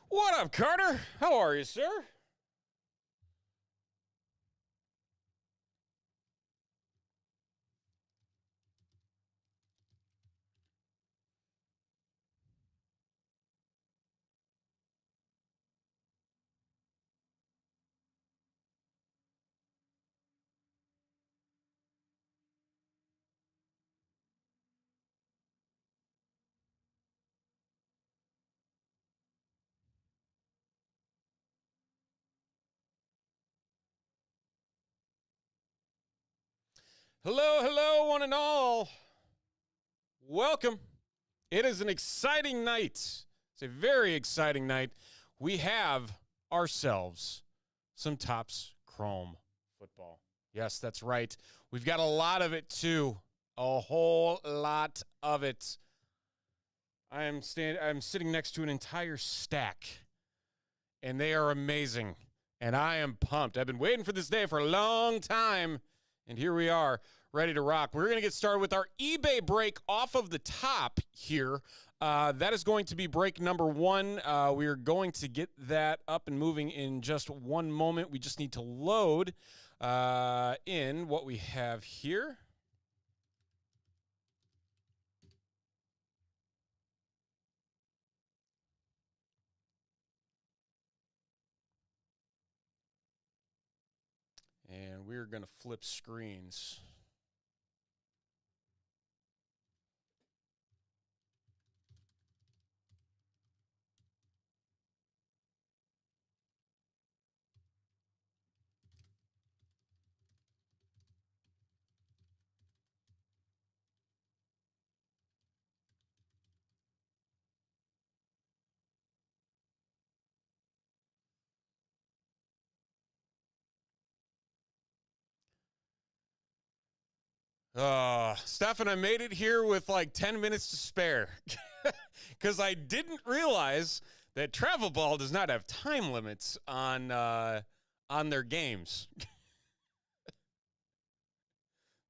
What up, Carter? How are you, sir? Hello, hello, one and all. Welcome. It is an exciting night. It's a very exciting night. We have ourselves some Topps Chrome football. Yes, that's right. We've got a lot of it, too. A whole lot of it. I'm sitting next to an entire stack, and they are amazing. And I am pumped. I've been waiting for this day for a long time, and here we are, ready to rock. We're going to get started with our eBay break off of the top here. That is going to be break number one. We are going to get that up and moving in just one moment. We just need to load in what we have here. And we're going to flip screens. Stefan, I made it here with like 10 minutes to spare because I didn't realize that Travel Ball does not have time limits on their games.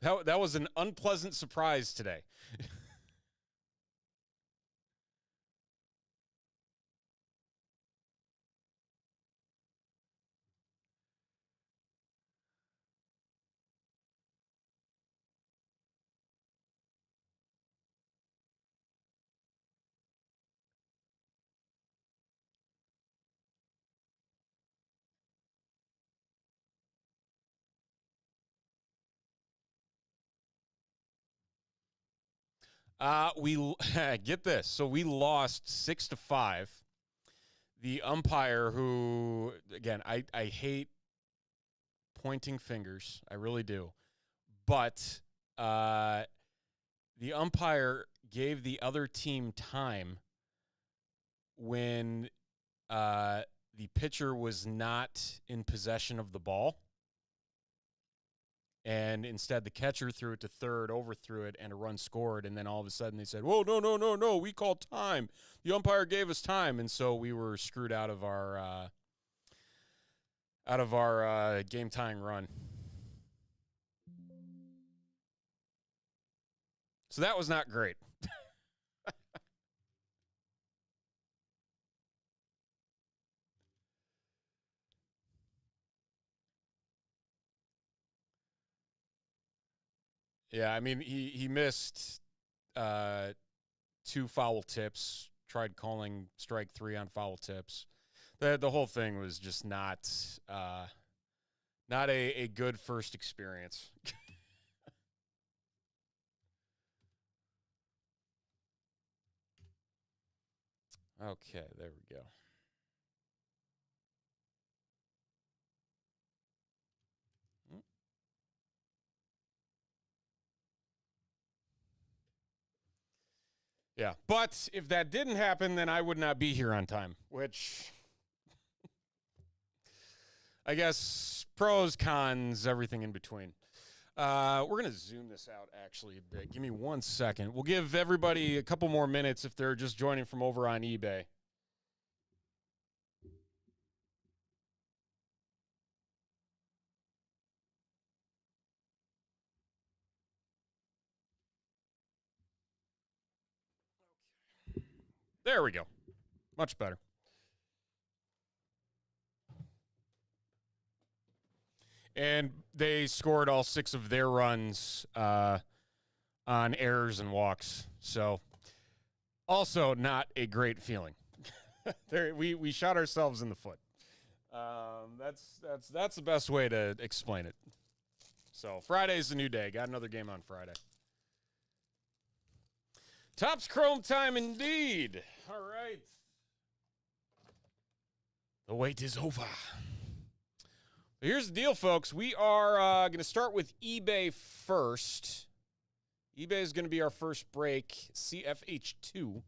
That was an unpleasant surprise today. We get this. So we lost 6-5. The umpire, who again, I hate pointing fingers. I really do. But the umpire gave the other team time when the pitcher was not in possession of the ball. And instead, the catcher threw it to third, overthrew it, and a run scored. And then all of a sudden, they said, "Whoa, no! We called time. The umpire gave us time," and so we were screwed out of our game tying run. So that was not great. Yeah, I mean, he missed two foul tips. Tried calling strike three on foul tips. The whole thing was just not a good first experience. Okay, there we go. Yeah, but if that didn't happen, then I would not be here on time, which I guess pros, cons, everything in between. We're going to zoom this out actually a bit. Give me 1 second. We'll give everybody a couple more minutes if they're just joining from over on eBay. There we go. Much better. And they scored all 6 of their runs on errors and walks. So, also not a great feeling. We shot ourselves in the foot. That's the best way to explain it. So, Friday's the new day. Got another game on Friday. Topps Chrome time indeed. All right. The wait is over. Here's the deal, folks. We are going to start with eBay first. eBay is going to be our first break, CFH2.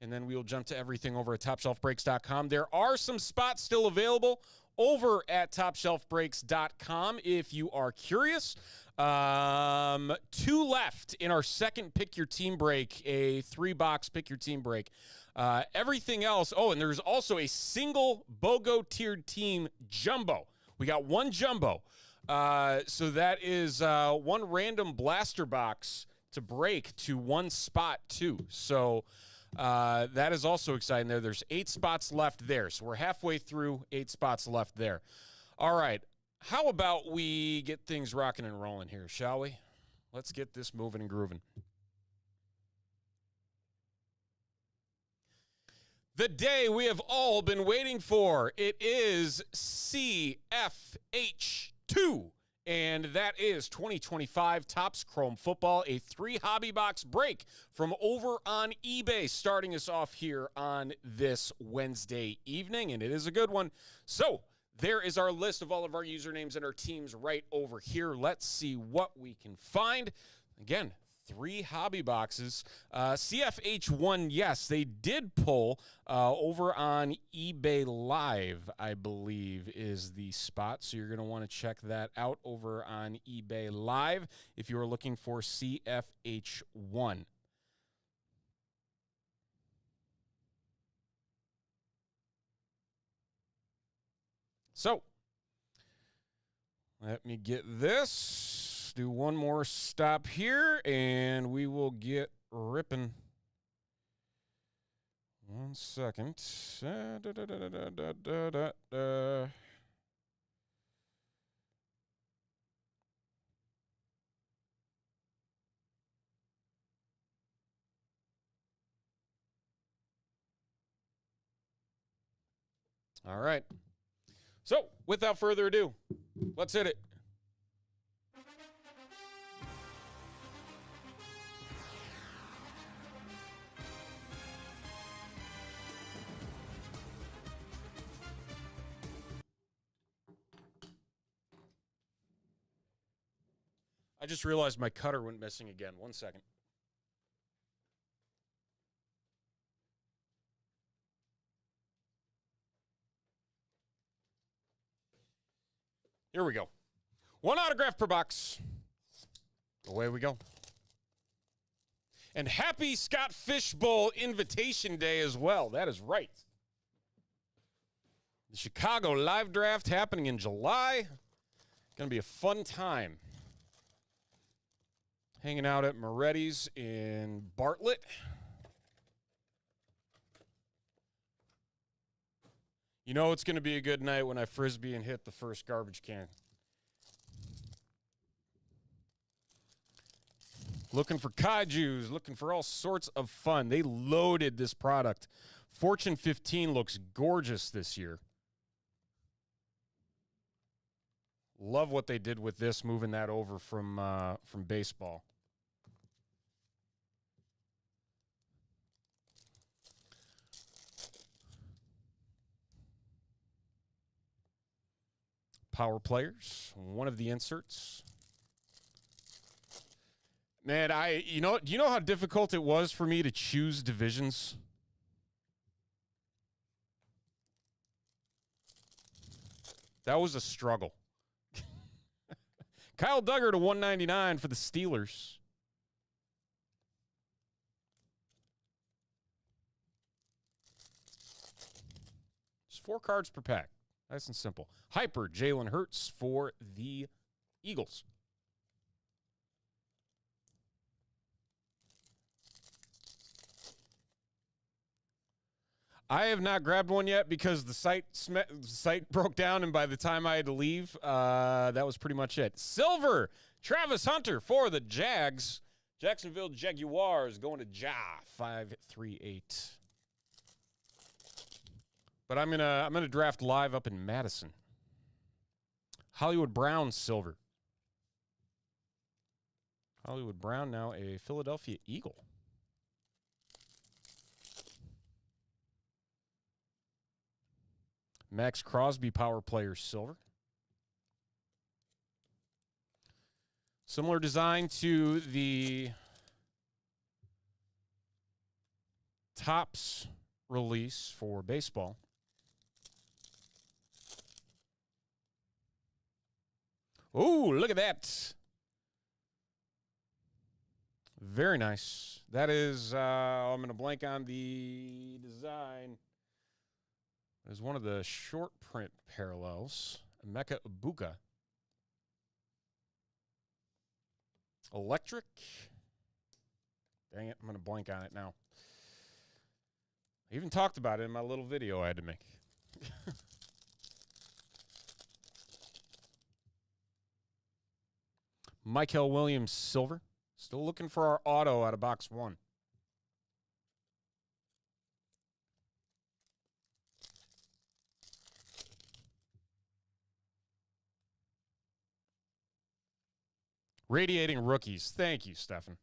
And then we'll jump to everything over at TopShelfBreaks.com. There are some spots still available over at TopShelfBreaks.com if you are curious. 2 left in our second Pick Your Team break, a 3-box Pick Your Team break. Everything else, and there's also a single BOGO tiered team jumbo. We got 1 jumbo. So that is 1 random blaster box to break to 1 spot too. So that is also exciting there. There's 8 spots left there. So we're halfway through, 8 spots left there. All right. How about we get things rocking and rolling here, shall we? Let's get this moving and grooving. The day we have all been waiting for. It is CFH2. And that is 2025 Topps Chrome Football, a 3 hobby box break from over on eBay, starting us off here on this Wednesday evening, and it is a good one. So there is our list of all of our usernames and our teams right over here. Let's see what we can find. Again, 3 hobby boxes. CFH1, yes, they did pull over on eBay Live, I believe, is the spot. So you're going to want to check that out over on eBay Live if you are looking for CFH1. So let me get this. Do one more stop here, and we will get ripping. 1 second. All right. So, without further ado, let's hit it. I just realized my cutter went missing again. 1 second. Here we go. 1 autograph per box. Away we go. And happy Scott Fishbowl Invitation Day as well. That is right. The Chicago Live Draft happening in July. Going to be a fun time. Hanging out at Moretti's in Bartlett. You know it's going to be a good night when I frisbee and hit the first garbage can. Looking for kaijus, looking for all sorts of fun. They loaded this product. Fortune 15 looks gorgeous this year. Love what they did with this, moving that over from baseball. Power players, one of the inserts. Man, do you know how difficult it was for me to choose divisions? That was a struggle. Kyle Duggar to 199 for the Steelers. Just 4 cards per pack. Nice and simple. Hyper, Jalen Hurts for the Eagles. I have not grabbed one yet because the site broke down, and by the time I had to leave, that was pretty much it. Silver, Travis Hunter for the Jags. Jacksonville Jaguars going to Ja 538. But I'm gonna draft live up in Madison. Hollywood Brown silver. Hollywood Brown now a Philadelphia Eagle. Max Crosby power player silver. Similar design to the Topps release for baseball. Oh, look at that. Very nice. That is, I'm going to blank on the design. There's one of the short print parallels. Emeka Ibuka. Electric. Dang it, I'm going to blank on it now. I even talked about it in my little video I had to make. Michael Williams silver. Still looking for our auto out of box 1. Radiating rookies. Thank you, Stefan.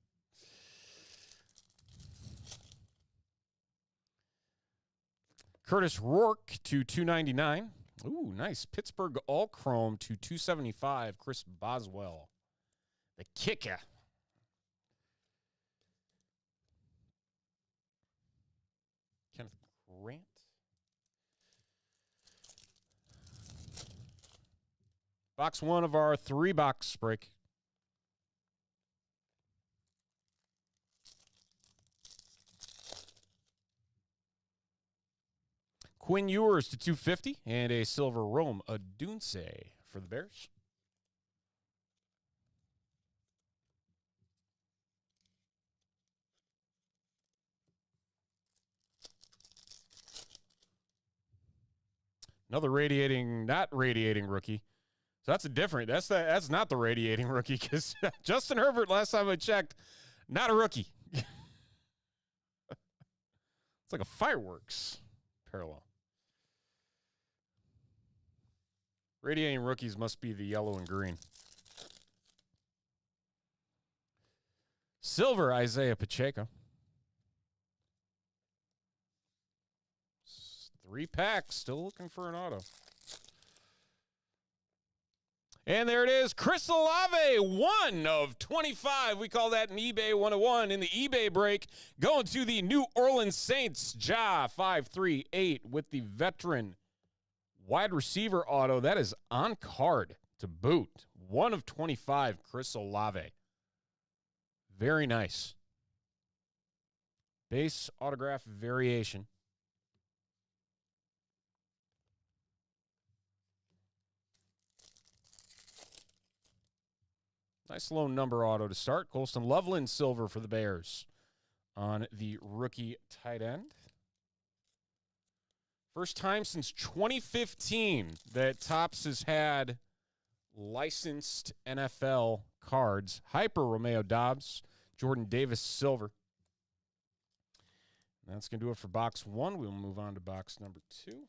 Curtis Rourke to 299. Ooh, nice. Pittsburgh all chrome to 275. Chris Boswell. The kicker. Kenneth Grant. Box 1 of our 3-box break. Quinn Ewers to 250 and a silver Rome Odunze for the Bears. Another not radiating rookie. So that's that's not the radiating rookie because Justin Herbert, last time I checked, not a rookie. It's like a fireworks parallel. Radiating rookies must be the yellow and green. Silver, Isaiah Pacheco. 3 packs, still looking for an auto. And there it is, Chris Olave, 1 of 25. We call that an eBay 101 in the eBay break. Going to the New Orleans Saints, Ja 538 with the veteran wide receiver auto. That is on card to boot. 1 of 25, Chris Olave. Very nice. Base autograph variation. Nice low number auto to start. Colston Loveland silver for the Bears on the rookie tight end. First time since 2015 that Topps has had licensed NFL cards. Hyper Romeo Doubs, Jordan Davis silver. And that's going to do it for box 1. We'll move on to box number 2. Move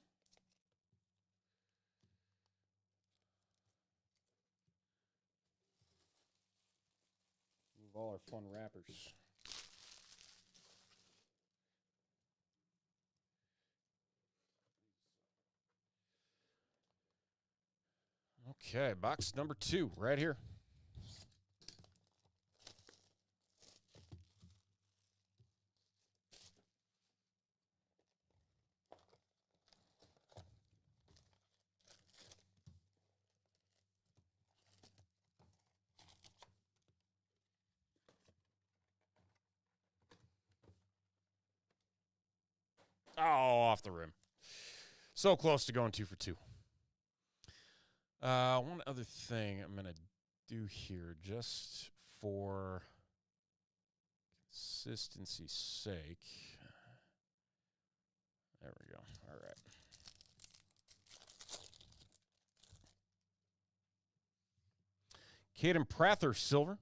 all our fun wrappers. Okay, box number 2 right here. Oh, off the rim. So close to going 2 for 2. One other thing I'm going to do here, just for consistency's sake. There we go. All right. Caden Prather, silver.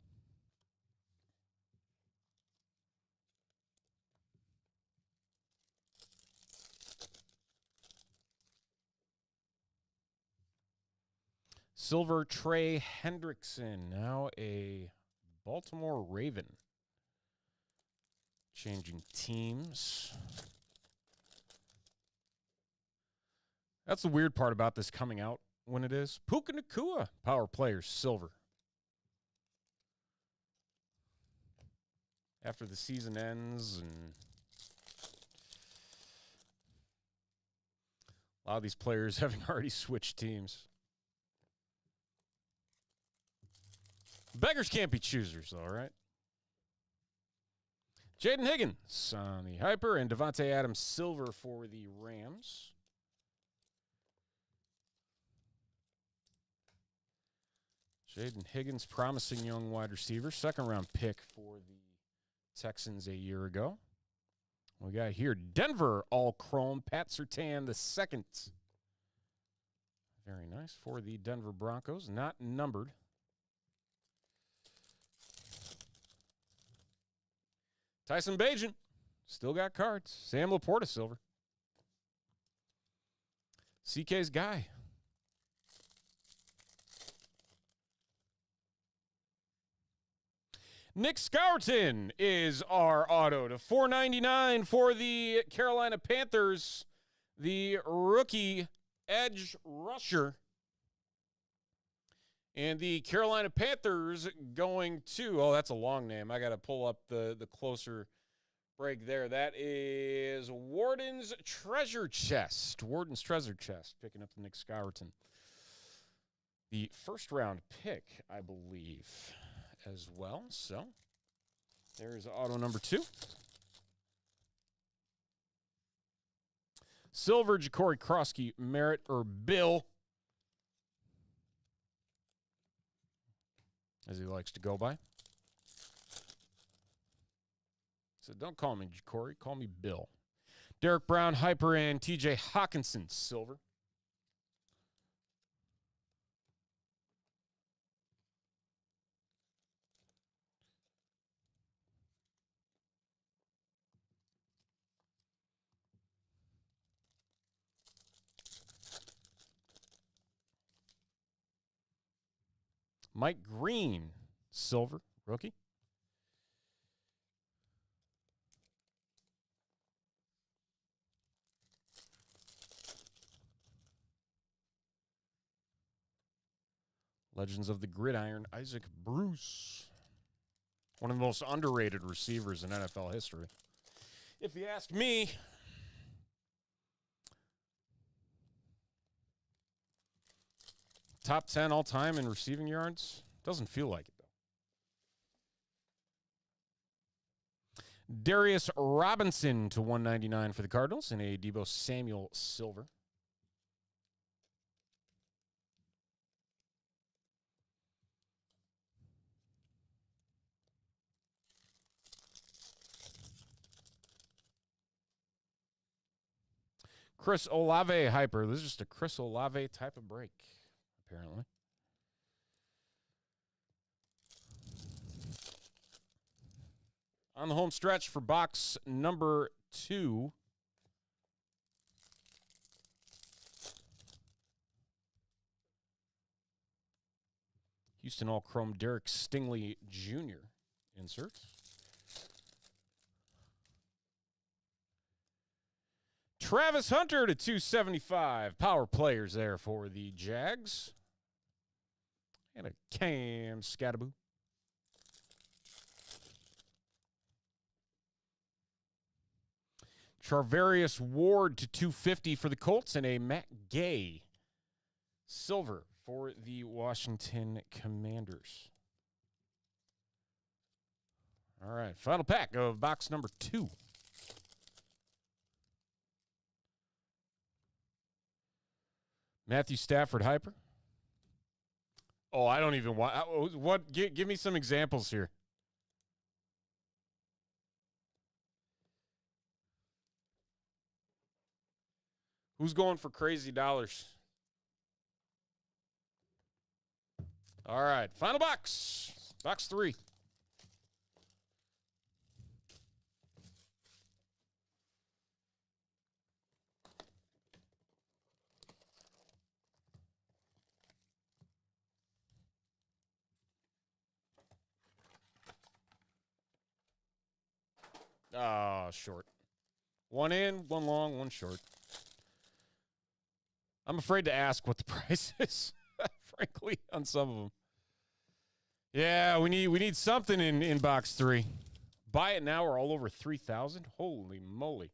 Silver, Trey Hendrickson, now a Baltimore Raven. Changing teams. That's the weird part about this coming out when it is. Puka Nacua, power players, silver. After the season ends and a lot of these players having already switched teams. Beggars can't be choosers, though, right? Jaden Higgins on the Hyper and Devontae Adams silver for the Rams. Jaden Higgins, promising young wide receiver, second-round pick for the Texans a year ago. We got here Denver all-chrome, Pat Surtain the second. Very nice for the Denver Broncos, not numbered. Tyson Bagent, still got cards. Sam Laporta, silver. CK's guy. Nick Scourton is our auto to $4.99 for the Carolina Panthers. The rookie edge rusher. And the Carolina Panthers going to, oh, that's a long name. I got to pull up the closer break there. That is Warden's Treasure Chest. Warden's Treasure Chest, picking up the Nick Scourton. The first round pick, I believe, as well. So there's auto number 2. Silver, Ja'Cory Krosky, Merritt, or Bill, as he likes to go by. So don't call me Ja'Cory, call me Bill. Derek Brown, Hyper, and TJ Hawkinson, silver. Mike Green, silver, rookie. Legends of the Gridiron, Isaac Bruce. One of the most underrated receivers in NFL history. If you ask me, top 10 all-time in receiving yards? Doesn't feel like it, though. Darius Robinson to $199 for the Cardinals and a Deebo Samuel silver. Chris Olave Hyper. This is just a Chris Olave type of break, apparently. On the home stretch for box number 2. Houston All-Chrome Derek Stingley Jr. insert. Travis Hunter to $275. Power players there for the Jags. And a Cam Scatterboo. Charvarius Ward to $250 for the Colts and a Matt Gay silver for the Washington Commanders. All right, final pack of box number 2. Matthew Stafford Hyper. Oh, I don't even want. What? Give me some examples here. Who's going for crazy dollars? All right, final box. Box 3. Oh, short. One in, one long, one short. I'm afraid to ask what the price is, frankly, on some of them. Yeah, we need something in box 3. Buy it now or all over 3,000. Holy moly!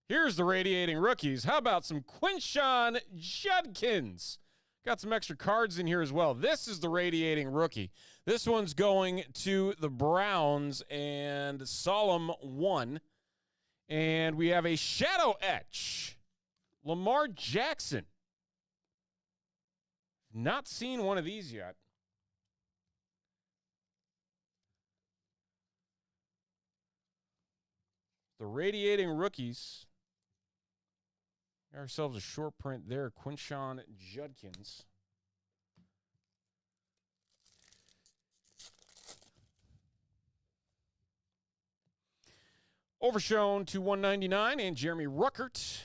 Here's the radiating rookies. How about some Quinshon Judkins? Got some extra cards in here as well. This is the radiating rookie. This one's going to the Browns and Solemn 1. And we have a shadow etch. Lamar Jackson. Not seen one of these yet. The radiating rookies. Got ourselves a short print there. Quinshon Judkins. Overshown to 199 and Jeremy Ruckert.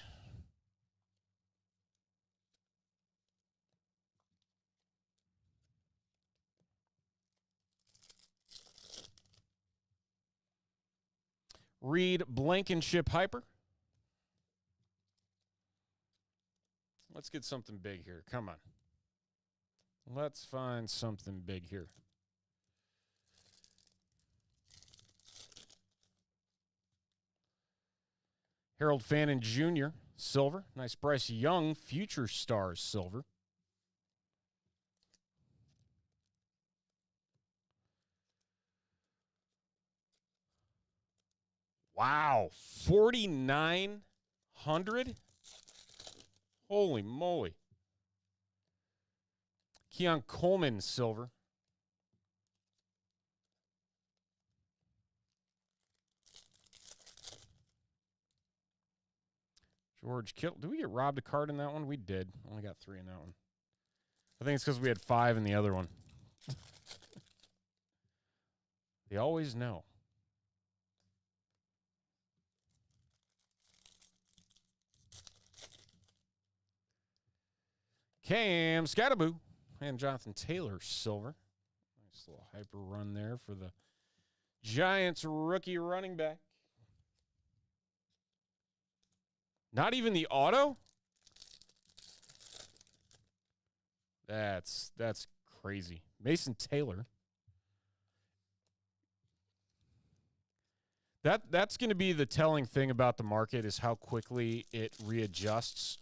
Reed Blankenship Hyper. Let's get something big here. Come on. Let's find something big here. Harold Fannin Jr., silver. Nice Bryce Young, Future Stars, silver. Wow, 4,900? Holy moly. Keon Coleman, silver. George Kittle. Did we get robbed a card in that one? We did. Only got 3 in that one. I think it's because we had 5 in the other one. They always know. Cam Scattaboo and Jonathan Taylor, silver. Nice little hyper run there for the Giants rookie running back. Not even the auto? That's crazy. Mason Taylor. That's going to be the telling thing about the market is how quickly it readjusts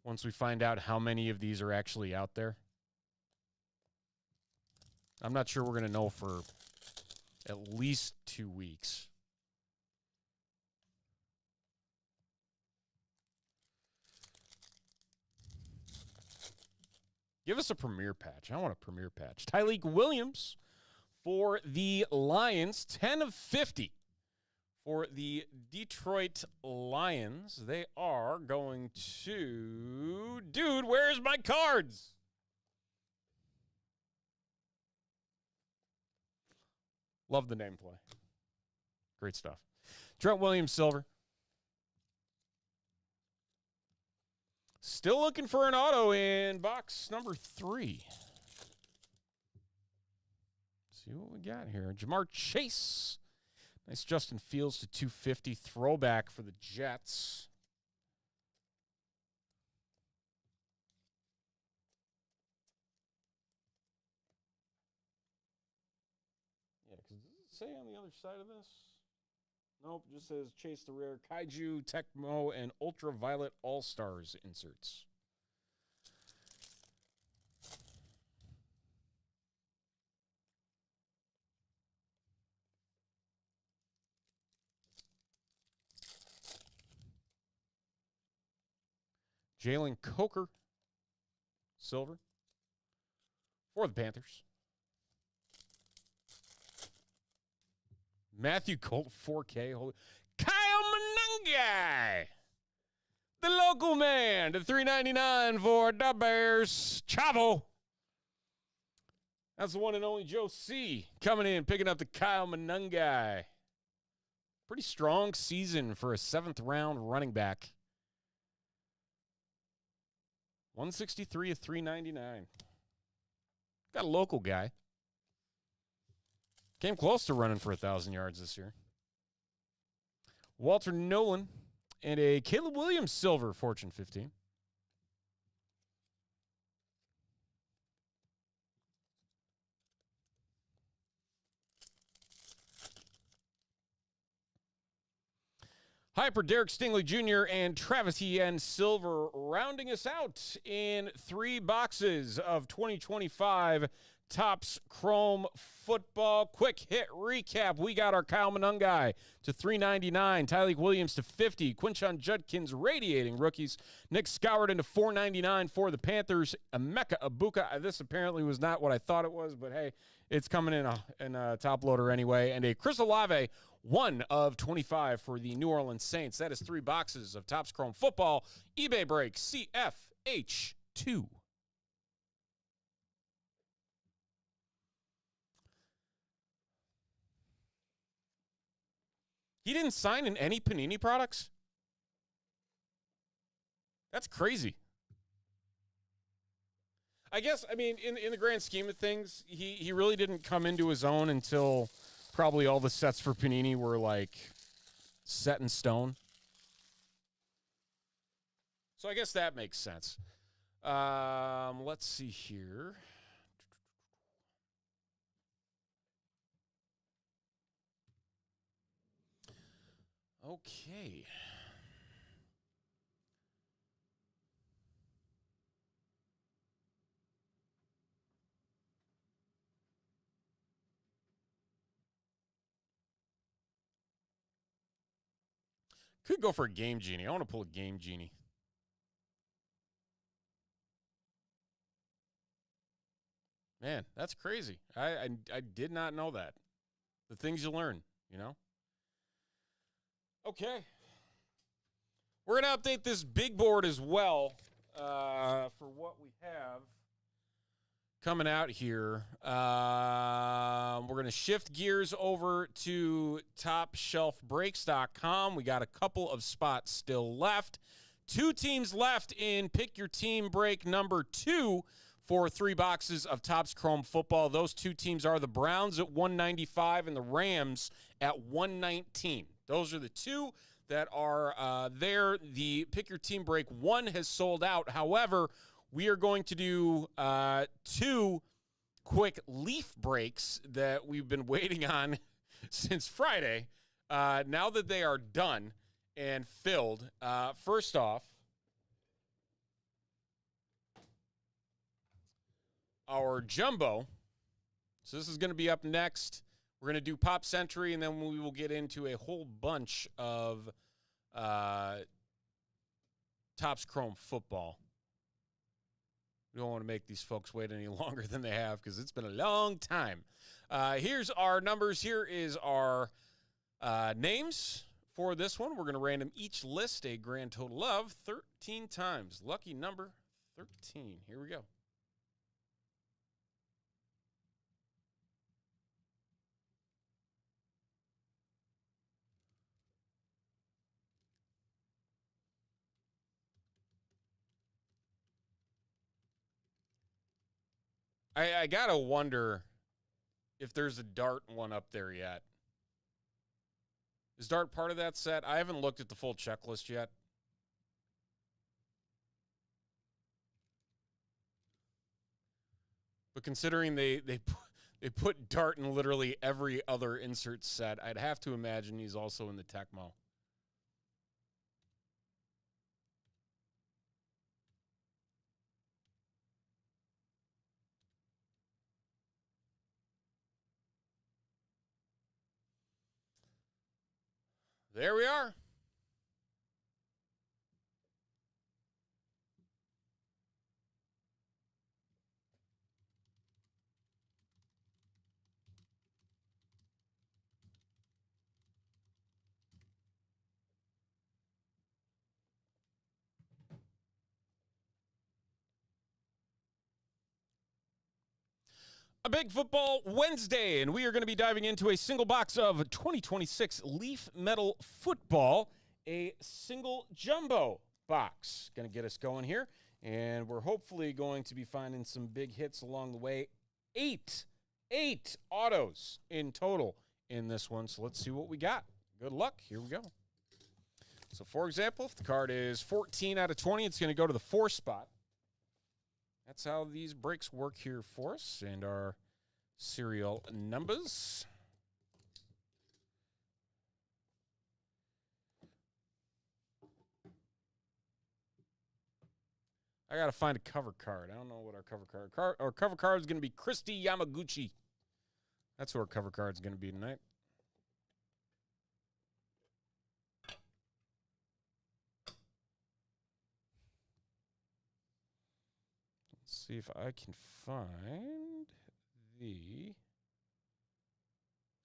once we find out how many of these are actually out there. I'm not sure we're going to know for at least 2 weeks. Give us a premier patch. I want a premier patch. Tyleik Williams for the Lions. 10 of 50 for the Detroit Lions. They are going to... Dude, where's my cards? Love the name play. Great stuff. Trent Williams, silver. Still looking for an auto in box number 3. See what we got here. Jamar Chase. Nice Justin Fields to 250. Throwback for the Jets. Yeah, because does it say on the other side of this? Nope, just says Chase the Rare, Kaiju, Tecmo, and Ultraviolet All-Stars inserts. Jalen Coker, silver, for the Panthers. Matthew Colt 4K. Kyle Monangai, the local man, to $3.99 for the Bears. Chavo. That's the one and only Joe C. coming in, picking up the Kyle Monangai. Pretty strong season for a 7th-round running back. 163 of $3.99. Got a local guy. Came close to running for 1,000 yards this year. Walter Nolan and a Caleb Williams silver Fortune 15. Hyper Derek Stingley Jr. and Travis Etienne silver rounding us out in 3 boxes of 2025 Topps Chrome Football. Quick hit recap. We got our Kyle Monangai to $3.99. Tyleik Williams to $50. Quinshon Judkins radiating rookies. Nick Scoured into $4.99 for the Panthers. Emeka Egbuka. This apparently was not what I thought it was, but hey, it's coming in a top loader anyway. And a Chris Olave, 1 of 25 for the New Orleans Saints. That is 3 boxes of Topps Chrome Football. eBay break CFH2. He didn't sign in any Panini products? That's crazy. I guess, I mean, in the grand scheme of things, he really didn't come into his own until probably all the sets for Panini were, like, set in stone. So I guess that makes sense. Let's see here. Okay. Could go for a Game Genie. I want to pull a Game Genie. Man, that's crazy. I did not know that. The things you learn, you know? Okay. We're going to update this big board as well for what we have coming out here. We're going to shift gears over to TopShelfBreaks.com. We got a couple of spots still left. 2 teams left in Pick Your Team break number 2 for 3 boxes of Topps Chrome Football. Those 2 teams are the Browns at 195 and the Rams at 119. Those are the 2 that are there. The Pick Your Team break 1 has sold out. However, we are going to do 2 quick leaf breaks that we've been waiting on since Friday. Now that they are done and filled, first off, our jumbo. So this is going to be up next. We're going to do Pop Century, and then we will get into a whole bunch of Topps Chrome Football. We don't want to make these folks wait any longer than they have because it's been a long time. Here's our numbers. Here is our names for this one. We're going to random each list a grand total of 13 times. Lucky number 13. Here we go. I got to wonder if there's a Dart one up there yet. Is Dart part of that set? I haven't looked at the full checklist yet. But considering they put Dart in literally every other insert set, I'd have to imagine he's also in the Tecmo. There we are. A big football Wednesday, and we are going to be diving into a single box of 2026 Leaf Metal Football, a single jumbo box. Going to get us going here, and we're hopefully going to be finding some big hits along the way. Eight autos in total in this one, so let's see what we got. Good luck. Here we go. So, for example, if the card is 14 out of 20, it's going to go to the 4 spot. That's how these breaks work here for us, and our serial numbers. I got to find a cover card. I don't know what our cover card. Our cover card is going to be Kristi Yamaguchi. That's who our cover card is going to be tonight. See if I can find the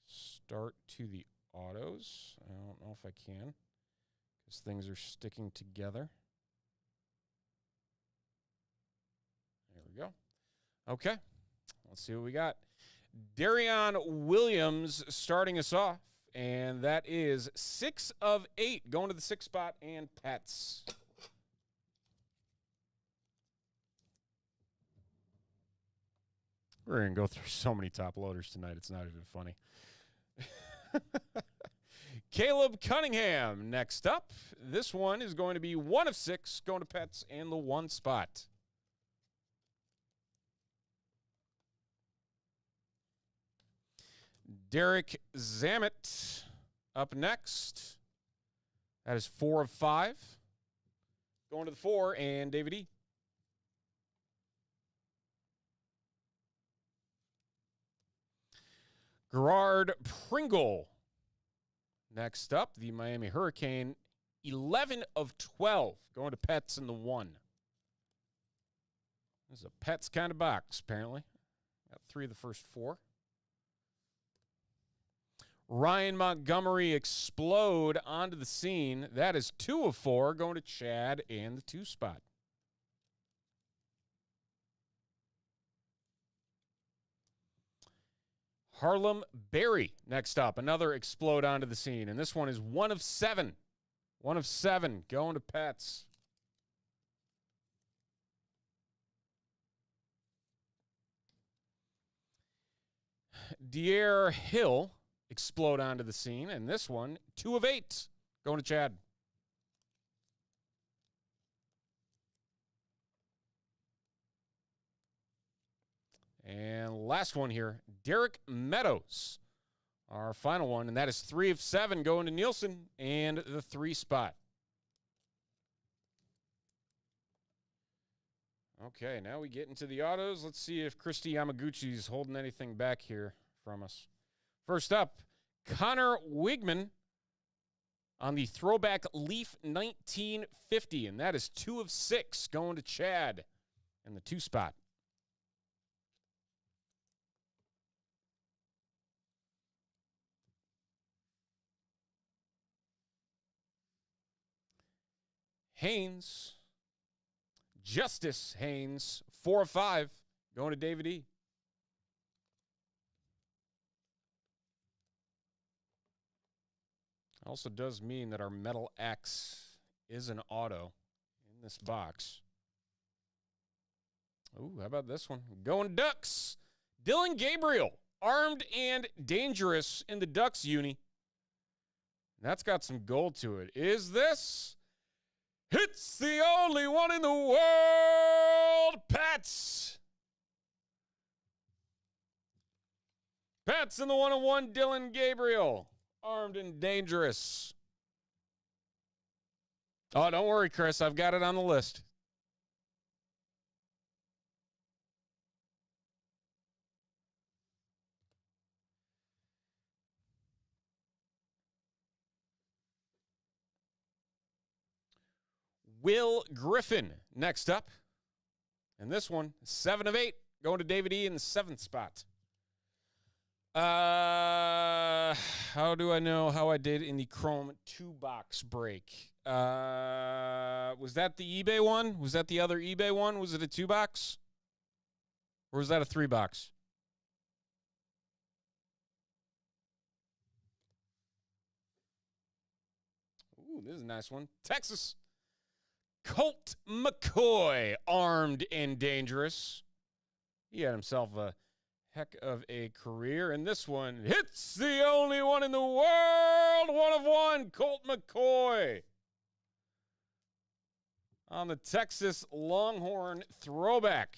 start to the autos. I don't know if I can because things are sticking together. There we go. Okay, let's see what we got. Darion Williams starting us off, and that is 6 of 8 going to the 6 spot and Pets. We're going to go through so many top loaders tonight, it's not even funny. Caleb Cunningham next up. This one is going to be 1 of 6 going to Pets and the 1 spot. Derek Zammit up next. That is 4 of 5. Going to the 4 and David E. Gerard Pringle. Next up, the Miami Hurricane, 11 of 12, going to Pets in the 1. This is a Pets kind of box, apparently. Got 3 of the first 4. Ryan Montgomery explode onto the scene. That is 2 of 4, going to Chad and the 2 spot. Harlem Berry next up. Another explode onto the scene. And this one is 1 of 7. 1 of 7 going to Pets. Dier Hill explode onto the scene. And this one, 2 of 8 going to Chad. And last one here, Derek Meadows, our final one, and that is 3 of 7 going to Nielsen and the 3 spot. Okay, now we get into the autos. Let's see if Kristi Yamaguchi is holding anything back here from us. First up, Connor Wigman on the throwback Leaf 1950, and that is 2 of 6 going to Chad in the 2 spot. Haynes, Justice Haynes, 4 of 5, going to David E. Also does mean that our Metal X is an auto in this box. Ooh, how about this one? Going Ducks. Dylan Gabriel, armed and dangerous in the Ducks uni. That's got some gold to it. Is this? It's the only one in the world, Pats. Pats in the 1-1, Dylan Gabriel, armed and dangerous. Oh, don't worry, Chris. I've got it on the list. Will Griffin next up. And this one, 7 of 8, going to David E. in the 7th spot. How do I know how I did in the Chrome 2-box break? Was that the eBay one? Was that the other eBay one? Was it a 2-box? Or was that a 3-box? Ooh, this is a nice one. Texas. Colt McCoy, armed and dangerous. He had himself a heck of a career, and this one hits the only one in the world. 1 of 1, Colt McCoy. On the Texas Longhorn throwback.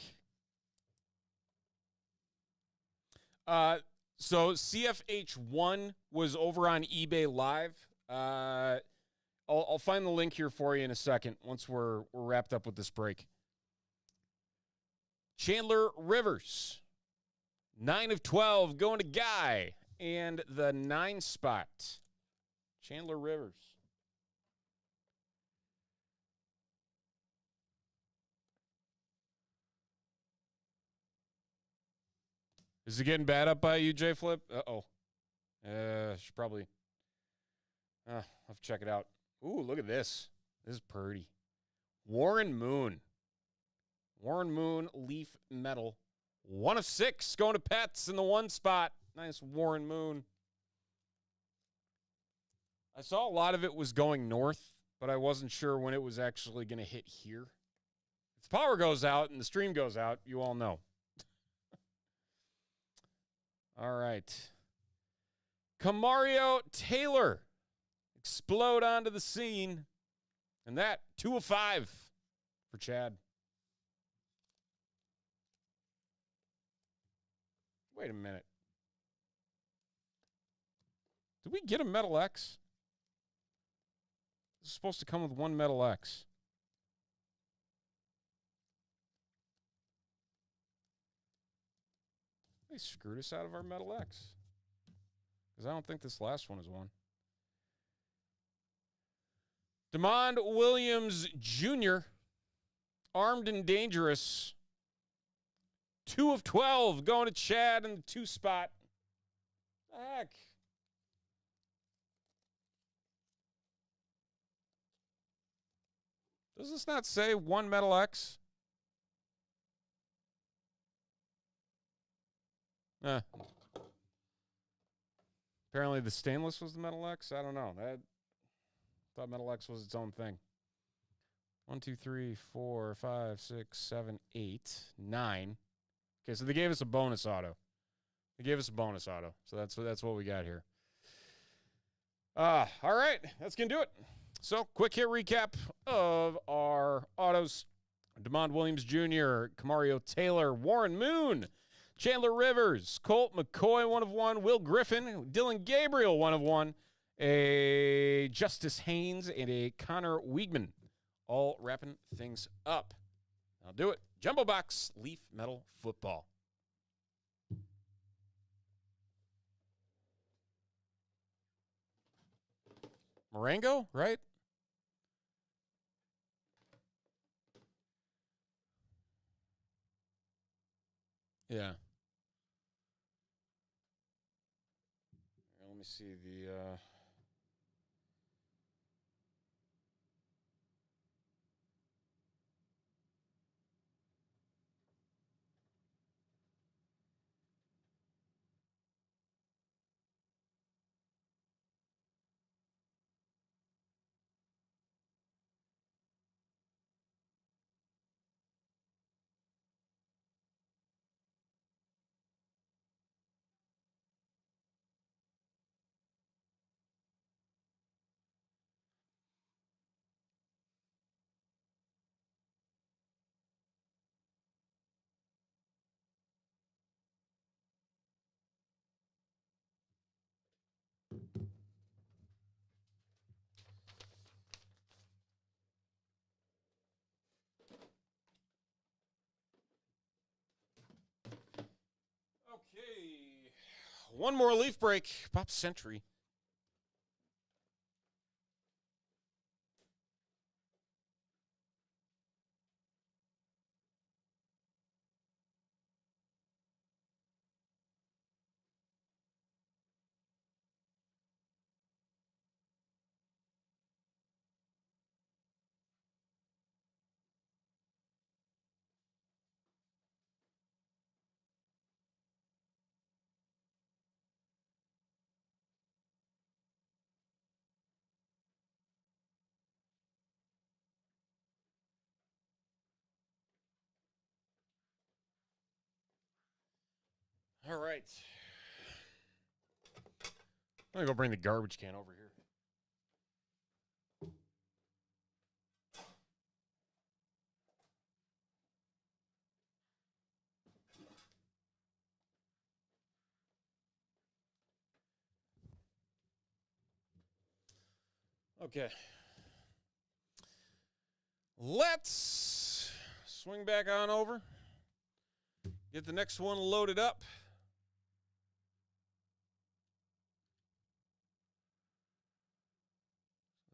So CFH1 was over on eBay Live. I'll find the link here for you in a second once we're wrapped up with this break. Chandler Rivers, 9 of 12, going to Guy, and the 9 spot. Chandler Rivers. Is it getting bad up by you, J Flip? Uh-oh. Should probably. I'll have to check it out. Ooh, look at this. This is pretty. Warren Moon. Warren Moon, Leaf Metal. 1 of 6, going to Pets in the 1 spot. Nice Warren Moon. I saw a lot of it was going north, but I wasn't sure when it was actually going to hit here. If the power goes out and the stream goes out, you all know. All right. Kamario Taylor. Explode onto the scene. And that, 2 of 5 for Chad. Wait a minute. Did we get a Metal X? This is supposed to come with 1 Metal X. They screwed us out of our Metal X. Because I don't think this last one is one. DeMond Williams Jr., armed and dangerous. 2 of 12, going to Chad in the 2 spot. The heck? Does this not say 1 Metal X? Apparently the stainless was the Metal X. I don't know. I thought Metal X was its own thing. 1, 2, 3, 4, 5, 6, 7, 8, 9. Okay, so they gave us a bonus auto. So that's what we got here. All right, that's going to do it. So, quick hit recap of our autos. DeMond Williams Jr., Kamario Taylor, Warren Moon, Chandler Rivers, Colt McCoy, 1 of 1, Will Griffin, Dylan Gabriel, 1 of 1, a Justice Haynes, and a Connor Wiegman, all wrapping things up. I'll do it. Jumbo Box, Leaf Metal Football. Marengo, right? Yeah. Let me see the Okay. One more leaf break. Pop Century. All right. I'm going to go bring the garbage can over here. Okay. Let's swing back on over. Get the next one loaded up.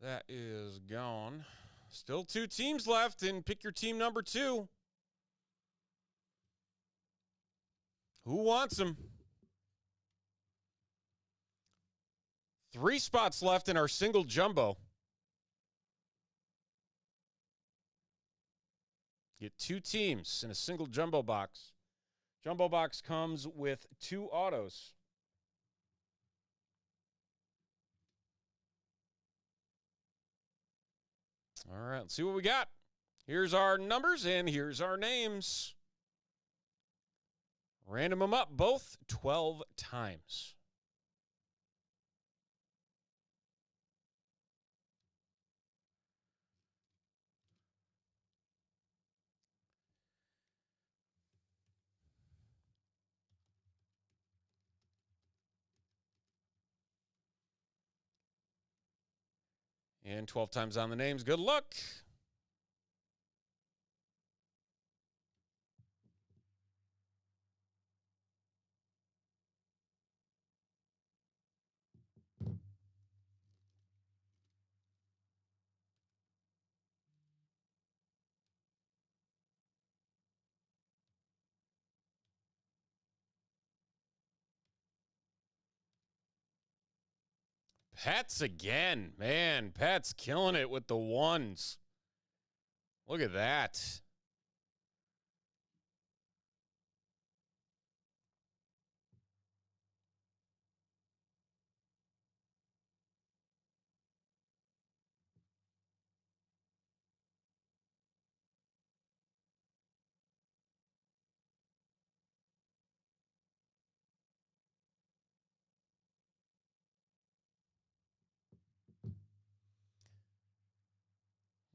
That is gone. Still 2 teams left, and pick your team number 2. Who wants them? 3 spots left in our single jumbo. Get 2 teams in a single jumbo box. Jumbo box comes with 2 autos. All right, let's see what we got. Here's our numbers and here's our names. Random them up both 12 times. And 12 times on the names. Good luck. Pets again. Man, Pets killing it with the ones. Look at that.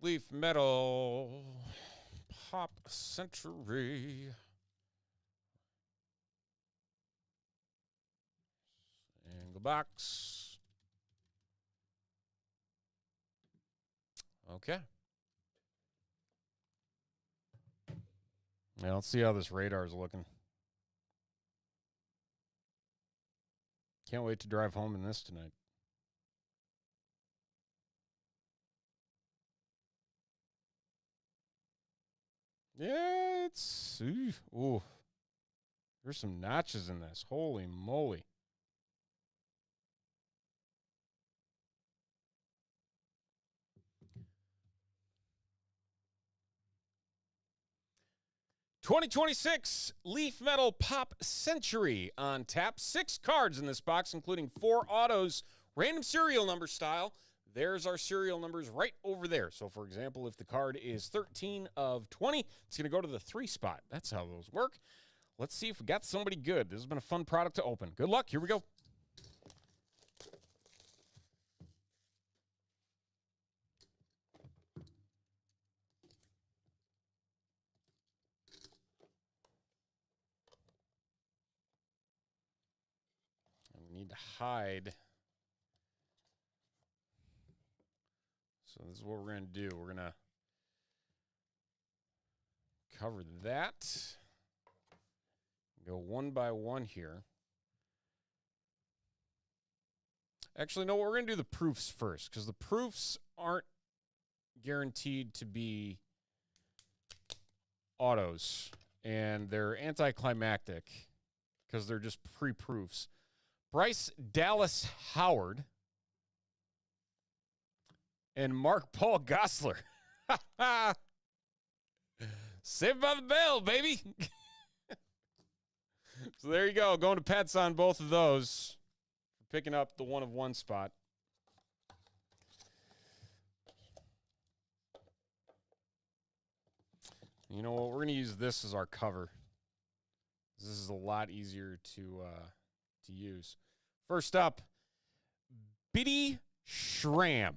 Leaf Metal Pop Century. Single box. Okay. Now let's see how this radar is looking. Can't wait to drive home in this tonight. Yeah, it's... Ooh. There's some notches in this. Holy moly. $2026 Leaf Metal Pop Century on tap. 6 cards in this box, including 4 autos, random serial number style. There's our serial numbers right over there. So, for example, if the card is 13 of 20, it's going to go to the 3 spot. That's how those work. Let's see if we got somebody good. This has been a fun product to open. Good luck. Here we go. We need to hide. So this is what we're going to do. We're going to cover that. Go one by one here. Actually, no, we're going to do the proofs first because the proofs aren't guaranteed to be autos, and they're anticlimactic because they're just pre-proofs. Bryce Dallas Howard and Mark Paul Gosselaar. Saved by the bell, baby. So there you go. Going to pets on both of those. Picking up the 1 of 1 spot. You know what? We're going to use this as our cover. This is a lot easier to use. First up, Bitty Schramm.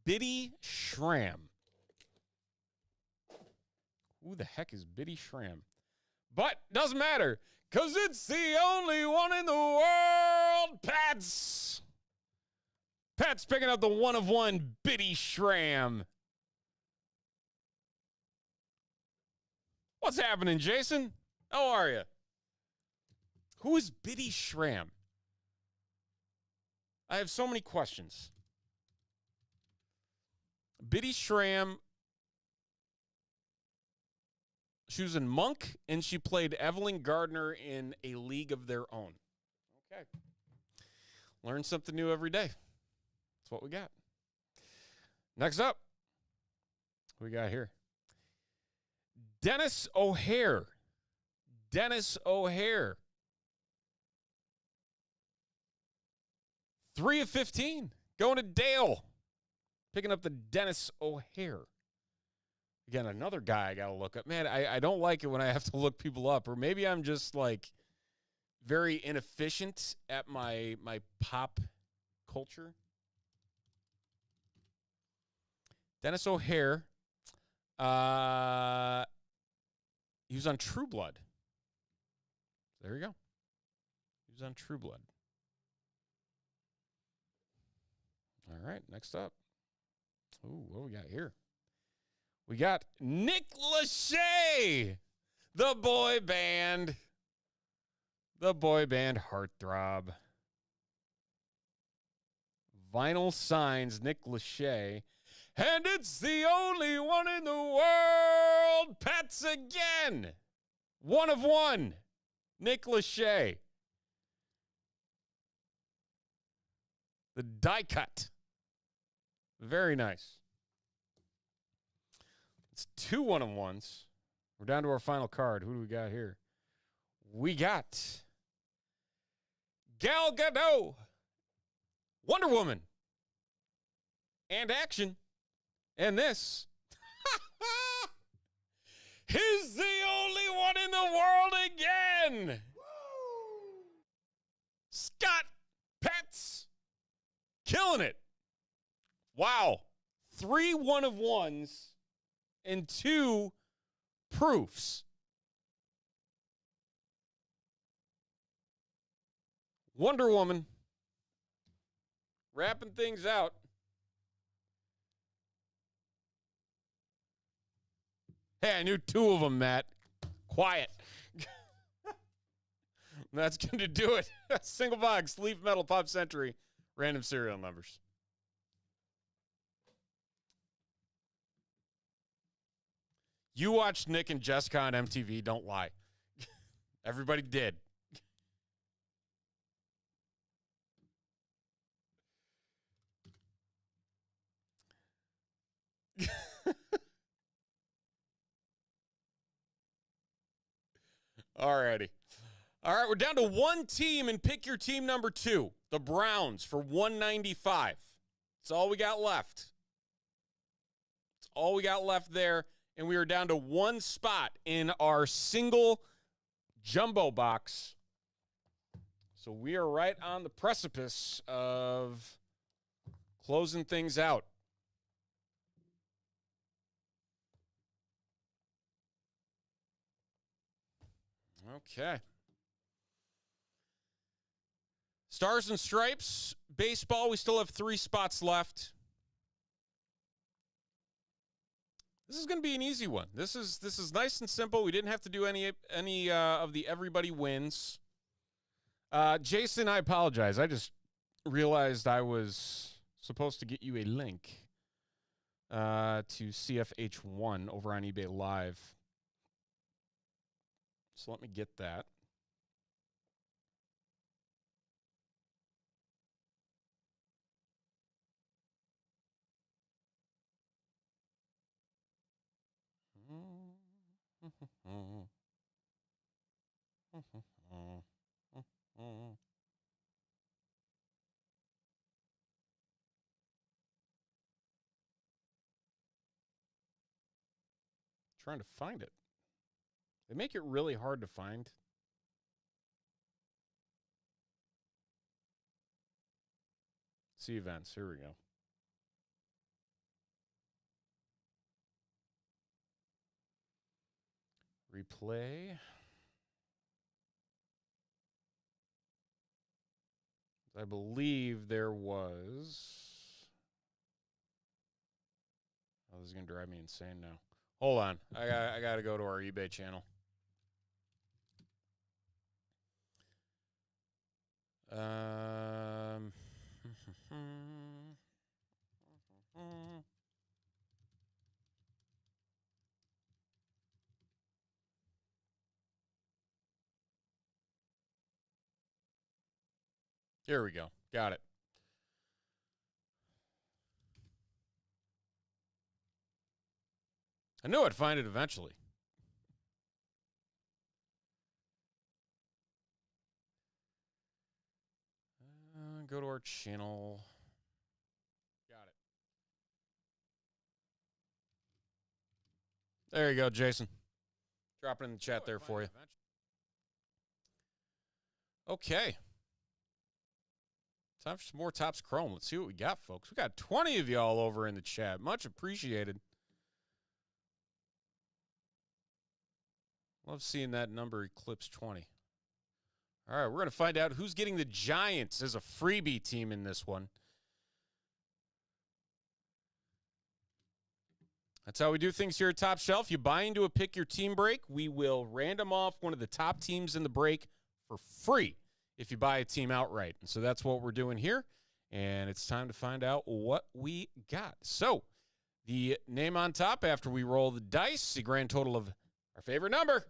Bitty Schramm. Who the heck is Bitty Schramm? But doesn't matter, because it's the only one in the world, Pats. Pats picking up the one of one Bitty Schramm. What's happening, Jason? How are you? Who is Bitty Schramm? I have so many questions. Bitty Schramm, she was in Monk, and she played Evelyn Gardner in A League of Their Own. Okay. Learn something new every day. That's what we got. Next up, what we got here? Dennis O'Hare. Dennis O'Hare. 3 of 15. Going to Dale. Picking up the Dennis O'Hare. Again, another guy I got to look up. Man, I don't like it when I have to look people up. Or maybe I'm just, like, very inefficient at my pop culture. Dennis O'Hare. He was on True Blood. There you go. He was on True Blood. All right, next up. Ooh, what we got here? We got Nick Lachey, the boy band. The boy band heartthrob. Vinyl signs Nick Lachey. And it's the only one in the world. Pats again. One of one. Nick Lachey. The die cut. Very nice. It's 2 one-of-ones. We're down to our final card. Who do we got here? We got Gal Gadot, Wonder Woman, and action. And this is the only one in the world again. Woo! Scott Pets. Killing it. Wow. 3 one-of-ones and 2 proofs. Wonder Woman. Wrapping things out. Hey, I knew 2 of them, Matt. Quiet. That's going to do it. Single box, Leaf Metal, Pop Century, random serial numbers. You watched Nick and Jessica on MTV, don't lie. Everybody did. Alrighty. All right, we're down to 1 team, and pick your team number 2. The Browns for 195. That's all we got left. That's all we got left there, and we are down to 1 spot in our single jumbo box. So we are right on the precipice of closing things out. Okay. Stars and Stripes, baseball, we still have 3 spots left. This is going to be an easy one. This is nice and simple. We didn't have to do any of the everybody wins. Jason, I apologize. I just realized I was supposed to get you a link to CFH1 over on eBay Live. So let me get that. Trying to find it. They make it really hard to find. See events. Here we go. Replay. I believe there was. Oh, this is going to drive me insane now. Hold on. I got to go to our eBay channel. Here we go. Got it. I knew I'd find it eventually. Go to our channel. Got it. There you go, Jason. Drop it in the chat there for you. Okay. Time for some more Topps Chrome. Let's see what we got, folks. We got 20 of y'all over in the chat. Much appreciated. Love seeing that number eclipse 20. All right, we're going to find out who's getting the Giants as a freebie team in this one. That's how we do things here at Top Shelf. You buy into a Pick Your Team break. We will random off one of the top teams in the break for free if you buy a team outright. And so that's what we're doing here. And it's time to find out what we got. So the name on top after we roll the dice, the grand total of our favorite number.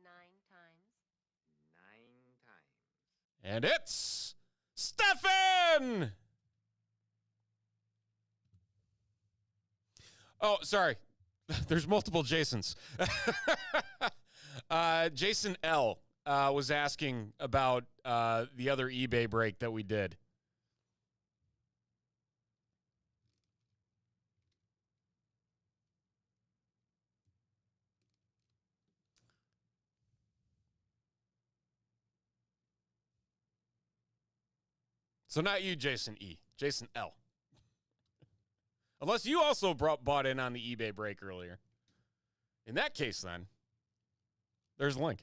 9 times. And it's Stefan! Oh, sorry. There's multiple Jasons. Jason L. Was asking about the other eBay break that we did. So not you, Jason E. Jason L. Unless you also bought in on the eBay break earlier. In that case, then, there's a link.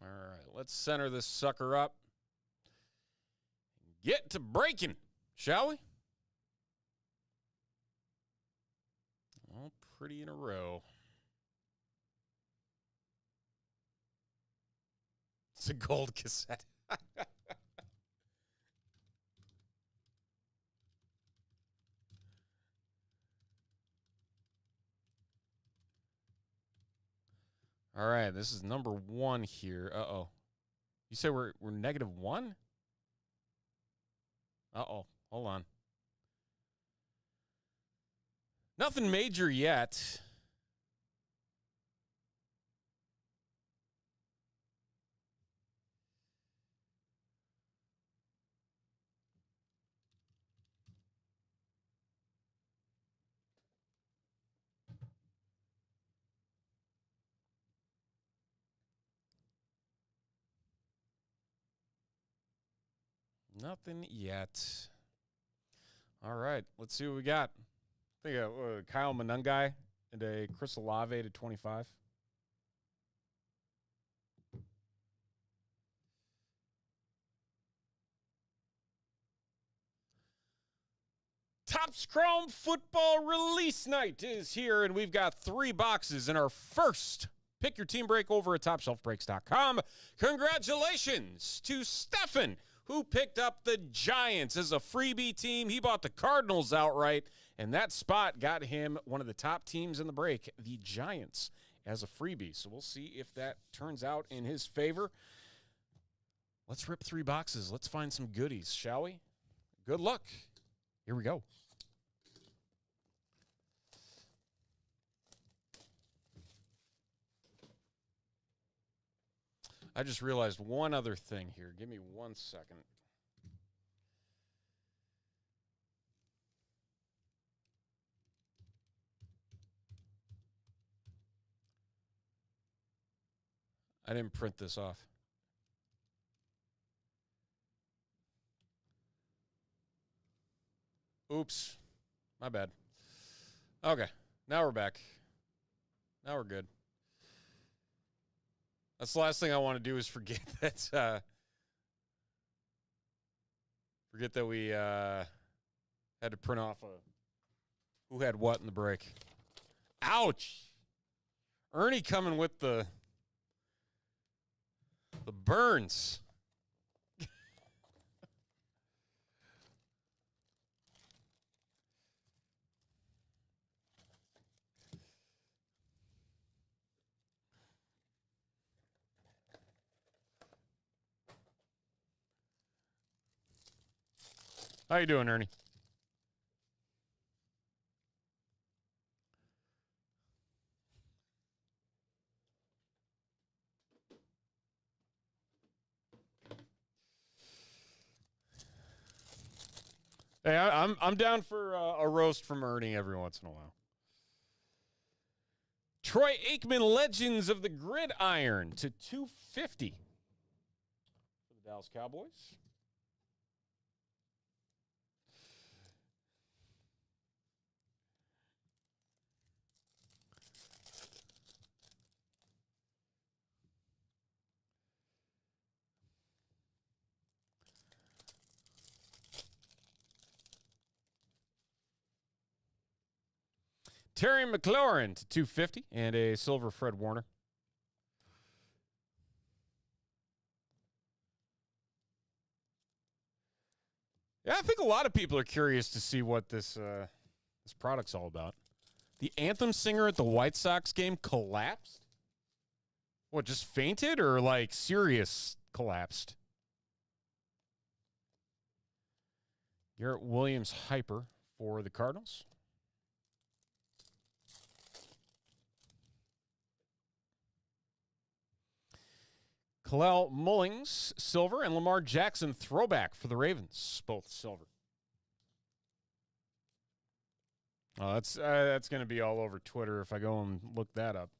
All right, let's center this sucker up. Get to breaking, shall we? All pretty in a row. It's a gold cassette. All right, this is number 1 here. Uh-oh. You say we're -1? Uh-oh. Hold on. Nothing major yet. Nothing yet. All right, let's see what we got. I think Kyle Manungai and a Chris Olave to 25. Topps Chrome football release night is here, and we've got 3 boxes in our first Pick Your Team break over at TopShelfBreaks.com. Congratulations to Stefan, who picked up the Giants as a freebie team. He bought the Cardinals outright, and that spot got him one of the top teams in the break, the Giants, as a freebie. So we'll see if that turns out in his favor. Let's rip 3 boxes. Let's find some goodies, shall we? Good luck. Here we go. I just realized one other thing here. Give me 1 second. I didn't print this off. Oops. My bad. Okay. Now we're back. Now we're good. That's the last thing I want to do is forget that we had to print off who had what in the break. Ouch. Ernie coming with the burns. How you doing, Ernie? Hey, I'm down for a roast from Ernie every once in a while. Troy Aikman, Legends of the Gridiron to 250 for the Dallas Cowboys. Terry McLaurin to 250 and a silver Fred Warner. Yeah, I think a lot of people are curious to see what this product's all about. The anthem singer at the White Sox game collapsed? What, just fainted or like serious collapsed? Garrett Williams hyper for the Cardinals. Kalel Mullings, silver, and Lamar Jackson, throwback for the Ravens, both silver. Oh, that's going to be all over Twitter if I go and look that up.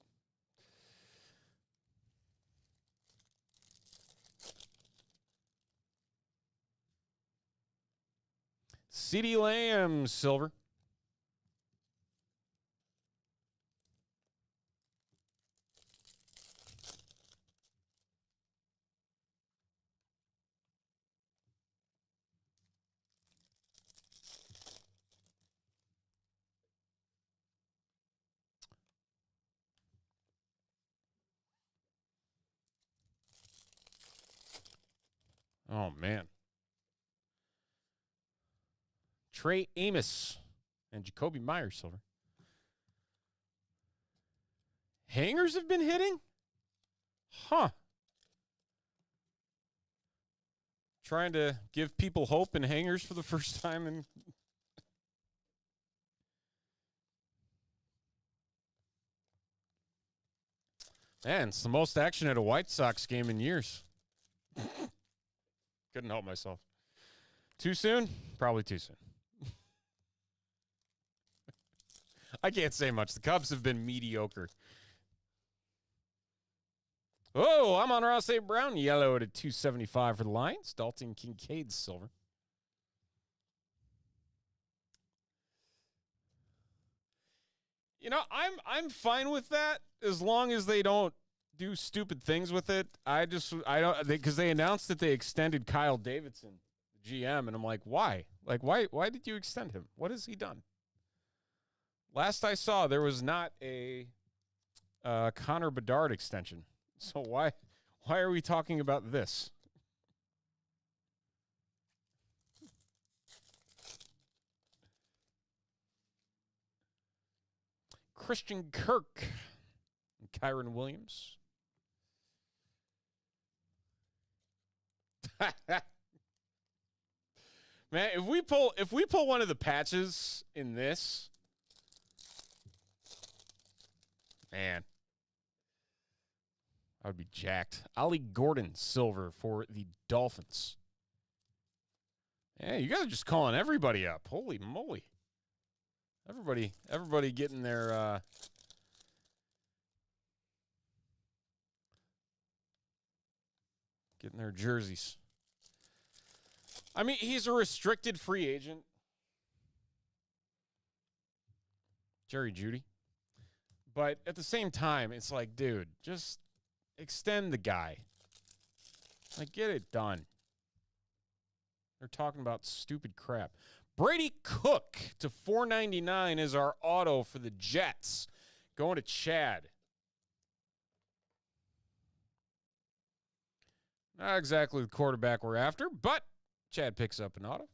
CeeDee Lamb, silver. Oh, man. Trey Amos and Jacoby Myers, silver. Hangers have been hitting? Huh. Trying to give people hope in hangers for the first time in... Man, it's the most action at a White Sox game in years. Couldn't help myself. Too soon? Probably too soon. I can't say much. The Cubs have been mediocre. Oh, I'm on Ross A. Brown. Yellow at 275 for the Lions. Dalton Kincaid, silver. You know, I'm fine with that as long as they don't do stupid things with it. I don't, because they announced that they extended Kyle Davidson, the GM, and I'm like, why? Like, why did you extend him? What has he done? Last I saw, there was not a Connor Bedard extension. So why are we talking about this? Christian Kirk and Kyron Williams. Man, if we pull one of the patches in this, man, I would be jacked. Ollie Gordon, silver for the Dolphins. Yeah, you guys are just calling everybody up. Holy moly. Everybody getting their jerseys. I mean, he's a restricted free agent. Jerry Jeudy. But at the same time, it's like, dude, just extend the guy. Like, get it done. They're talking about stupid crap. Brady Cook to $4.99 is our auto for the Jets. Going to Chad. Not exactly the quarterback we're after, but Chad picks up an auto.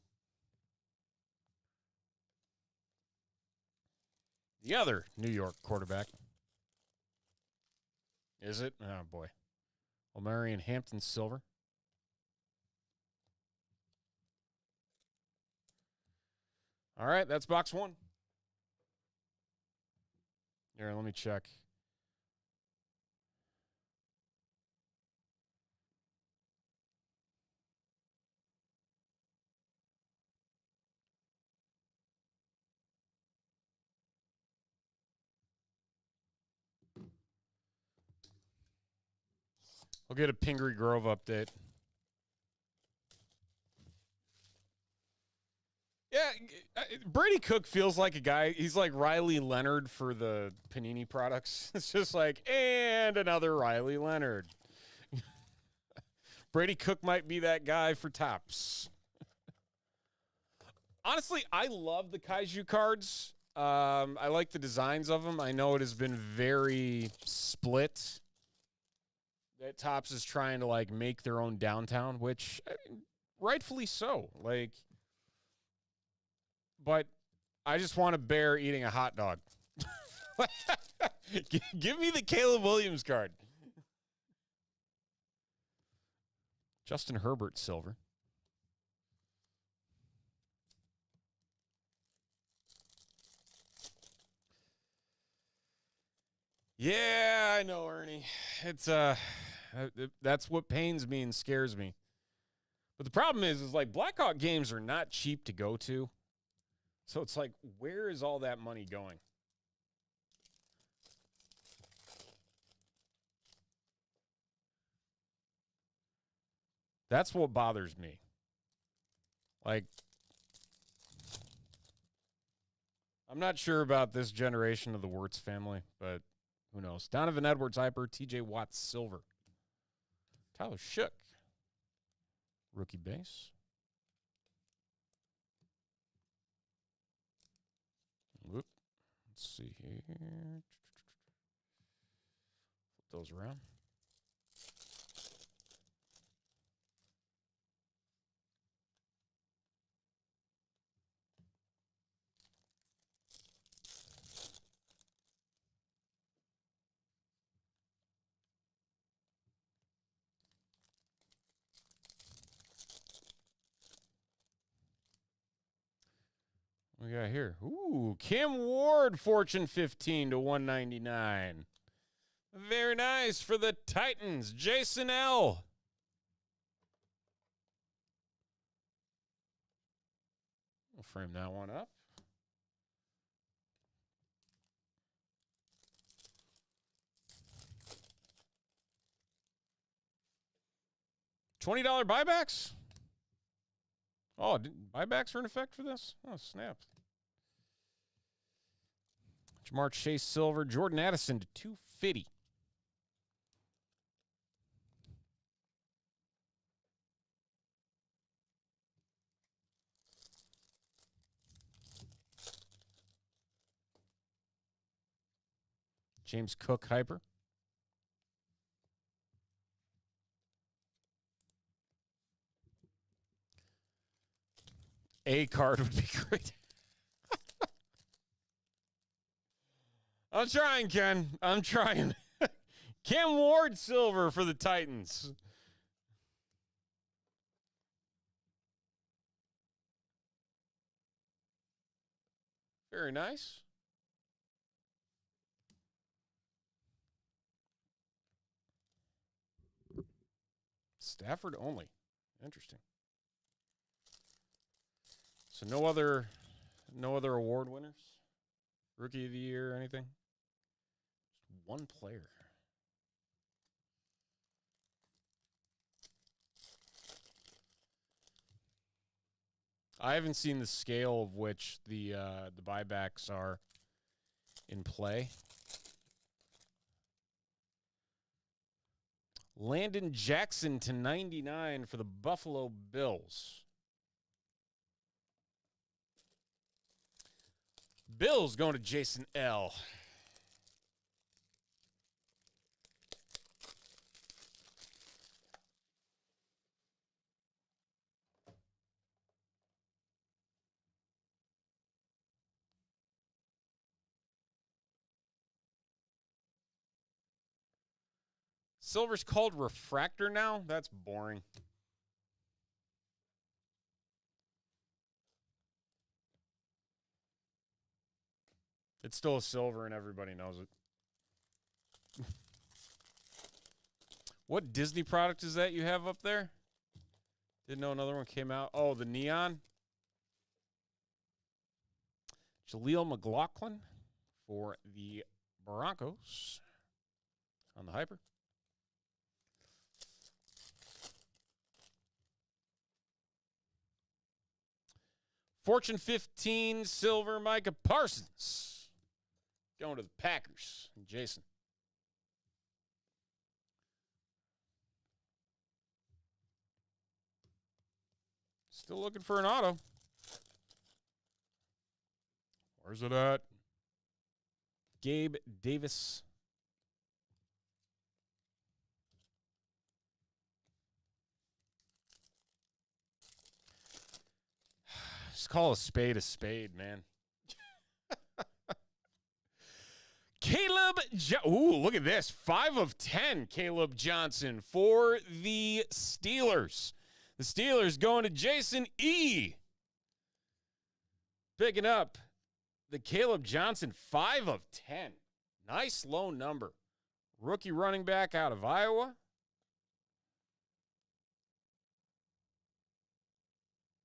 The other New York quarterback. Is it? Oh, boy. Omarion Hampton silver. All right, that's box one. Here, let me check. We'll get a Pingree Grove update. Yeah, Brady Cook feels like a guy. He's like Riley Leonard for the Panini products. It's just like, and another Riley Leonard. Brady Cook might be that guy for Topps. Honestly, I love the Kaiju cards. I like the designs of them. I know it has been very split. That Topps is trying to like make their own downtown, which rightfully so. Like, but I just want a bear eating a hot dog. Give me the Caleb Williams card. Justin Herbert silver. Yeah, I know, Ernie. It's that's what pains me and scares me. But the problem is like Blackhawk games are not cheap to go to. So it's like, where is all that money going? That's what bothers me. Like, I'm not sure about this generation of the Wirtz family, but who knows? Donovan Edwards, hyper. TJ Watt, silver. Tyler Shook, rookie base. Whoop. Let's see here. Flip those around. We got here. Ooh, Kim Ward, Fortune 15 to 199. Very nice for the Titans. Jason L. We'll frame that one up. $20 buybacks? Oh, buybacks are in effect for this? Oh, snap. Jamar Chase silver. Jordan Addison to 250. James Cook hyper. A card would be great. I'm trying, Ken. I'm trying. Kim Ward silver for the Titans. Very nice. Stafford only. Interesting. So no other award winners? Rookie of the year or anything? Just one player. I haven't seen the scale of which the buybacks are in play. Landon Jackson to 99 for the Buffalo Bills. Bills going to Jason L. Silver's called refractor now? That's boring. It's still a silver and everybody knows it. What Disney product is that you have up there? Didn't know another one came out. Oh, the neon. Jaleel McLaughlin for the Broncos on the Hyper. Fortune 15 silver Micah Parsons going to the Packers. And Jason. Still looking for an auto. Where's it at? Gabe Davis. Just call a spade, man. Caleb, ooh, look at this. 5 of 10, Caleb Johnson for the Steelers. The Steelers going to Jason E. Picking up the Caleb Johnson 5 of 10. Nice low number. Rookie running back out of Iowa.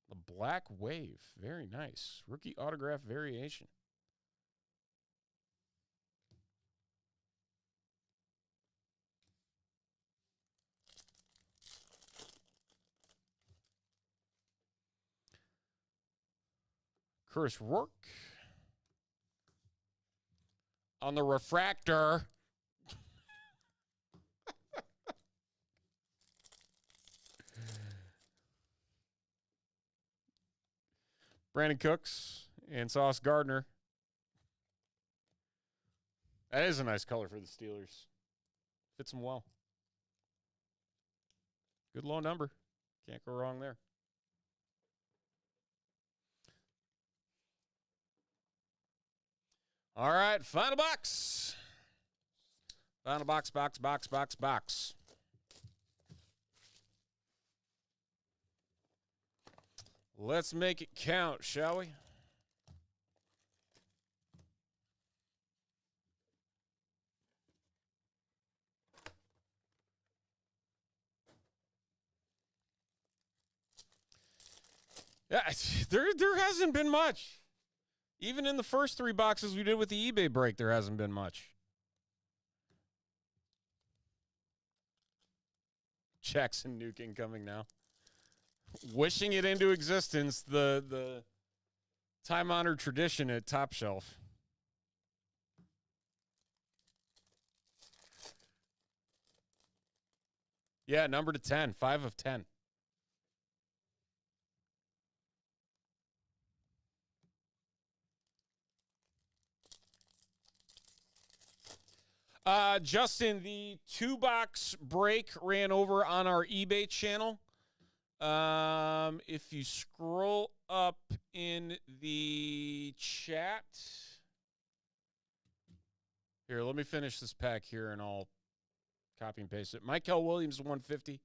The Black Wave. Very nice. Rookie autograph variation. Chris Rourke on the refractor. Brandon Cooks and Sauce Gardner. That is a nice color for the Steelers. Fits them well. Good low number. Can't go wrong there. All right, final box. Final box. Let's make it count, shall we? Yeah, there hasn't been much. Even in the first 3 boxes we did with the eBay break, there hasn't been much. Jackson Nuke coming now. Wishing it into existence, the time-honored tradition at Top Shelf. Yeah, number to 10, 5 of 10. Justin, the 2-box break ran over on our eBay channel. If you scroll up in the chat. Here, let me finish this pack here and I'll copy and paste it. Michael Williams, 150.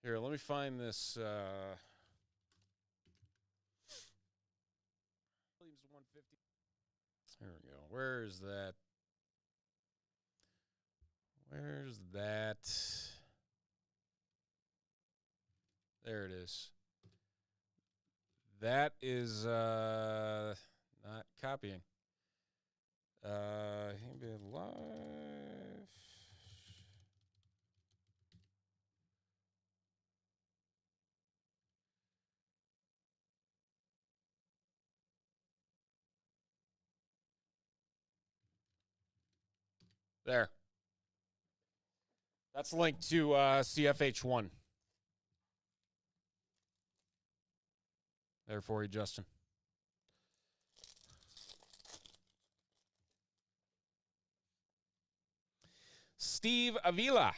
Here, let me find this Where's that? Where's that? There it is. That is not copying. Live. There. That's linked to CFH1. There for you, Justin. Steve Avila.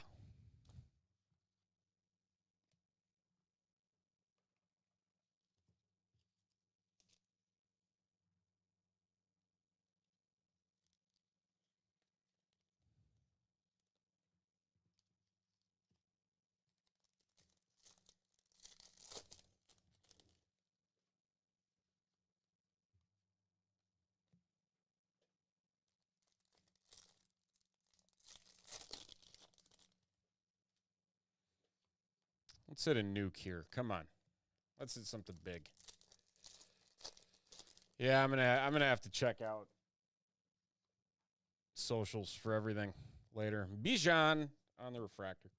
Let's hit a nuke here. Come on. Let's hit something big. Yeah, I'm gonna have to check out socials for everything later. Bijan on the refractor.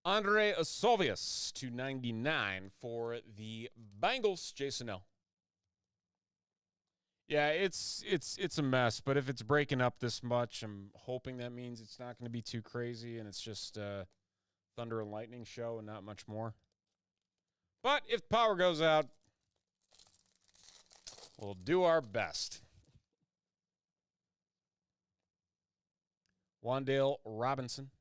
Andre Osovius to 99 for the Bengals. Jason L. Yeah, it's a mess, but if it's breaking up this much, I'm hoping that means it's not going to be too crazy and it's just a thunder and lightning show and not much more. But if power goes out, we'll do our best. Wan'Dale Robinson.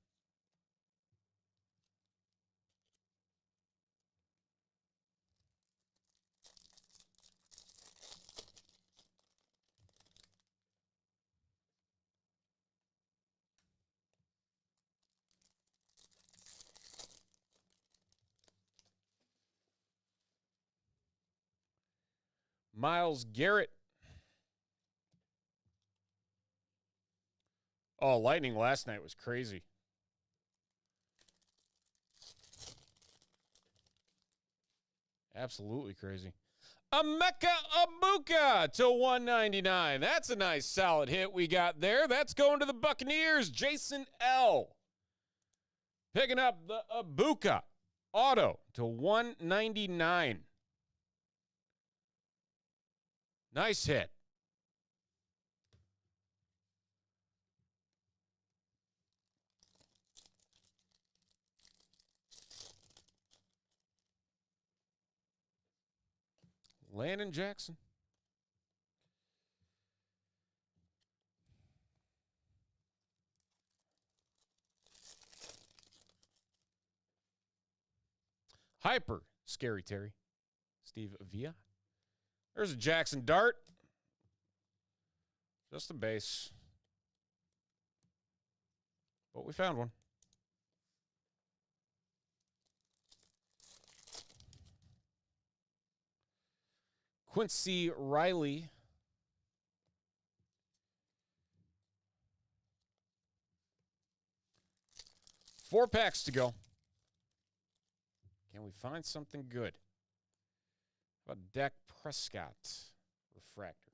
Myles Garrett. Oh, lightning last night was crazy. Absolutely crazy. Emeka Egbuka to 199. That's a nice solid hit we got there. That's going to the Buccaneers. Jason L. Picking up the Egbuka auto to 199. Nice hit. Landon Jackson. Hyper Scary Terry. Steve Avila. There's a Jackson Dart. Just a base. But we found one. Quincy Riley. Four packs to go. Can we find something good? How about Dak Prescott refractor?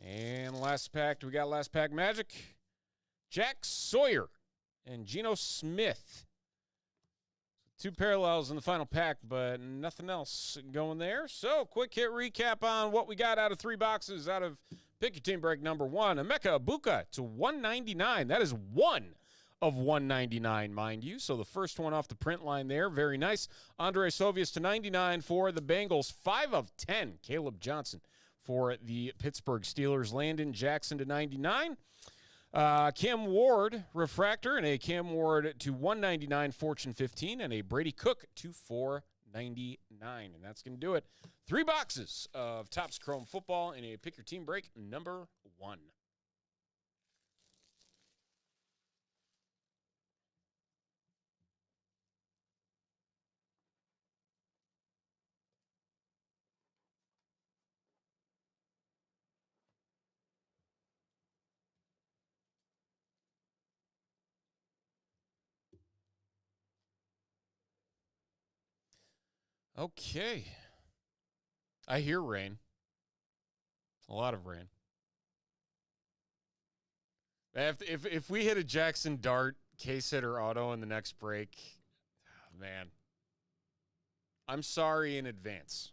And last pack, we got last pack magic. Jack Sawyer and Geno Smith. Two parallels in the final pack, but nothing else going there. So, quick hit recap on what we got out of 3 boxes out of Pick Your Team break number 1. Emeka Egbuka to 199. That is 1 of 199, mind you. So, the first one off the print line there. Very nice. Andre Osovius to 99 for the Bengals. 5 of 10. Caleb Johnson for the Pittsburgh Steelers. Landon Jackson to 99. Cam Ward refractor and a Cam Ward to 199 Fortune 15 and a Brady Cook to 499. And that's going to do it. 3 boxes of Topps Chrome football in a pick your team break number 1. Okay. I hear rain. A lot of rain. If we hit a Jackson Dart case hitter auto in the next break, man, I'm sorry in advance.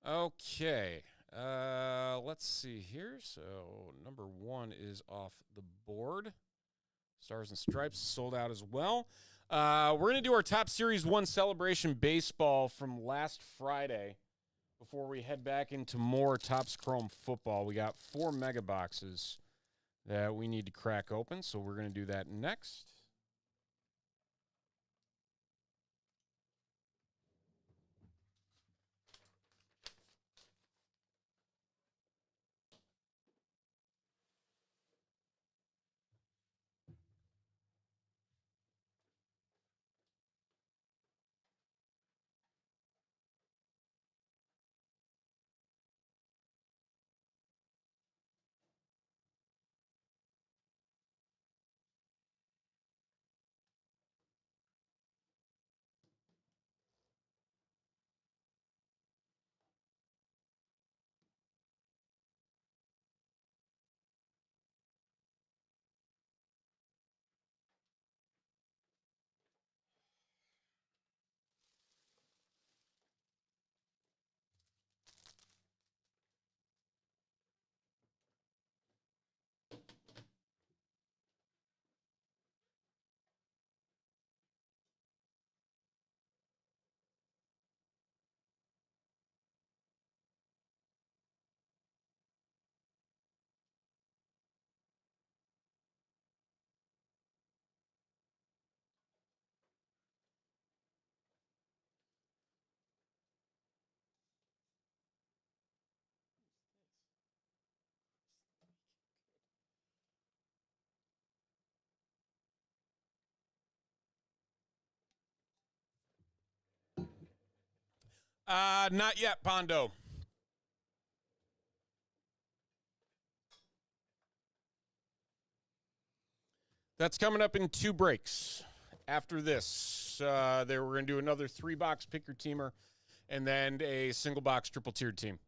Okay. Let's see here. So number 1 is off the board. Stars and Stripes sold out as well. We're going to do our Top Series 1 Celebration Baseball from last Friday before we head back into more Topps Chrome football. We got 4 mega boxes that we need to crack open, so we're going to do that next. Not yet, Pondo. That's coming up in 2 breaks. After this, we're going to do another 3-box pick your teamer and then a single box triple tiered team.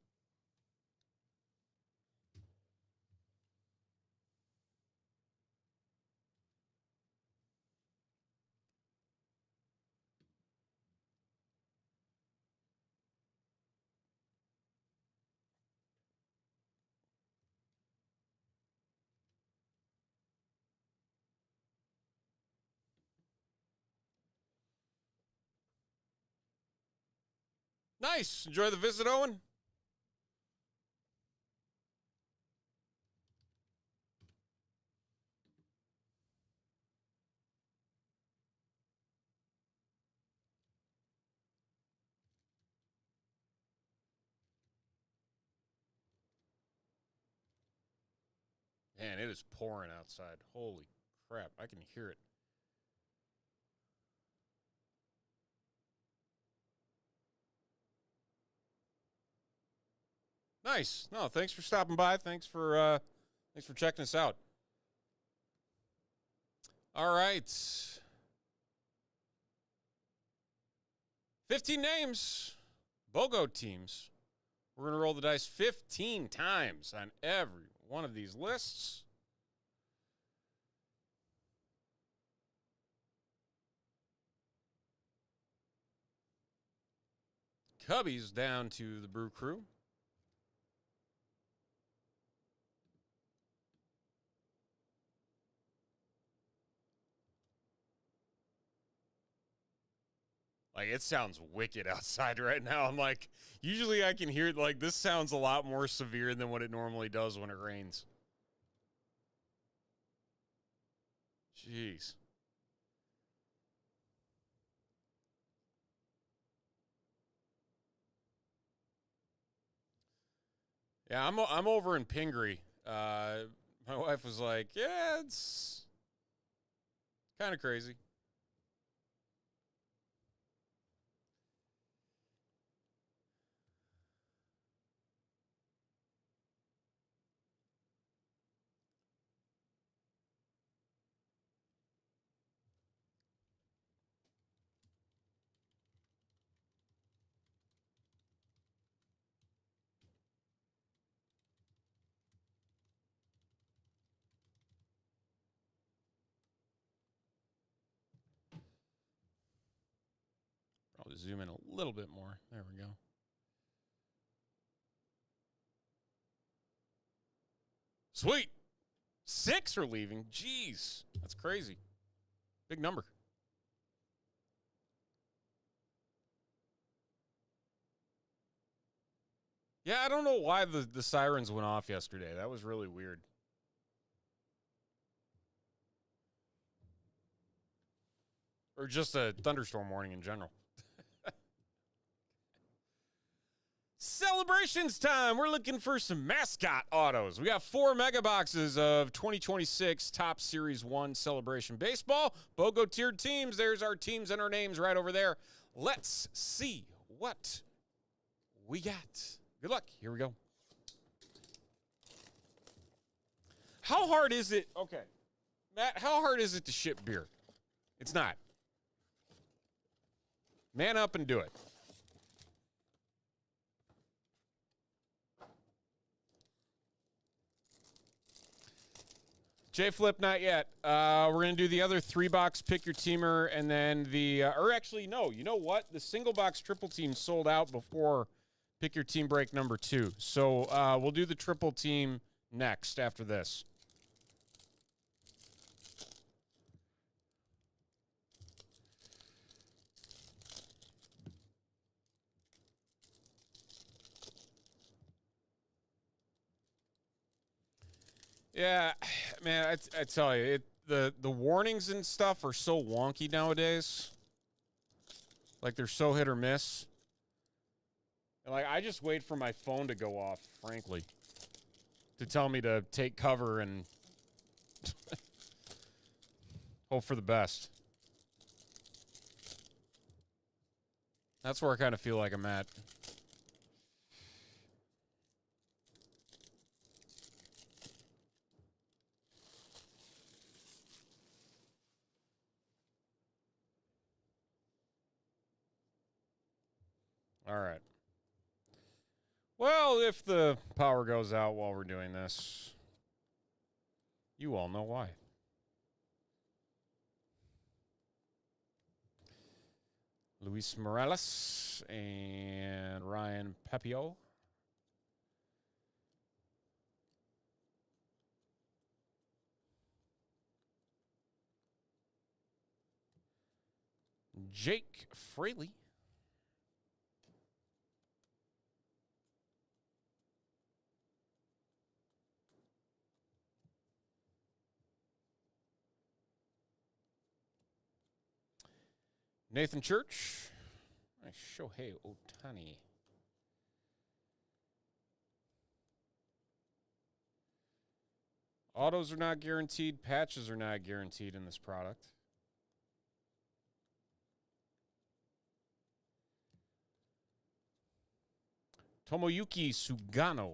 Nice. Enjoy the visit, Owen. Man, it is pouring outside. Holy crap. I can hear it. Nice. No, thanks for stopping by. Thanks for checking us out. All right. 15 names, BOGO teams. We're going to roll the dice 15 times on every one of these lists. Cubbies down to the Brew Crew. Like, it sounds wicked outside right now. I'm like, usually I can hear it. Like, this sounds a lot more severe than what it normally does when it rains. Jeez. Yeah, I'm over in Pingree. My wife was like, yeah, it's kind of crazy. Probably zoom in a little bit more. There we go. Sweet. 6 are leaving. Jeez. That's crazy. Big number. Yeah, I don't know why the sirens went off yesterday. That was really weird. Or just a thunderstorm warning in general. Celebrations time. We're looking for some mascot autos. We got 4 mega boxes of 2026 Top Series 1 Celebration Baseball. BOGO tiered teams. There's our teams and our names right over there. Let's see what we got. Good luck. Here we go. How hard is it? Okay. Matt, how hard is it to ship beer? It's not. Man up and do it. J Flip, not yet. We're going to do the other 3-box pick your teamer, and then or actually, no. You know what? The single box triple team sold out before pick your team break number 2. So we'll do the triple team next after this. Yeah, man, I tell you, the warnings and stuff are so wonky nowadays. Like, they're so hit or miss. And, like, I just wait for my phone to go off, frankly, to tell me to take cover and hope for the best. That's where I kind of feel like I'm at. All right. Well, if the power goes out while we're doing this, you all know why. Luis Morales and Ryan Pepiot. Jake Fraley. Nathan Church. Shohei Ohtani. Autos are not guaranteed. Patches are not guaranteed in this product. Tomoyuki Sugano.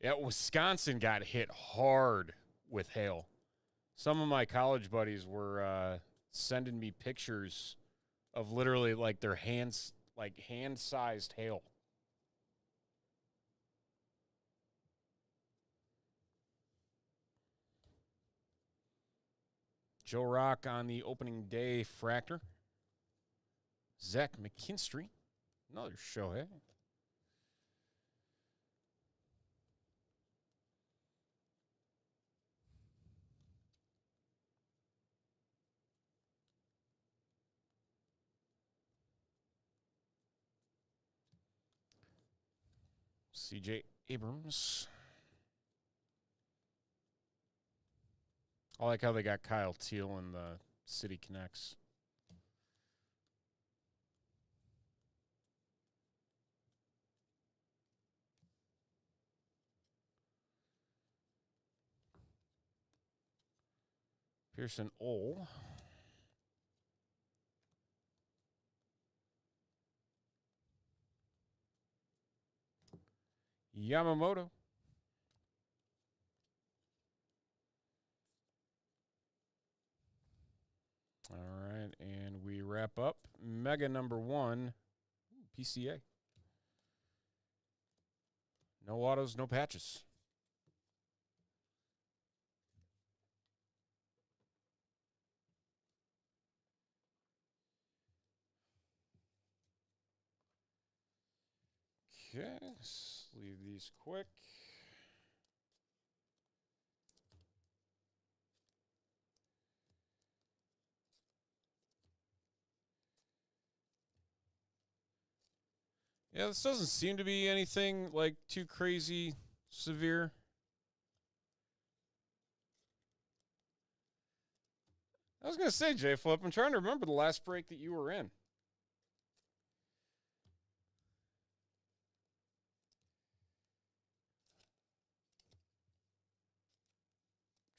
Yeah, Wisconsin got hit hard with hail. Some of my college buddies were sending me pictures of literally like their hands, like hand-sized hail. Joe Rock on the opening day fractor. Zach McKinstry, another Shohei. CJ Abrams. I like how they got Kyle Teal in the City Connects. Pearson Ole. Yamamoto. All right, and we wrap up Mega number 1, PCA. No autos, no patches. Okay, let's leave these quick. Yeah, this doesn't seem to be anything like too crazy severe. I was going to say, J Flip, I'm trying to remember the last break that you were in.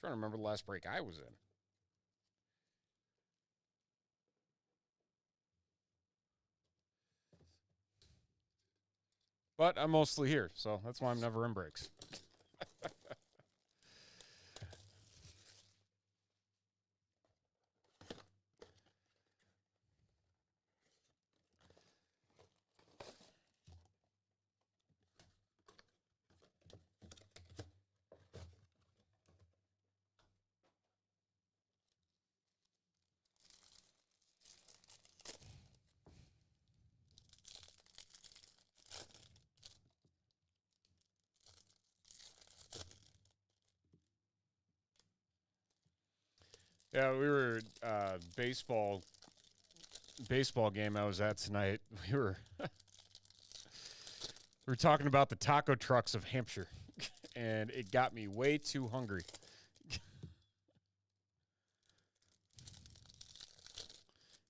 I'm trying to remember the last break I was in. But I'm mostly here, so that's why I'm never in breaks. Yeah, we were baseball game I was at tonight. We were talking about the taco trucks of Hampshire, and it got me way too hungry.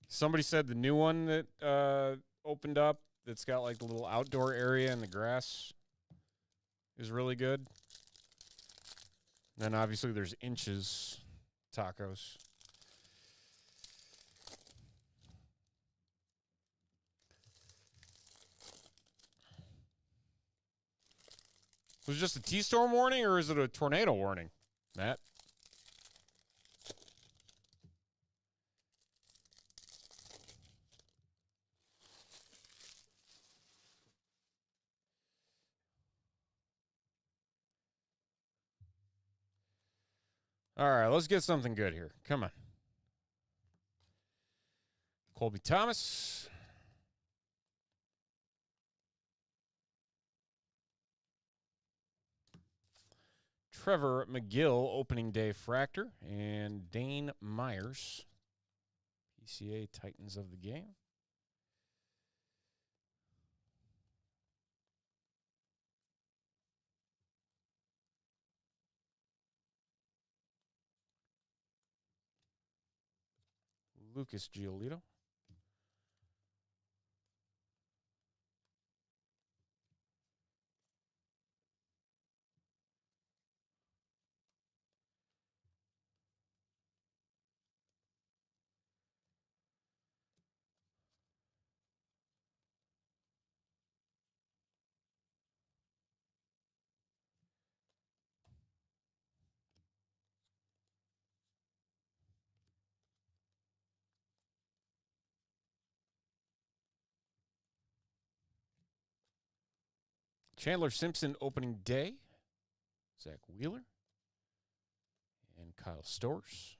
Somebody said the new one that opened up that's got like the little outdoor area and the grass is really good. And then obviously there's Inches Tacos. Was it just a T-storm warning or is it a tornado warning, Matt? All right, let's get something good here. Come on. Colby Thomas. Trevor McGill, opening day fractor. And Dane Myers, PCA Titans of the game. Lucas Giolito. Chandler Simpson opening day. Zach Wheeler. And Kyle Stowers.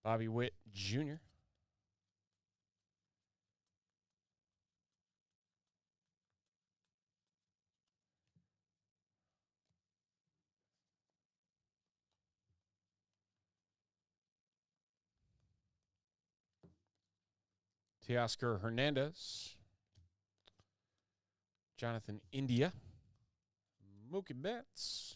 Bobby Witt Jr. Teoscar Hernandez. Jonathan India. Mookie Betts.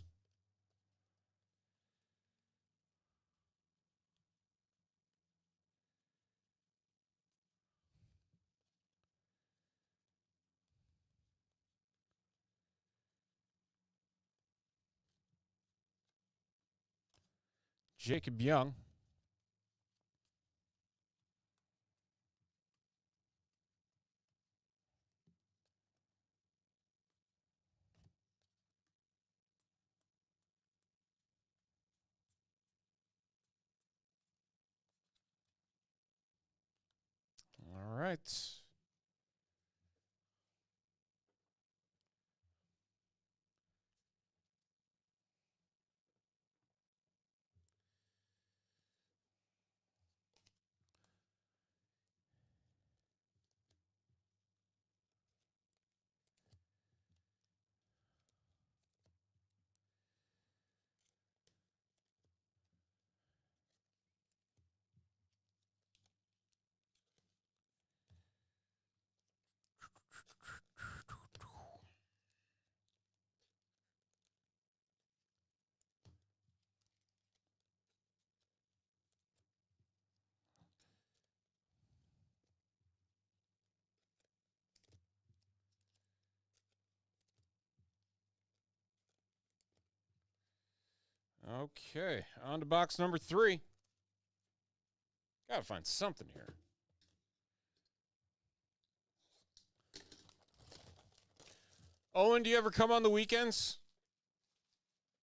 Jacob Young. All right. Okay, on to box number 3. Gotta find something here. Owen, do you ever come on the weekends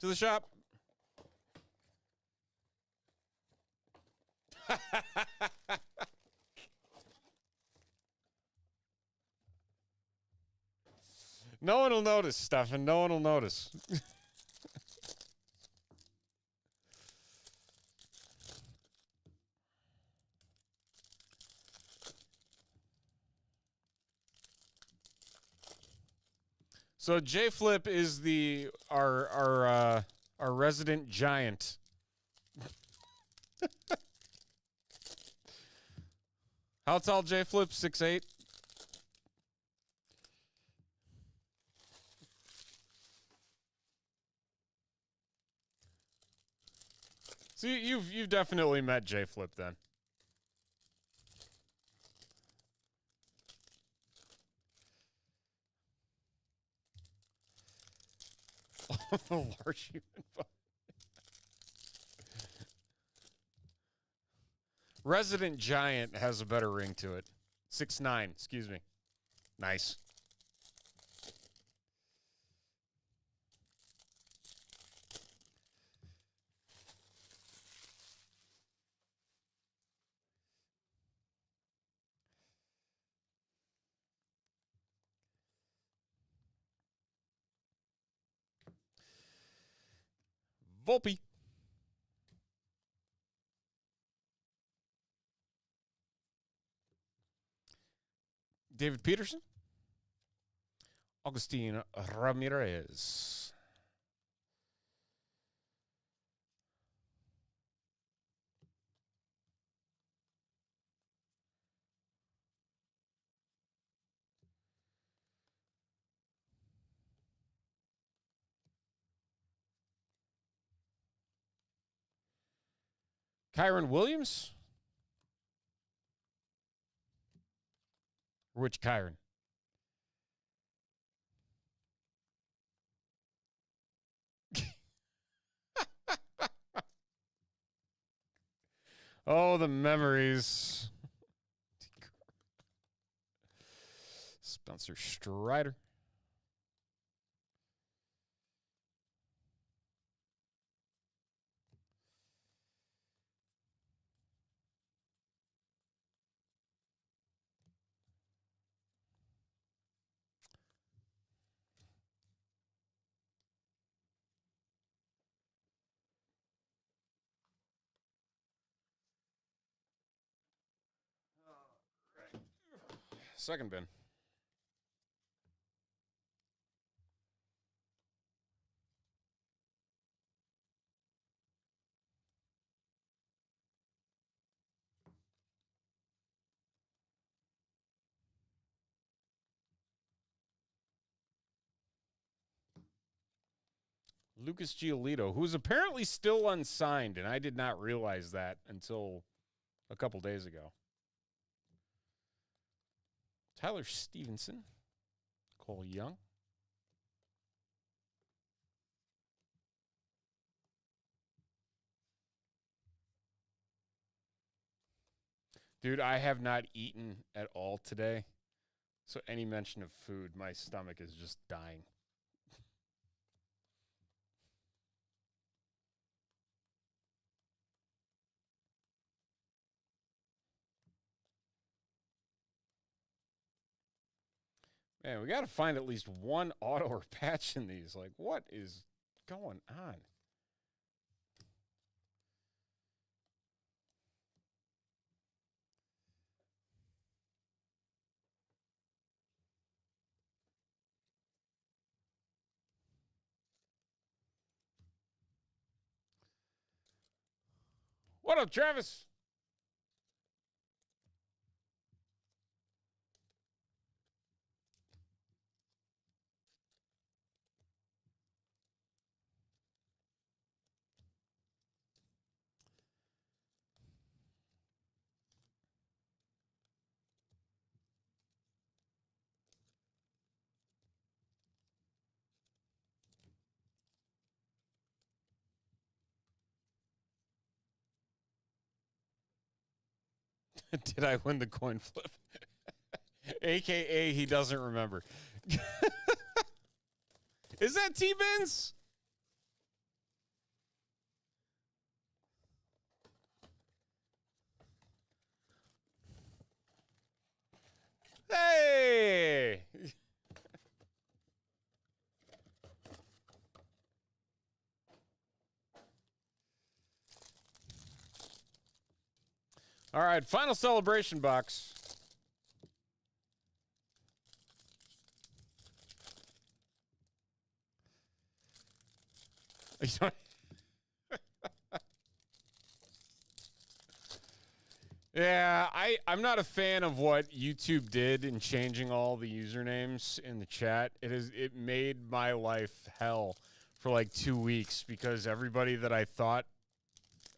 to the shop? No one will notice, Stefan. No one will notice. So J Flip is our resident giant. How tall J Flip? 6'8"? So you've definitely met J Flip then. Large human body. Resident Giant has a better ring to it. 6'9", excuse me. Nice. Volpe. David Peterson. Augustine Ramirez. Kyron Williams? Which Kyron? Oh, the memories. Spencer Strider. second bin. Lucas Giolito, who's apparently still unsigned, and I did not realize that until a couple days ago. Tyler Stevenson, Cole Young. Dude, I have not eaten at all today. So any mention of food, my stomach is just dying. Man, we got to find at least one auto or patch in these. Like, what is going on? What up, Travis? Did I win the coin flip? AKA, he doesn't remember. Is that T-Benz? Hey! All right, final celebration box. Yeah, I'm not a fan of what YouTube did in changing all the usernames in the chat. It made my life hell for like 2 weeks because everybody that I thought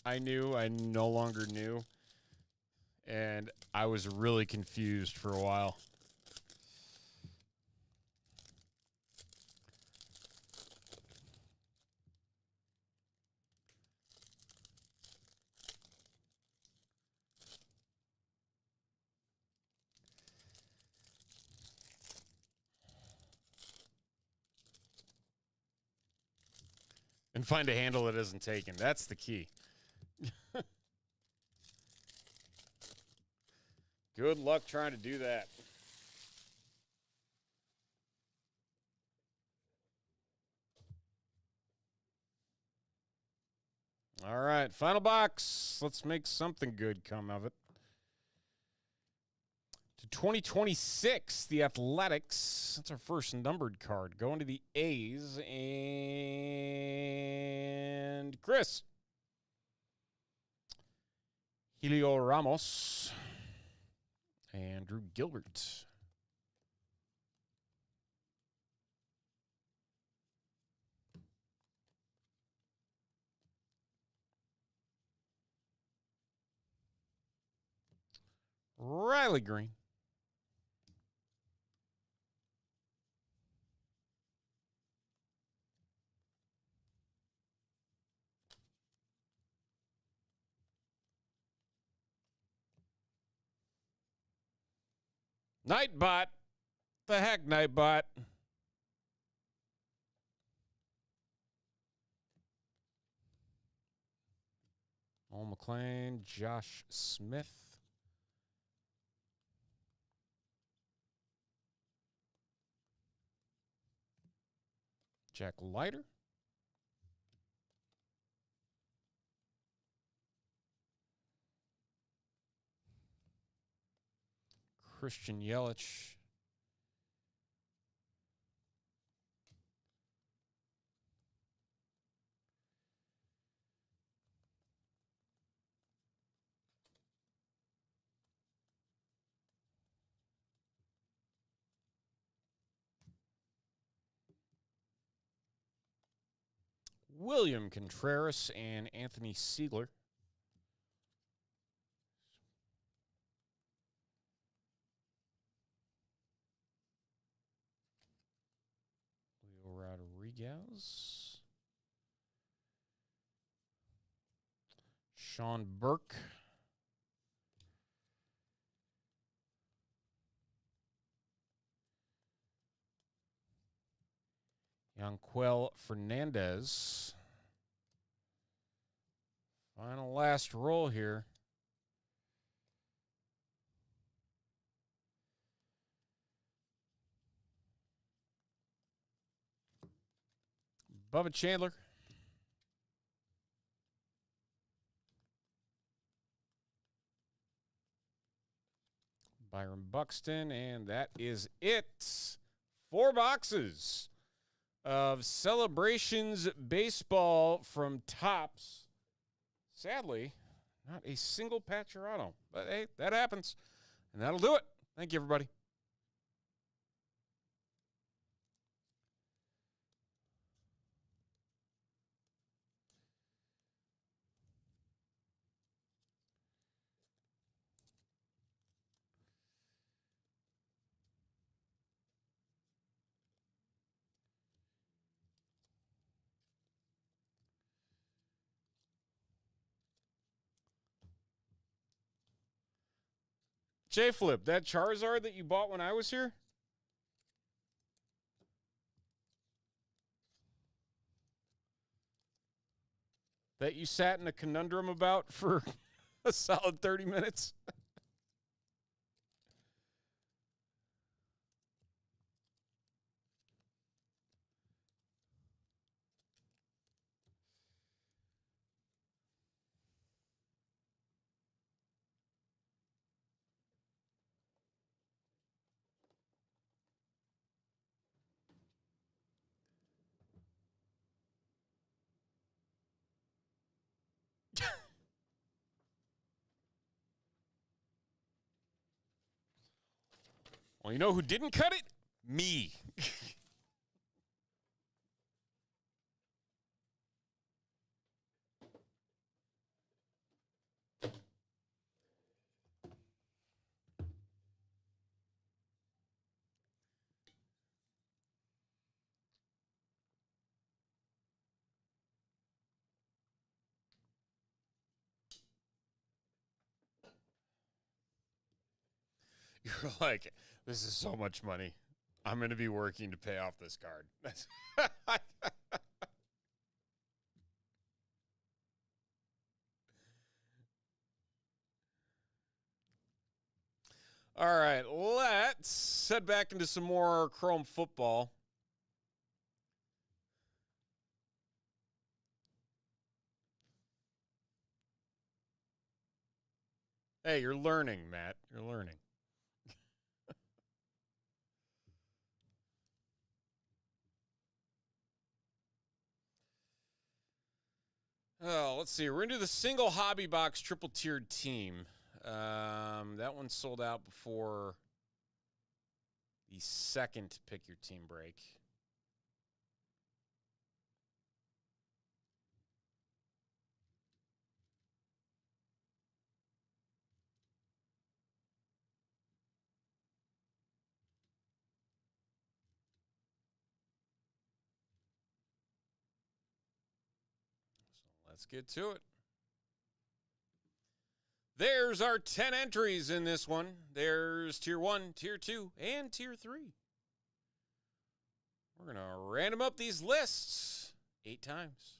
I knew, I no longer knew. And I was really confused for a while. And find a handle that isn't taken. That's the key. Good luck trying to do that. All right, final box. Let's make something good come of it. To 2026, the Athletics. That's our first numbered card. Going to the A's and Chris. Helio Ramos. And Drew Gilbert. Riley Green. Nightbot. The heck, Nightbot. Old McClain, Josh Smith. Jack Leiter. Christian Yelich. William Contreras and Anthony Siegler. Leo Rodriguez. Sean Burke. Yanquiel Fernandez. Final last roll here. Bubba Chandler. Byron Buxton, and that is it. 4 boxes of Celebrations Baseball from Topps. Sadly, not a single Pacioretto, but hey, that happens, and that'll do it. Thank you, everybody. J Flip, that Charizard that you bought when I was here? That you sat in a conundrum about for a solid 30 minutes? Well, you know who didn't cut it? Me. You're like, this is so much money. I'm going to be working to pay off this card. All right, let's head back into some more Chrome football. Hey, you're learning, Matt. You're learning. Oh, let's see. We're into the single hobby box triple tiered team. That one sold out before the second pick your team break. So let's get to it. There's our 10 entries in this one. There's Tier 1, Tier 2, and Tier 3. We're going to random up these lists 8 times.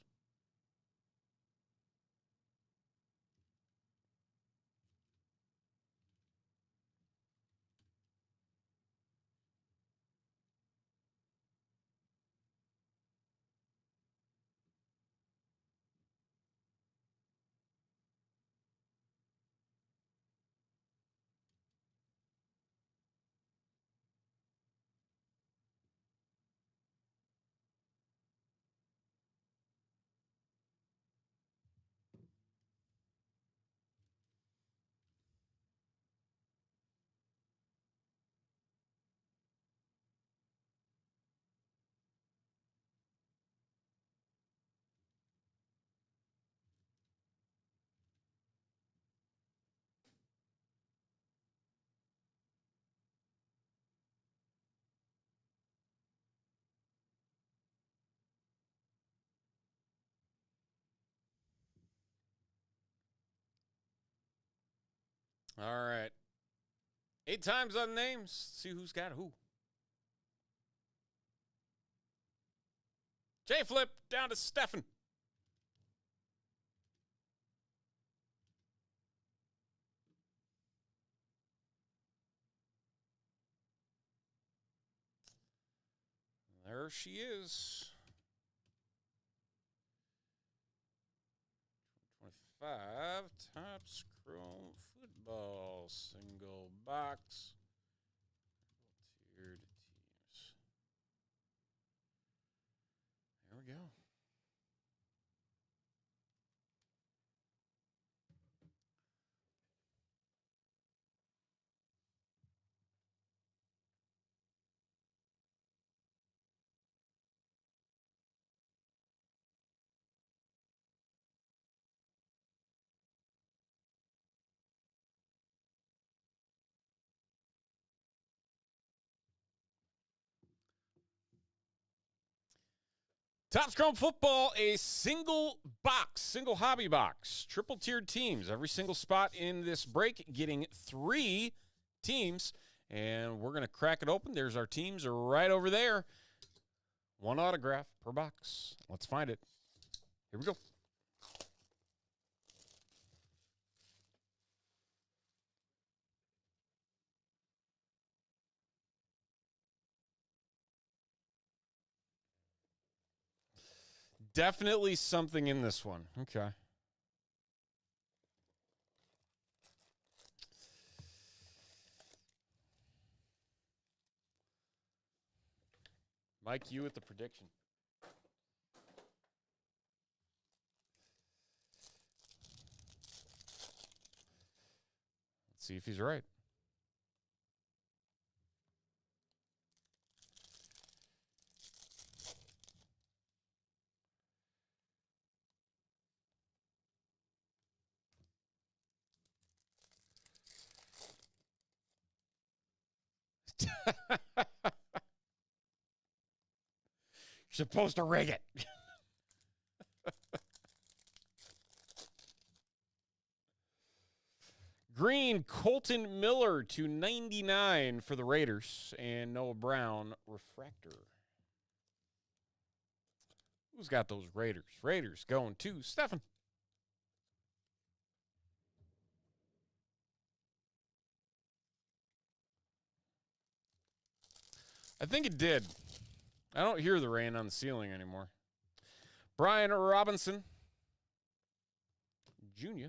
All right. 8 times on names. See who's got who. J-Flip down to Stefan. There she is. 25, Topps Chrome Football, single box, tiered teams. There we go. Topps Chrome Football, a single box, single hobby box, triple tiered teams. Every single spot in this break getting 3 teams. And we're going to crack it open. There's our teams right over there. 1 autograph per box. Let's find it. Here we go. Definitely something in this one. Okay. Mike, you with the prediction. Let's see if he's right. You're supposed to rig it. Green, Colton Miller to 99 for the Raiders, and Noah Brown, refractor. Who's got those Raiders? Raiders going to Stefan. I think it did. I don't hear the rain on the ceiling anymore. Brian Robinson Jr.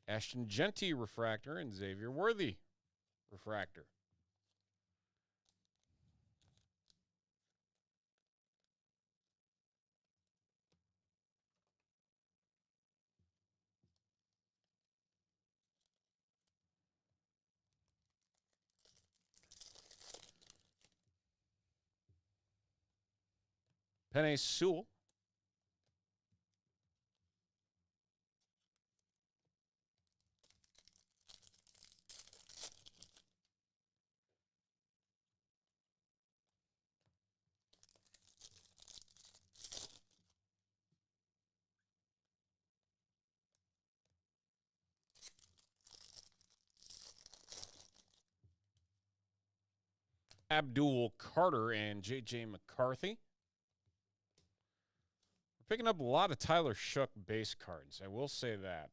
Ashton Genty refractor and Xavier Worthy refractor. Penei Sewell. Abdul Carter and J.J. McCarthy. We're picking up a lot of Tyler Shough base cards. I will say that.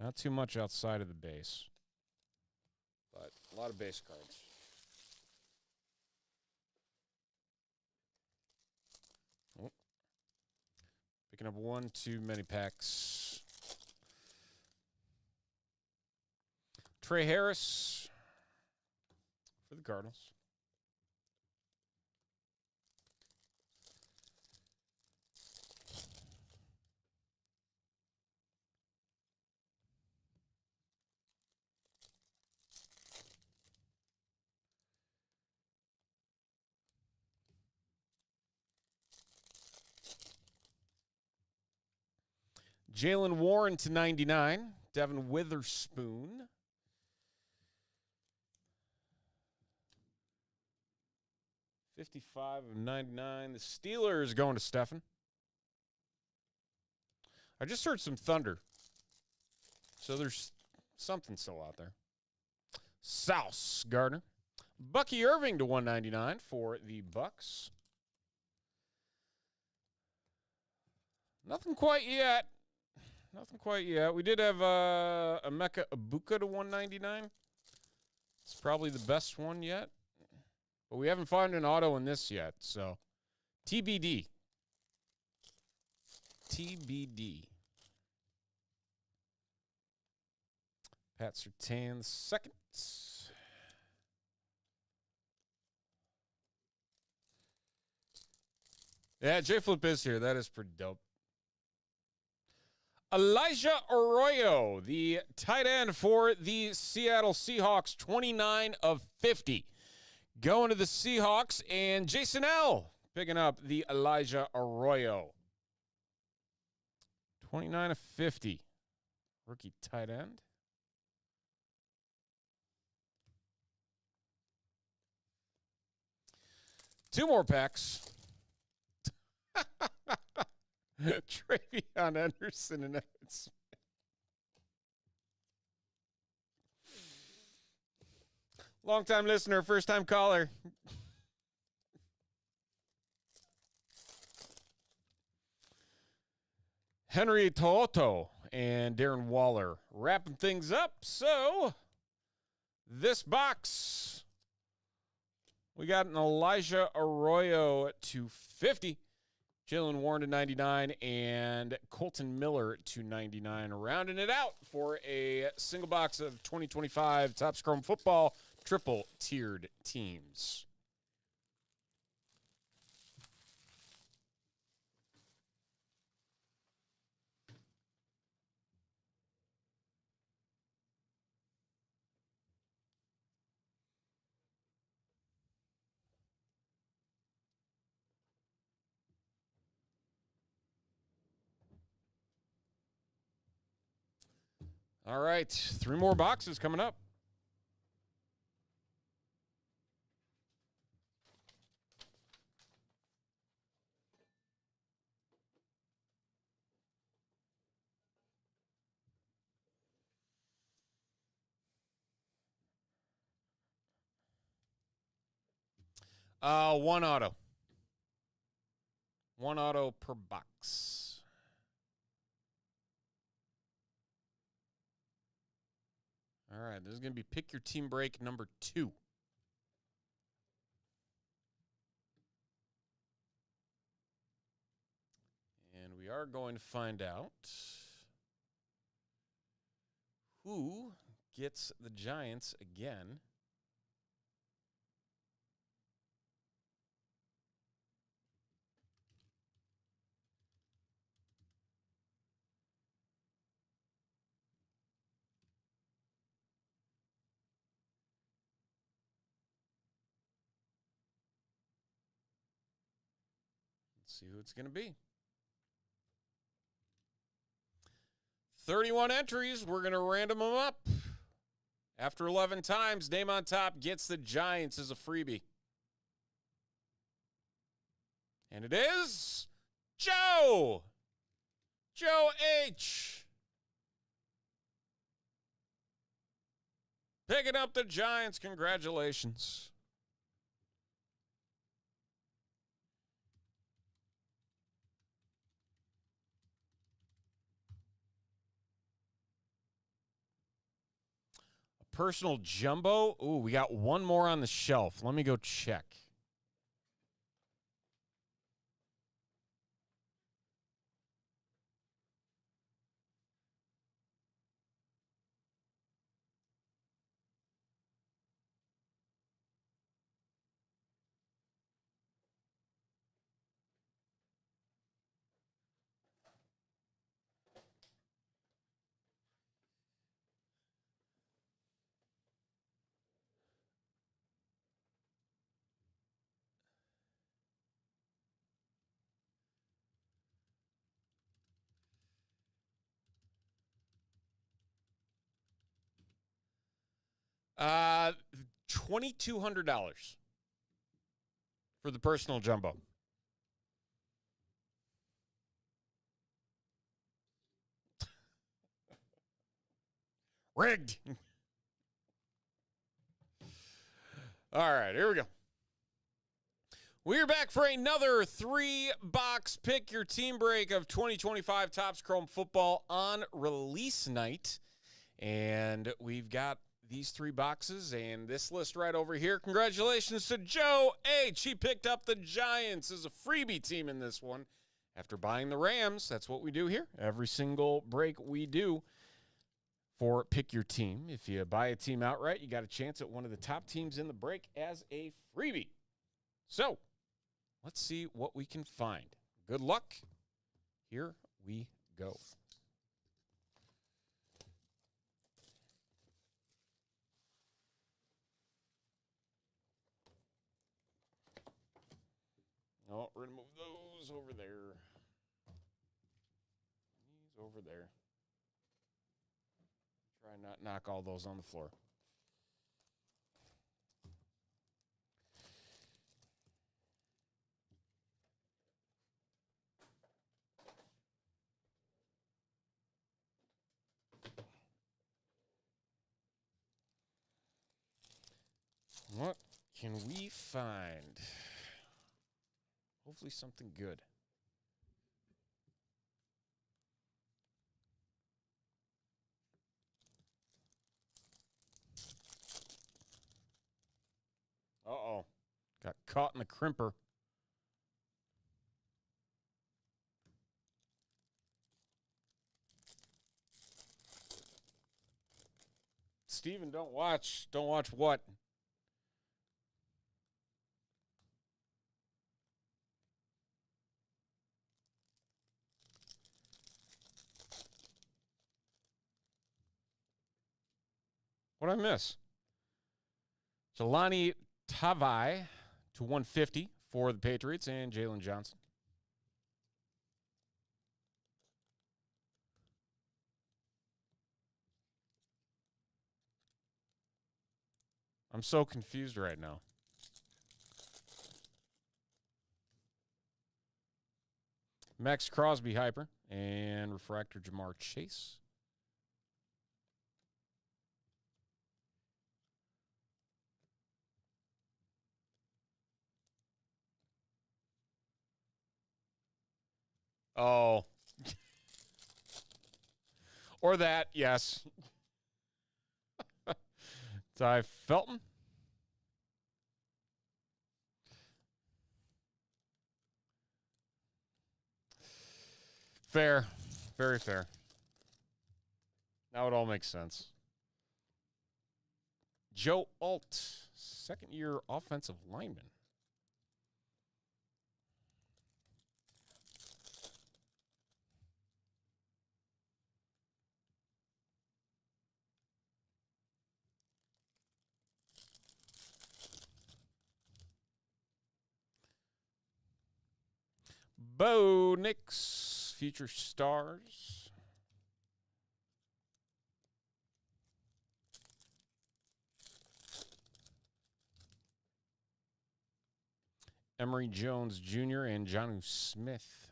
Not too much outside of the base, but a lot of base cards. Oh. Picking up 1 too many packs. Trey Harris for the Cardinals. Jalen Warren to 99. Devin Witherspoon. 55 of 99. The Steelers going to Stefan. I just heard some thunder. So there's something still out there. Sauce Gardner. Bucky Irving to 199 for the Bucks. Nothing quite yet. Nothing quite yet. We did have Emeka Ibuka to 199. It's probably the best one yet. But we haven't found an auto in this yet, so TBD. TBD. Pat Surtain second. Yeah, J Flip is here. That is pretty dope. Elijah Arroyo, the tight end for the Seattle Seahawks, 29 of 50. Going to the Seahawks, and Jason L. picking up the Elijah Arroyo. 29 of 50. Rookie tight end. Two more packs. Travion Henderson and Evan Smith. Long-time listener, first-time caller. Henry Toto and Darren Waller wrapping things up. So, this box, we got an Elijah Arroyo to 50. Jalen Warren to 99 and Colton Miller to 99. Rounding it out for a single box of 2025 Topps Chrome Football triple-tiered teams. All right, 3 more boxes coming up. One auto. One auto per box. All right, this is going to be pick your team break number 2. And we are going to find out who gets the Giants again. Let's see who it's going to be. 31 entries. We're going to random them up. After 11 times, name on top gets the Giants as a freebie. And it is Joe. Joe H. Picking up the Giants. Congratulations. Personal jumbo. Ooh, we got one more on the shelf. Let me go check. $2,200 for the personal jumbo. Rigged. All right, here we go. We're back for another 3-box pick your team break of 2025 Topps Chrome football on release night. And we've got these 3 boxes and this list right over here. Congratulations to Joe H. He picked up the Giants as a freebie team in this one after buying the Rams. That's what we do here. Every single break we do for pick your team. If you buy a team outright, you got a chance at one of the top teams in the break as a freebie. So let's see what we can find. Good luck. Here we go. Oh, we're going to move those over there. These over there. Try not knock all those on the floor. What can we find? Hopefully something good. Uh-oh. Got caught in the crimper. Steven, don't watch. Don't watch what? What'd I miss? Jelani Tavai to 150 for the Patriots and Jalen Johnson. I'm so confused right now. Max Crosby hyper and refractor Jamar Chase. Oh. Or that, yes. Ty Felton. Fair. Very fair. Now it all makes sense. Joe Alt, second-year offensive lineman. Bo Nix, future stars. Emory Jones Jr. and Jonnu Smith.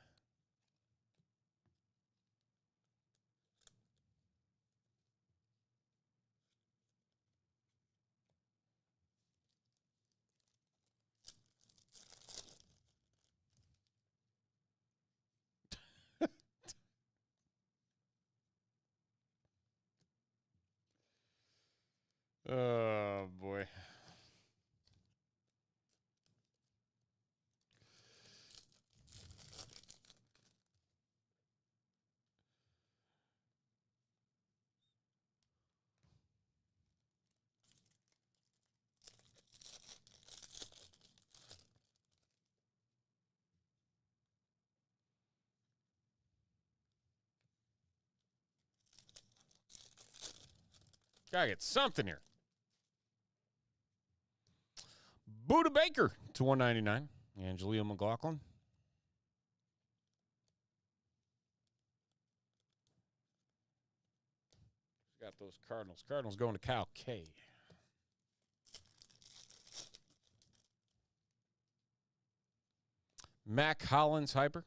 Oh, boy. Gotta get something here. Buda Baker to 199. And Jaleel McLaughlin. Got those Cardinals. Cardinals going to Kyle K. Mac Hollins hyper.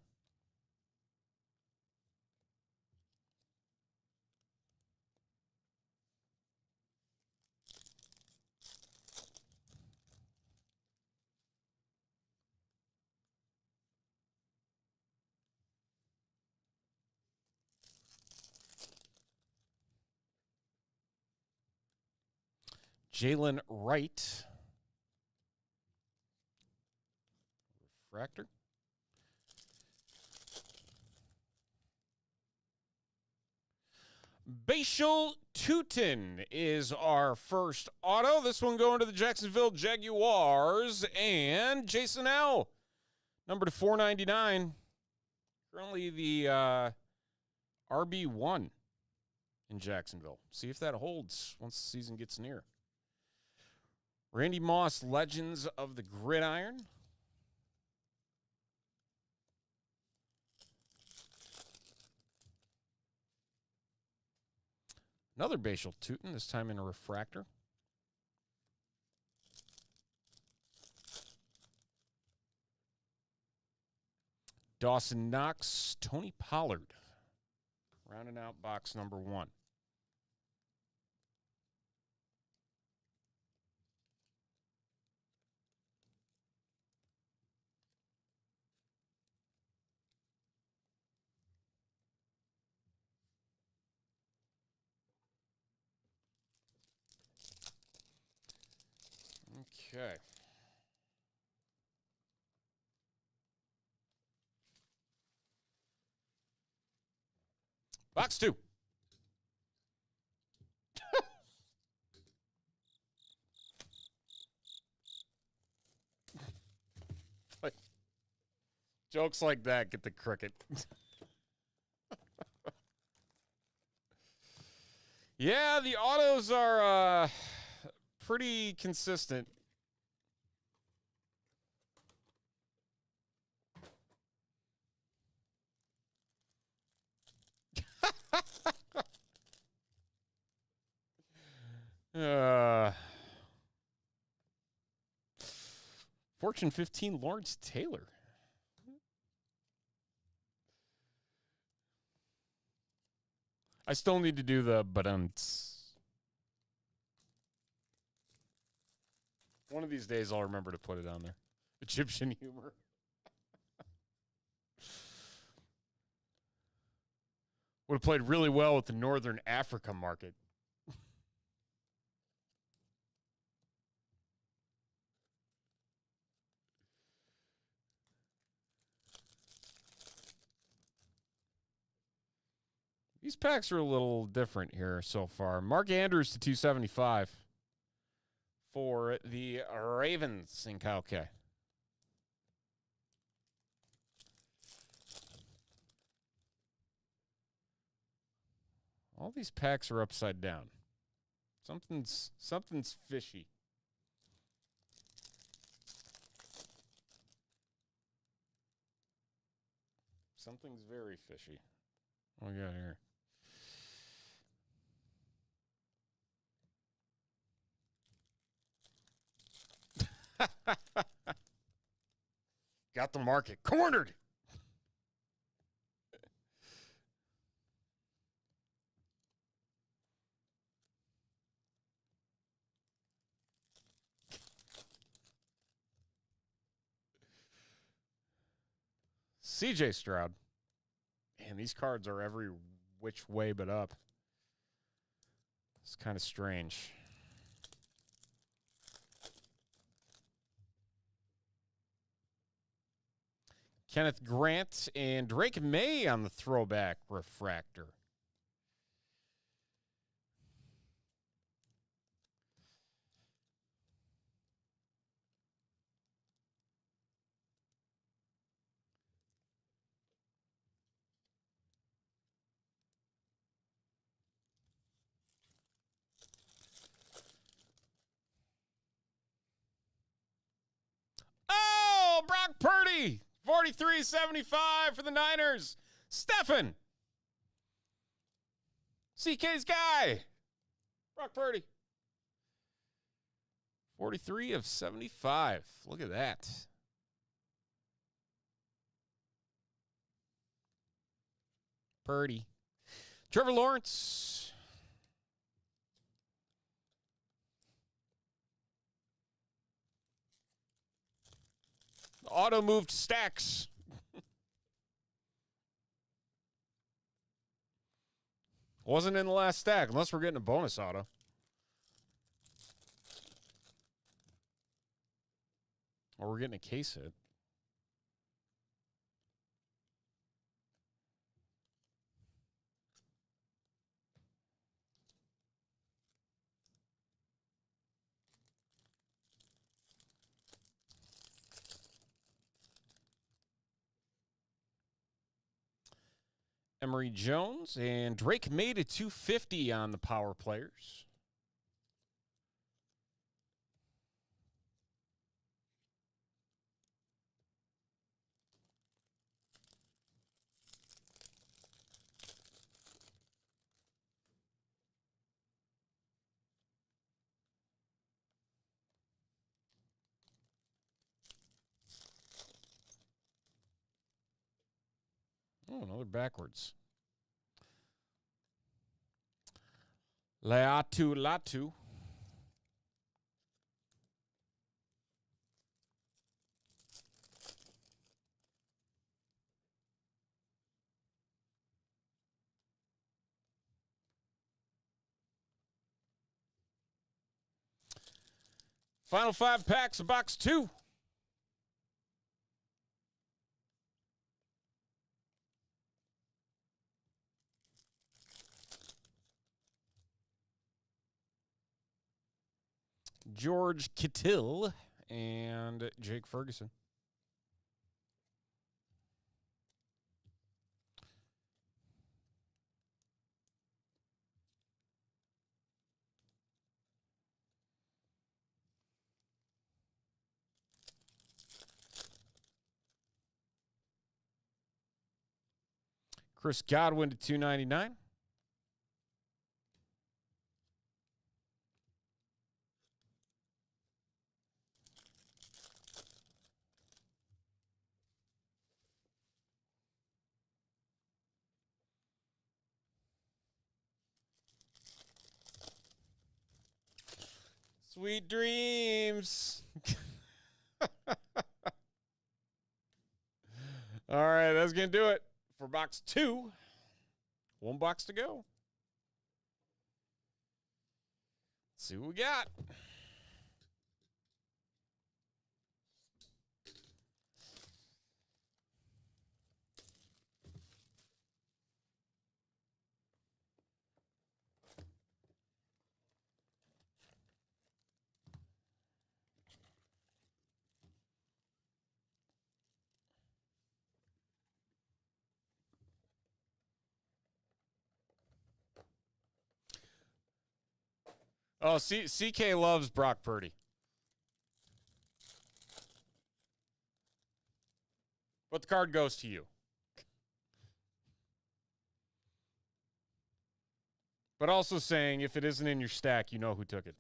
Jalen Wright. Refractor. Bashal Tutin is our first auto. This one going to the Jacksonville Jaguars. And Jason L. Number to 499. Currently the RB1 in Jacksonville. See if that holds once the season gets near. Randy Moss, Legends of the Gridiron. Another Bashal Tutin, this time in a refractor. Dawson Knox, Tony Pollard. Rounding out box number 1. Okay. Box 2. Jokes like that get the cricket. Yeah, the autos are pretty consistent. Fortune 15, Lawrence Taylor. I still need to do the but-ums. One of these days I'll remember to put it on there. Egyptian humor. Would have played really well with the Northern Africa market. These packs are a little different here so far. Mark Andrews to 275 for the Ravens in Kyle K. All these packs are upside down. Something's fishy. Something's very fishy. What we got here? Got the market cornered. CJ Stroud. Man, these cards are every which way but up. It's kind of strange. Kenneth Grant and Drake May on the throwback refractor. Oh, Brock Purdy. 43.75 for the Niners. Stefan. CK's guy. Brock Purdy. 43 of 75. Look at that. Purdy. Trevor Lawrence. Auto moved stacks. Wasn't in the last stack, unless we're getting a bonus auto. Or we're getting a case hit. Emory Jones and Drake made it 250 on the power players. Oh, another backwards. Latu Latu. Final 5 packs of box 2. George Kittle and Jake Ferguson. Chris Godwin to 299. Sweet dreams. All right, that's going to do it for box 2. 1 box to go. Let's see what we got. Oh, CK loves Brock Purdy. But the card goes to you. But also saying if it isn't in your stack, you know who took it.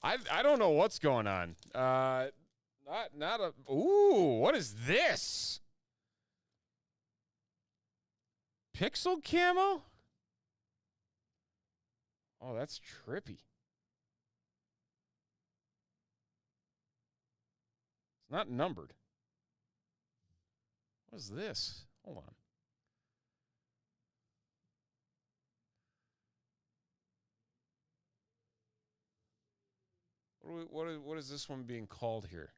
I don't know what's going on. Not a ooh, what is this? Pixel camo? Oh, that's trippy. It's not numbered. What is this? Hold on. What is this one being called here?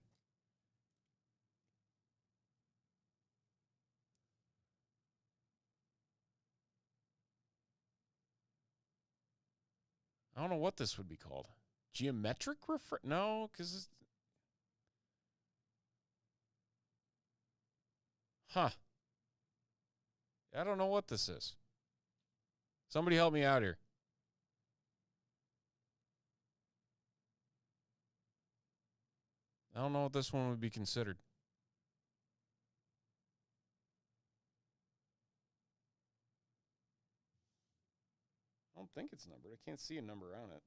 I don't know what this would be called. Geometric refer? No, because it's... Huh. I don't know what this is. Somebody help me out here. I don't know what this one would be considered. I don't think it's numbered. I can't see a number on it.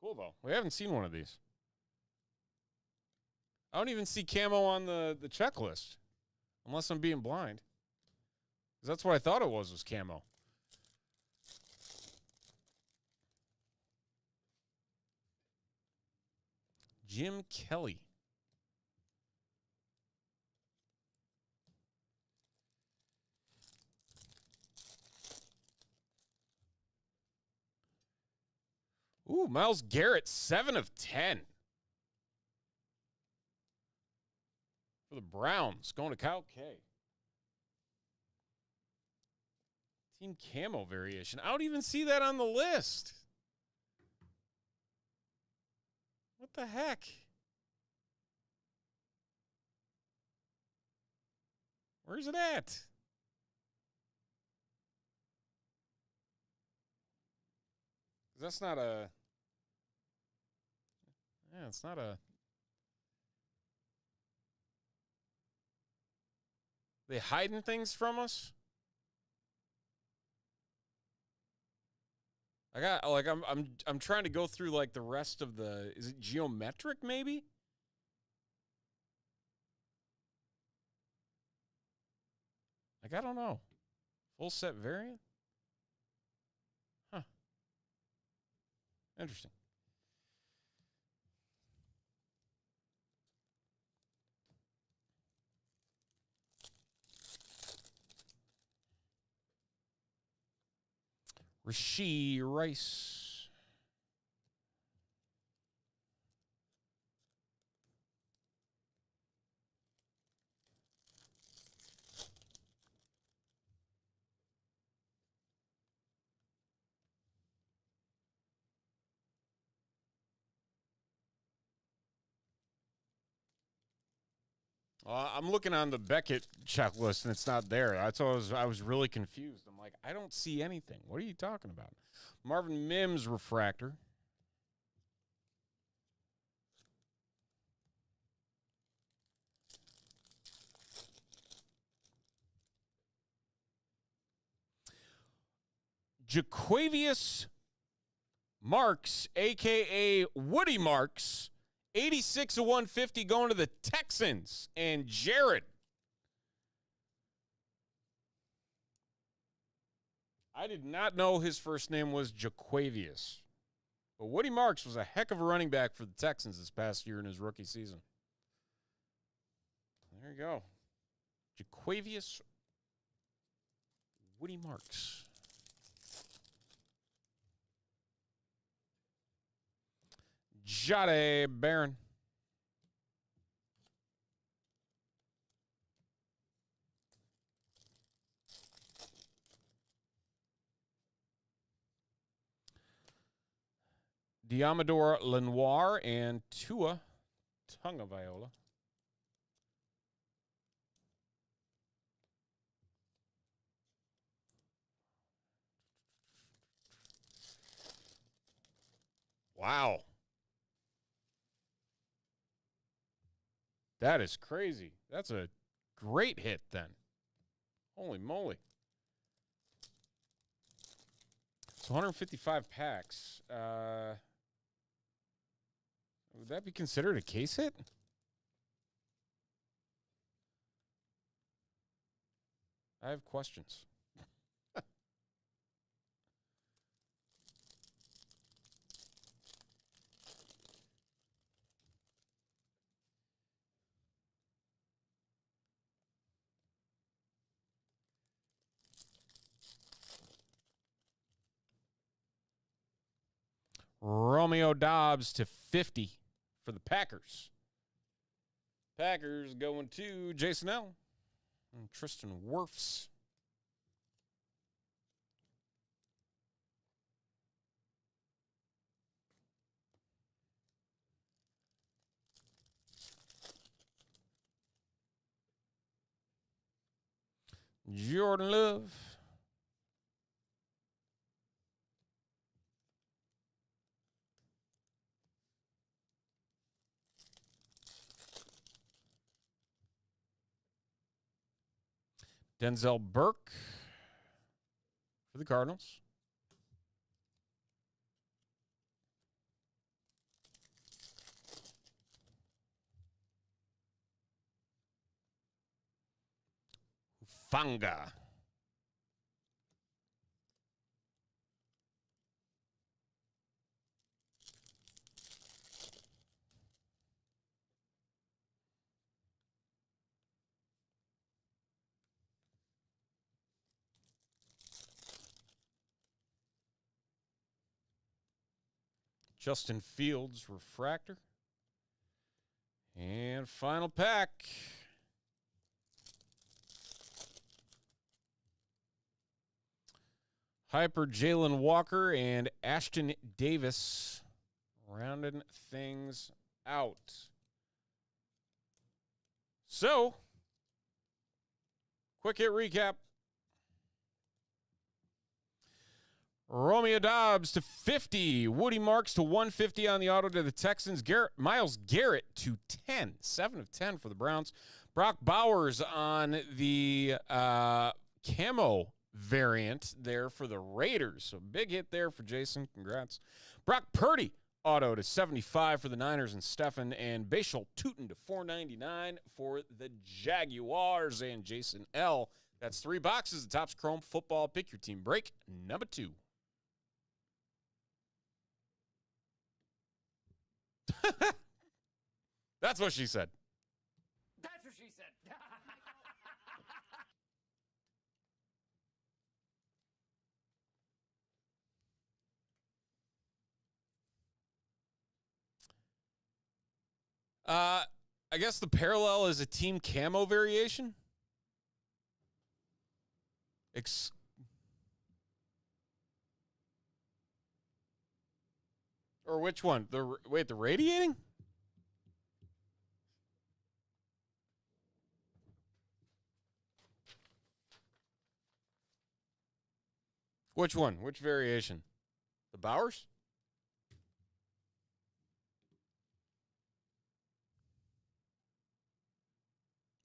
Cool, though. We haven't seen one of these. I don't even see camo on the checklist. Unless I'm being blind. 'Cause that's what I thought it was camo. Jim Kelly. Ooh, Myles Garrett, 7 of 10. For the Browns, going to Kyle K. Team camo variation. I don't even see that on the list. What the heck? Where's it at? That's not a... Yeah, it's not a... They hiding things from us? I got like I'm trying to go through like the rest of the, is it geometric maybe? Like I don't know. Full set variant? Huh. Interesting. Rashee Rice. I'm looking on the Beckett checklist and it's not there. That's why I was really confused. I'm like, I don't see anything. What are you talking about? Marvin Mims refractor. Jaquavius Marks, a.k.a. Woody Marks, 86 of 150 going to the Texans. And Jared. I did not know his first name was Jaquavius. But Woody Marks was a heck of a running back for the Texans this past year in his rookie season. There you go. Jaquavius Woody Marks. Jahdae Barron. Diamador Lenoir and Tua Tagovailoa. Wow. That is crazy. That's a great hit then. Holy moly. It's 155 packs. Would that be considered a case hit? I have questions. Romeo Doubs to 50 for the Packers. Packers going to Jason L. and Tristan Wirfs. Jordan Love. Denzel Burke for the Cardinals. Hufanga. Justin Fields refractor. And final pack. Hyper Jalen Walker and Ashton Davis rounding things out. So, quick hit recap. Romeo Doubs to 50. Woody Marks to 150 on the auto to the Texans. Myles Garrett to 10. 7 of 10 for the Browns. Brock Bowers on the camo variant there for the Raiders. So big hit there for Jason. Congrats. Brock Purdy auto to 75 for the Niners and Stefan. And Bashal Tutin to 499 for the Jaguars and Jason L. That's 3 boxes. The Topps Chrome Football Pick Your Team break number 2. That's what she said. That's what she said. I guess the parallel is a team camo variation. Or which one? The radiating? Which one? Which variation? The Bowers?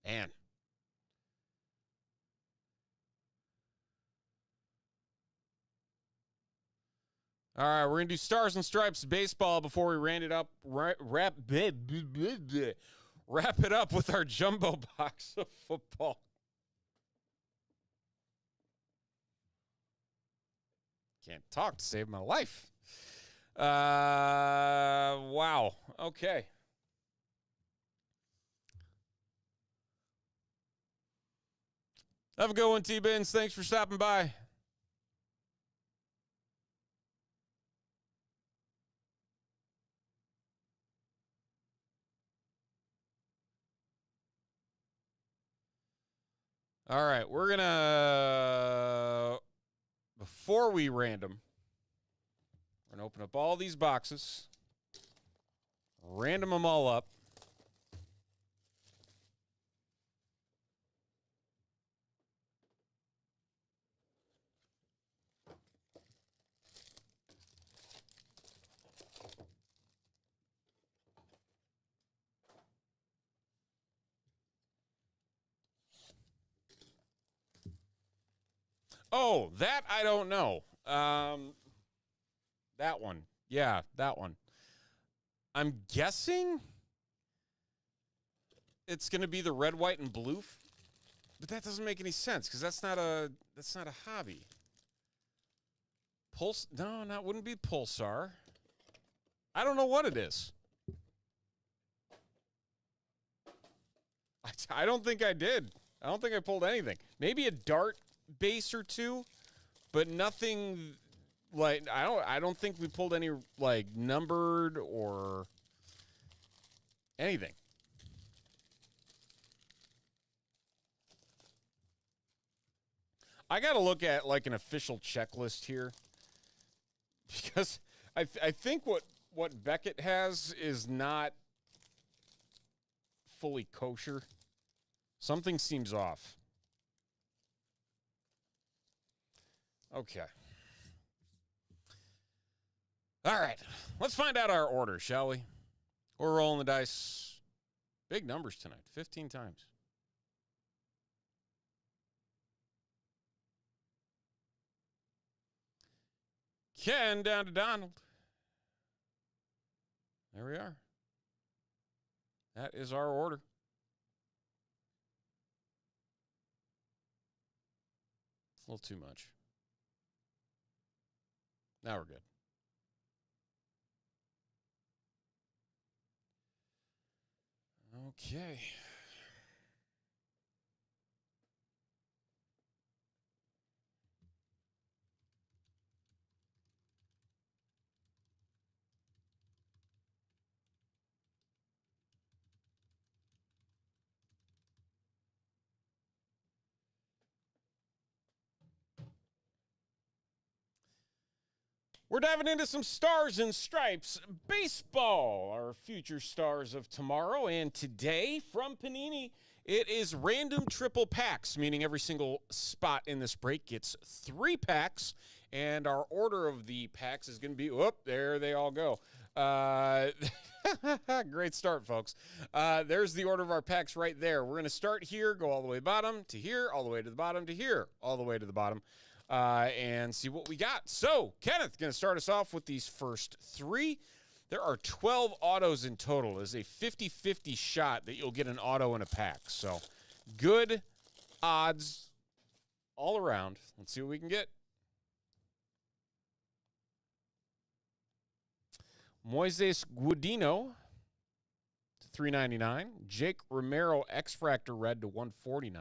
Man. All right, we're going to do Stars and Stripes baseball before we wrap it up with our jumbo box of football. Can't talk to save my life. Wow. Okay. Have a good one, T-Bins. Thanks for stopping by. All right, we're going to, before we random, we're going to open up all these boxes, random them all up. Oh, that I don't know. That one. Yeah, that one. I'm guessing it's going to be the red, white, and blue. But that doesn't make any sense because that's not a hobby. No, that wouldn't be Pulsar. I don't know what it is. I don't think I did. I don't think I pulled anything. Maybe a dart base or two, but nothing like I don't think we pulled any like numbered or anything. I got to look at like an official checklist here because I think what Beckett has is not fully kosher. Something seems off. Okay. All right. Let's find out our order, shall we? We're rolling the dice. Big numbers tonight. 15 times. Ken down to Donald. There we are. That is our order. a little too much. Now we're good. Okay. We're diving into some Stars and Stripes baseball, our future stars of tomorrow. And today from Panini, it is random triple packs, meaning every single spot in this break gets 3 packs. And our order of the packs is going to be, whoop, there they all go. Great start, folks. There's the order of our packs right there. We're going to start here, go all the way bottom to here, all the way to the bottom to here, all the way to the bottom. And see what we got. So, Kenneth going to start us off with these first 3. There are 12 autos in total. It's a 50-50 shot that you'll get an auto in a pack. So, good odds all around. Let's see what we can get. Moises Guadino to $3.99. Jake Romero X-Fractor Red to $149.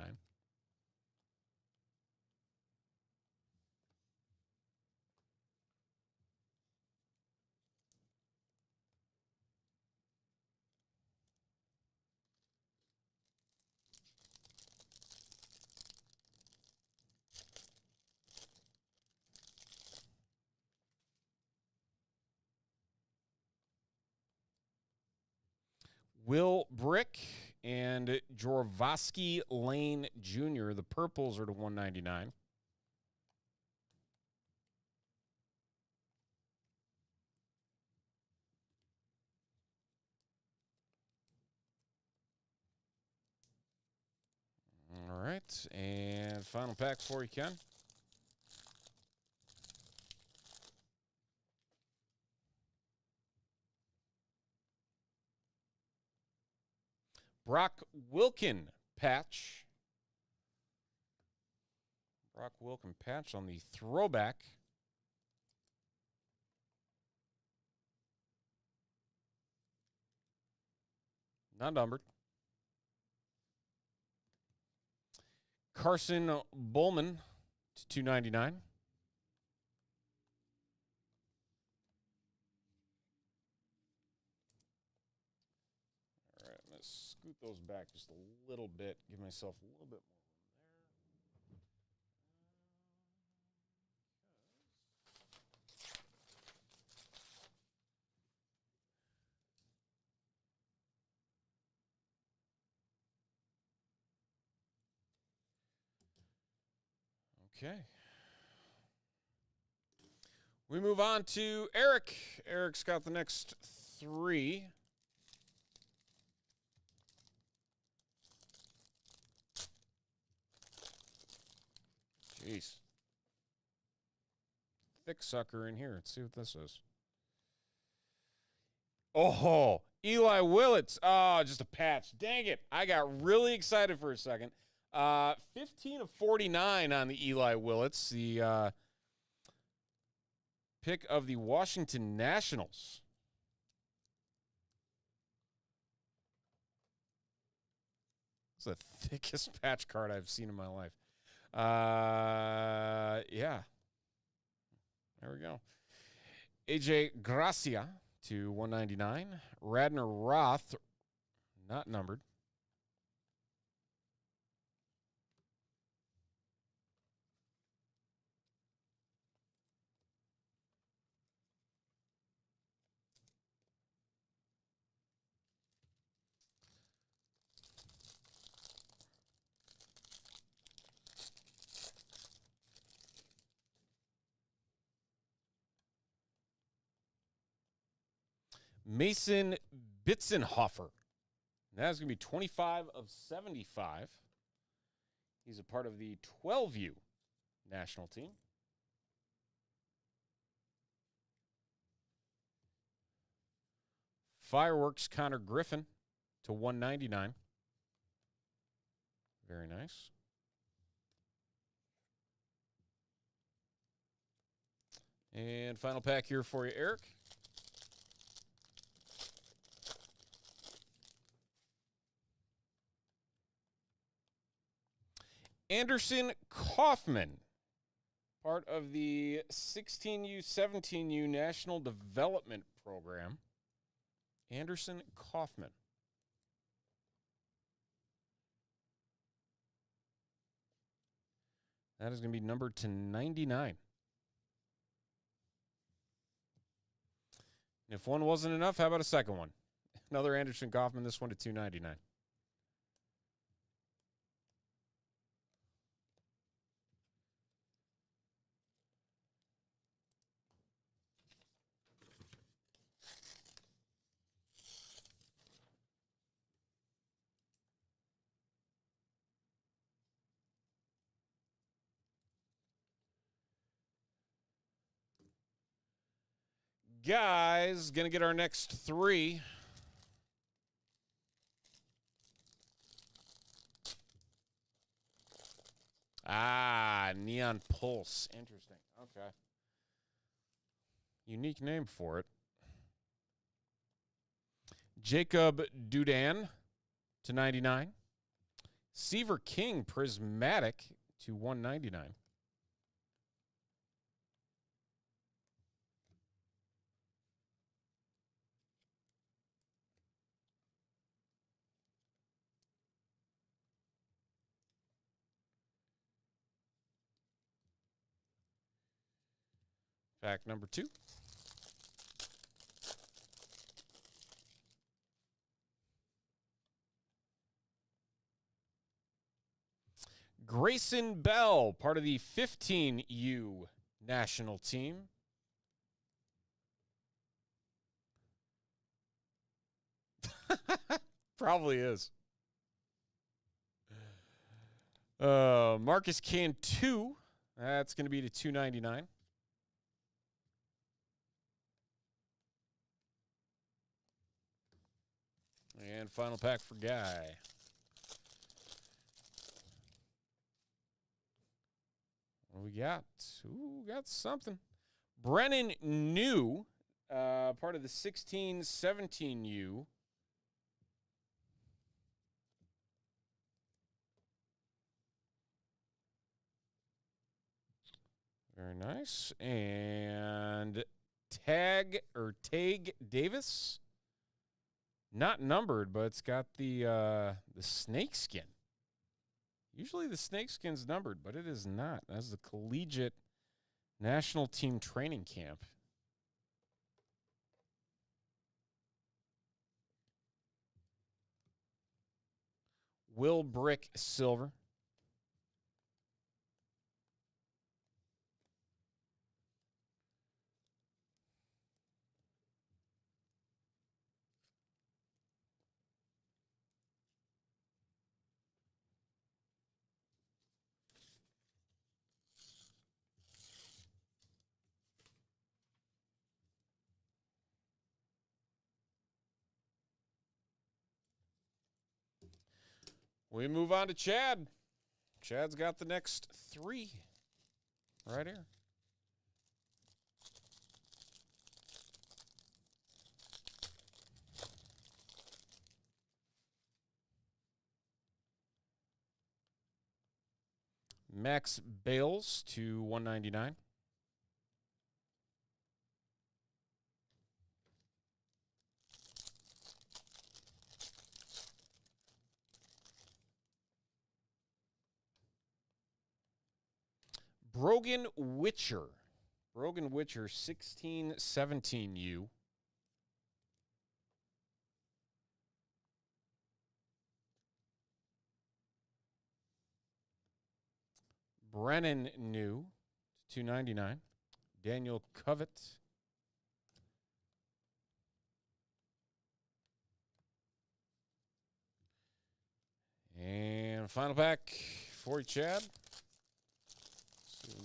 Will Brick and Jorvosky Lane Jr. The purples are to $199. All right, and final pack for you, Ken. Brock Wilken patch. Brock Wilken patch on the throwback. Not numbered. Carson Bowman to $2.99. All right, I'm going to scoot those back just a little bit, give myself a little bit more room there. Okay. We move on to Eric. Eric's got the next 3. Jeez. Thick sucker in here. Let's see what this is. Oh, Eli Willits. Oh, just a patch. Dang it. I got really excited for a second. 15 of 49 on the Eli Willits, the pick of the Washington Nationals. It's the thickest patch card I've seen in my life. Yeah. There we go. AJ Gracia to $199. Radner Roth, not numbered. Mason Bitzenhofer. That's going to be 25 of 75. He's a part of the 12U national team. Fireworks Connor Griffin to $199. Very nice. And final pack here for you, Eric. Anderson Kaufman, part of the 16U, 17U National Development Program. Anderson Kaufman. That is going to be numbered to 99. And if one wasn't enough, how about a second one? Another Anderson Kaufman, this one to 299. Guys, going to get our next three. Neon Pulse. Interesting. Okay. Unique name for it. Jacob Dudan to 99. Seaver King Prismatic to 199. Pack number 2. Grayson Bell, part of the 15U national team. Probably is. Marcus Cantu. That's going to be to 299. And final pack for Guy. What do we got? Ooh, got something. Brennan New, part of the 16-17U. Very nice. And Tag Davis. Not numbered, but it's got the snake skin. Usually the snake skin's numbered, but it is not. That's the collegiate national team training camp. Will Brick Silver. We move on to Chad. Chad's got the next three right here. Max Bales to 199. Brogan Witcher. Brogan Witcher, 16-17U. Brennan New, 299. Daniel Covett. And final pack for you, Chad.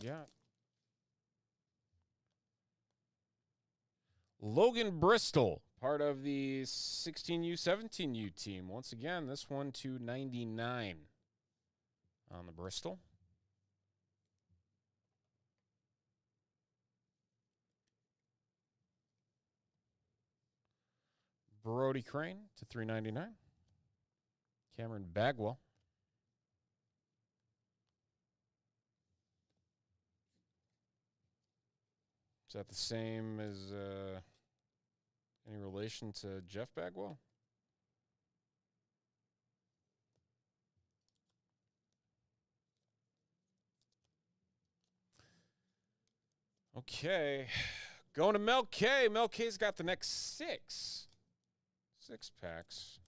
We got Logan Bristol, part of the 16U, 17U team. Once again, this one to 99 on the Bristol. Brody Crane to 399. Cameron Bagwell. Is that the same as any relation to Jeff Bagwell? Okay. Going to Mel K. Mel K's got the next 6 packs.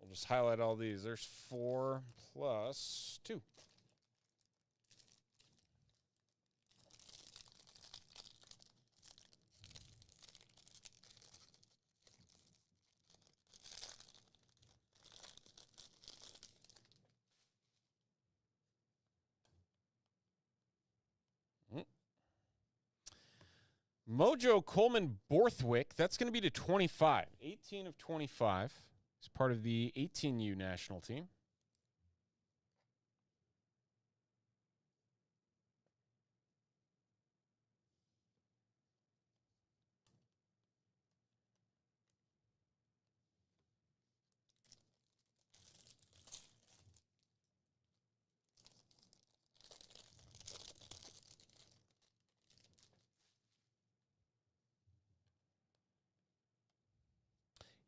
We'll just highlight all these. There's 4 plus 2. Mojo Coleman Borthwick, that's going to be to 25. 18 of 25. He's part of the 18U national team.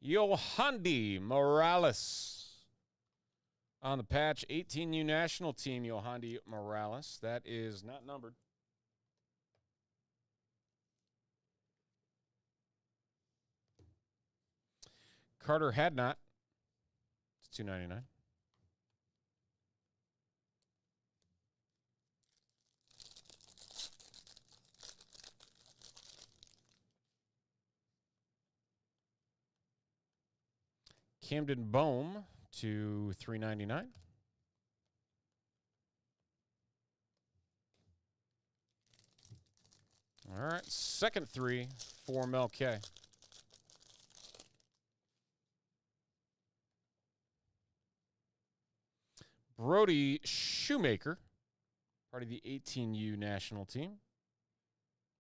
Yohandy Morales on the patch. 18U national team, Yohandy Morales. That is not numbered. Carter Hadnot. It's $2.99. Camden Bohm to $3.99. All right, second 3 for Mel K. Brody Shoemaker, part of the 18U national team,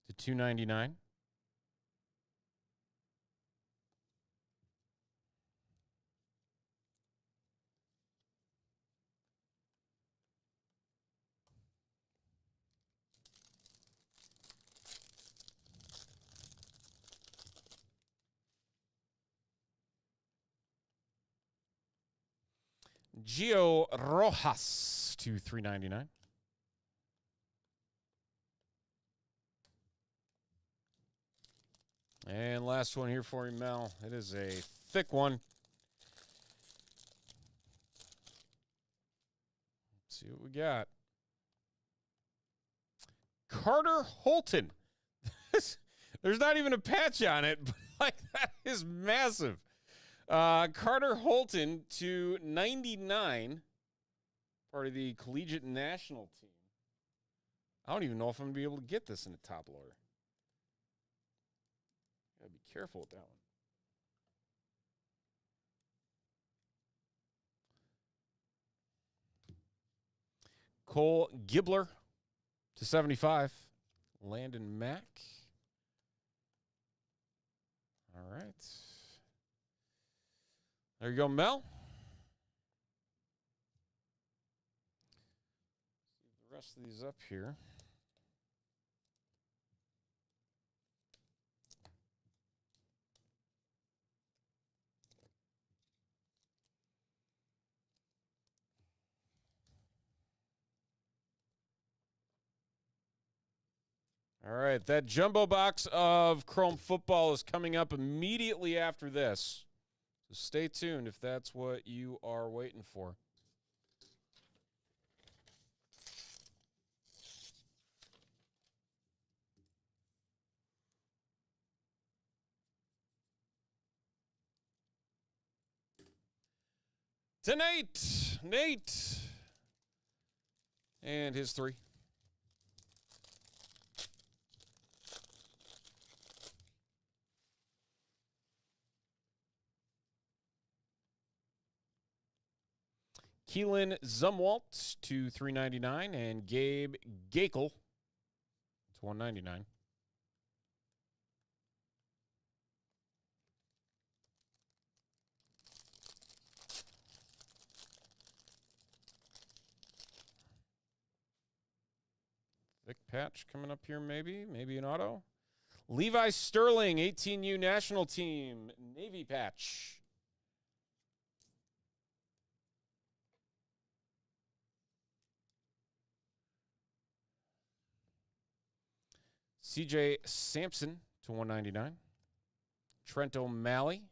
to $2.99. Gio Rojas to $3.99. And last one here for you, Mel. It is a thick one. Let's see what we got. Carter Holton. There's not even a patch on it, but like that is massive. Carter Holton to 99, part of the collegiate national team. I don't even know if I'm going to be able to get this in the top loader. Gotta be careful with that one. Cole Gibbler to 75. Landon Mack. All right. There you go, Mel. See the rest of these up here. All right, that jumbo box of Chrome Football is coming up immediately after this. So stay tuned if that's what you are waiting for. To Nate. And his 3. Keelan Zumwalt to 399, and Gabe Gakel to 199. Thick patch coming up here, maybe an auto. Levi Sterling, 18U national team, Navy patch. CJ Sampson to 199. Trent O'Malley.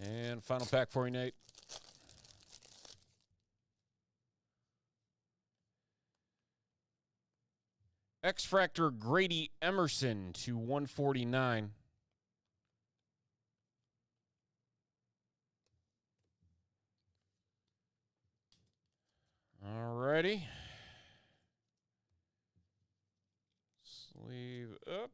And final pack for you, Nate. X-Fractor Grady Emerson to 149. Alrighty. Sleeve up.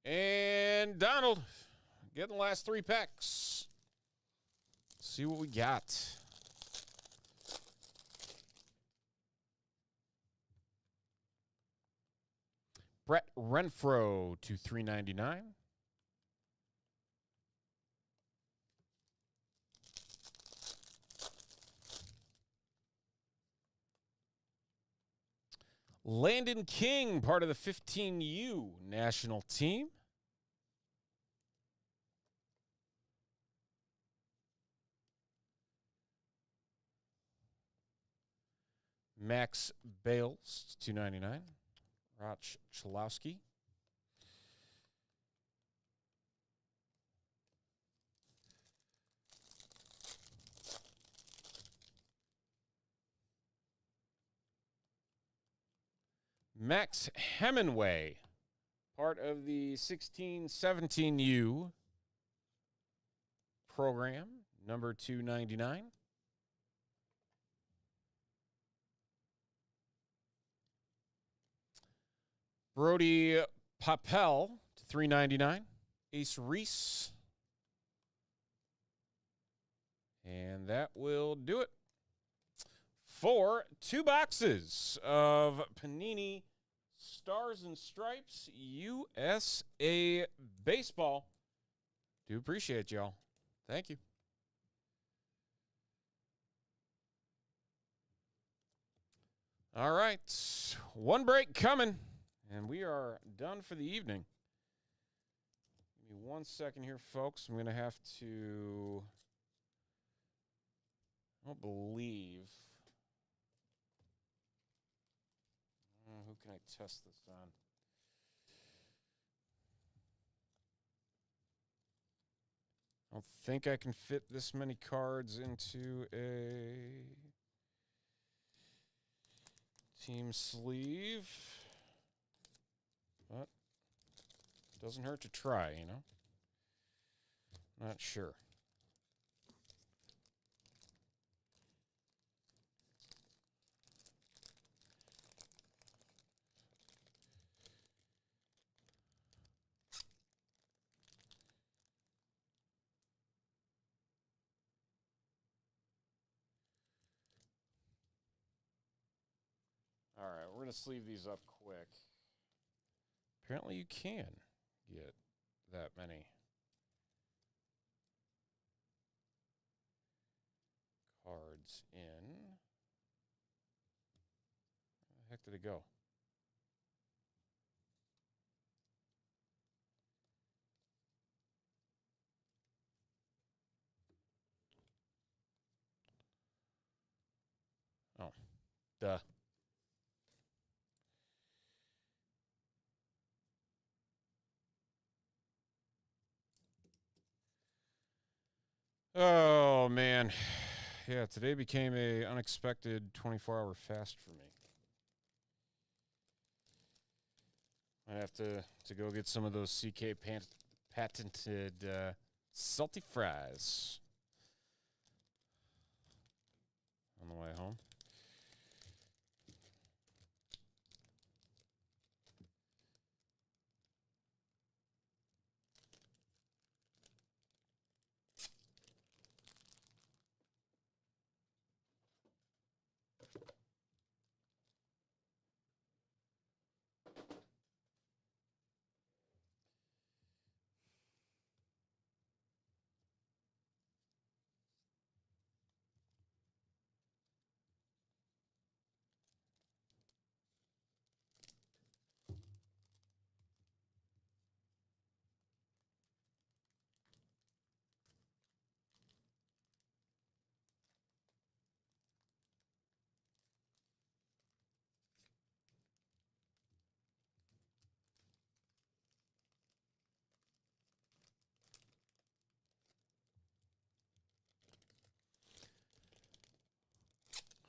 And Donald, getting the last 3 packs. See what we got. Brett Renfro to 399. Landon King, part of the 15U national team. Max Bales, 299. Roch Chalowski. Max Hemingway, part of the 16-17U program, number 299. Brody Papel to 399. Ace Reese. And that will do it for 2 boxes of Panini Stars and Stripes USA Baseball. Do appreciate y'all. Thank you. All right. 1 break coming, and we are done for the evening. Give me 1 second here, folks. I'm going to have to... I don't believe... who can I test this on? I don't think I can fit this many cards into a team sleeve. But it doesn't hurt to try, you know? Not sure. All right, we're going to sleeve these up quick. Apparently you can get that many cards in. Where the heck did it go? Oh, duh. Oh man, yeah. Today became a unexpected 24-hour fast for me. I have to go get some of those patented salty fries on the way home.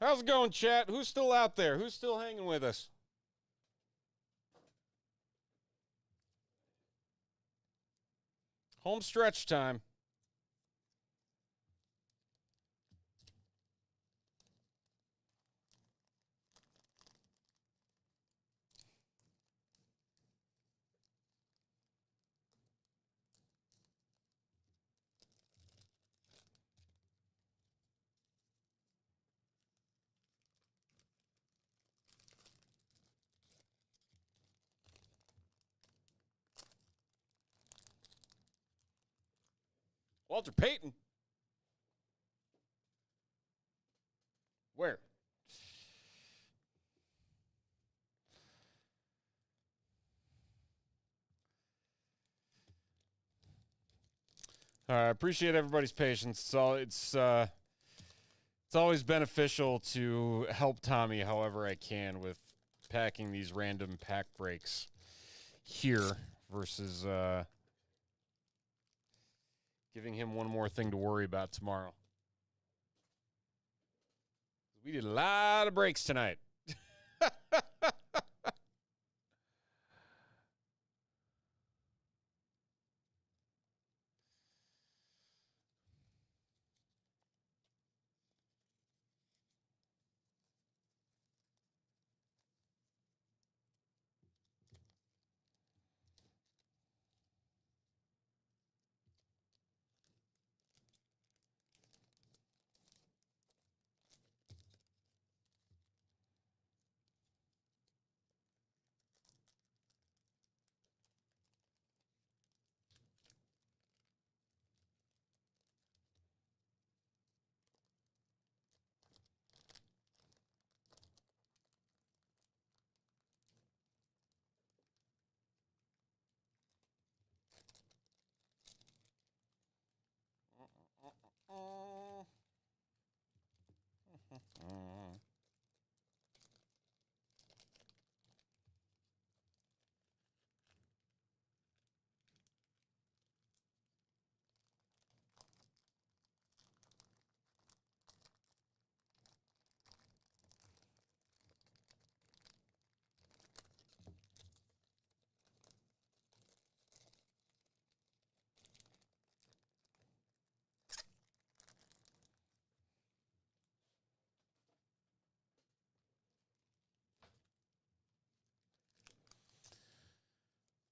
How's it going, chat? Who's still out there? Who's still hanging with us? Home stretch time. Walter Payton. Where? I appreciate everybody's patience. So it's always beneficial to help Tommy however I can with packing these random pack breaks here versus giving him one more thing to worry about tomorrow. We did a lot of breaks tonight.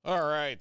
All right.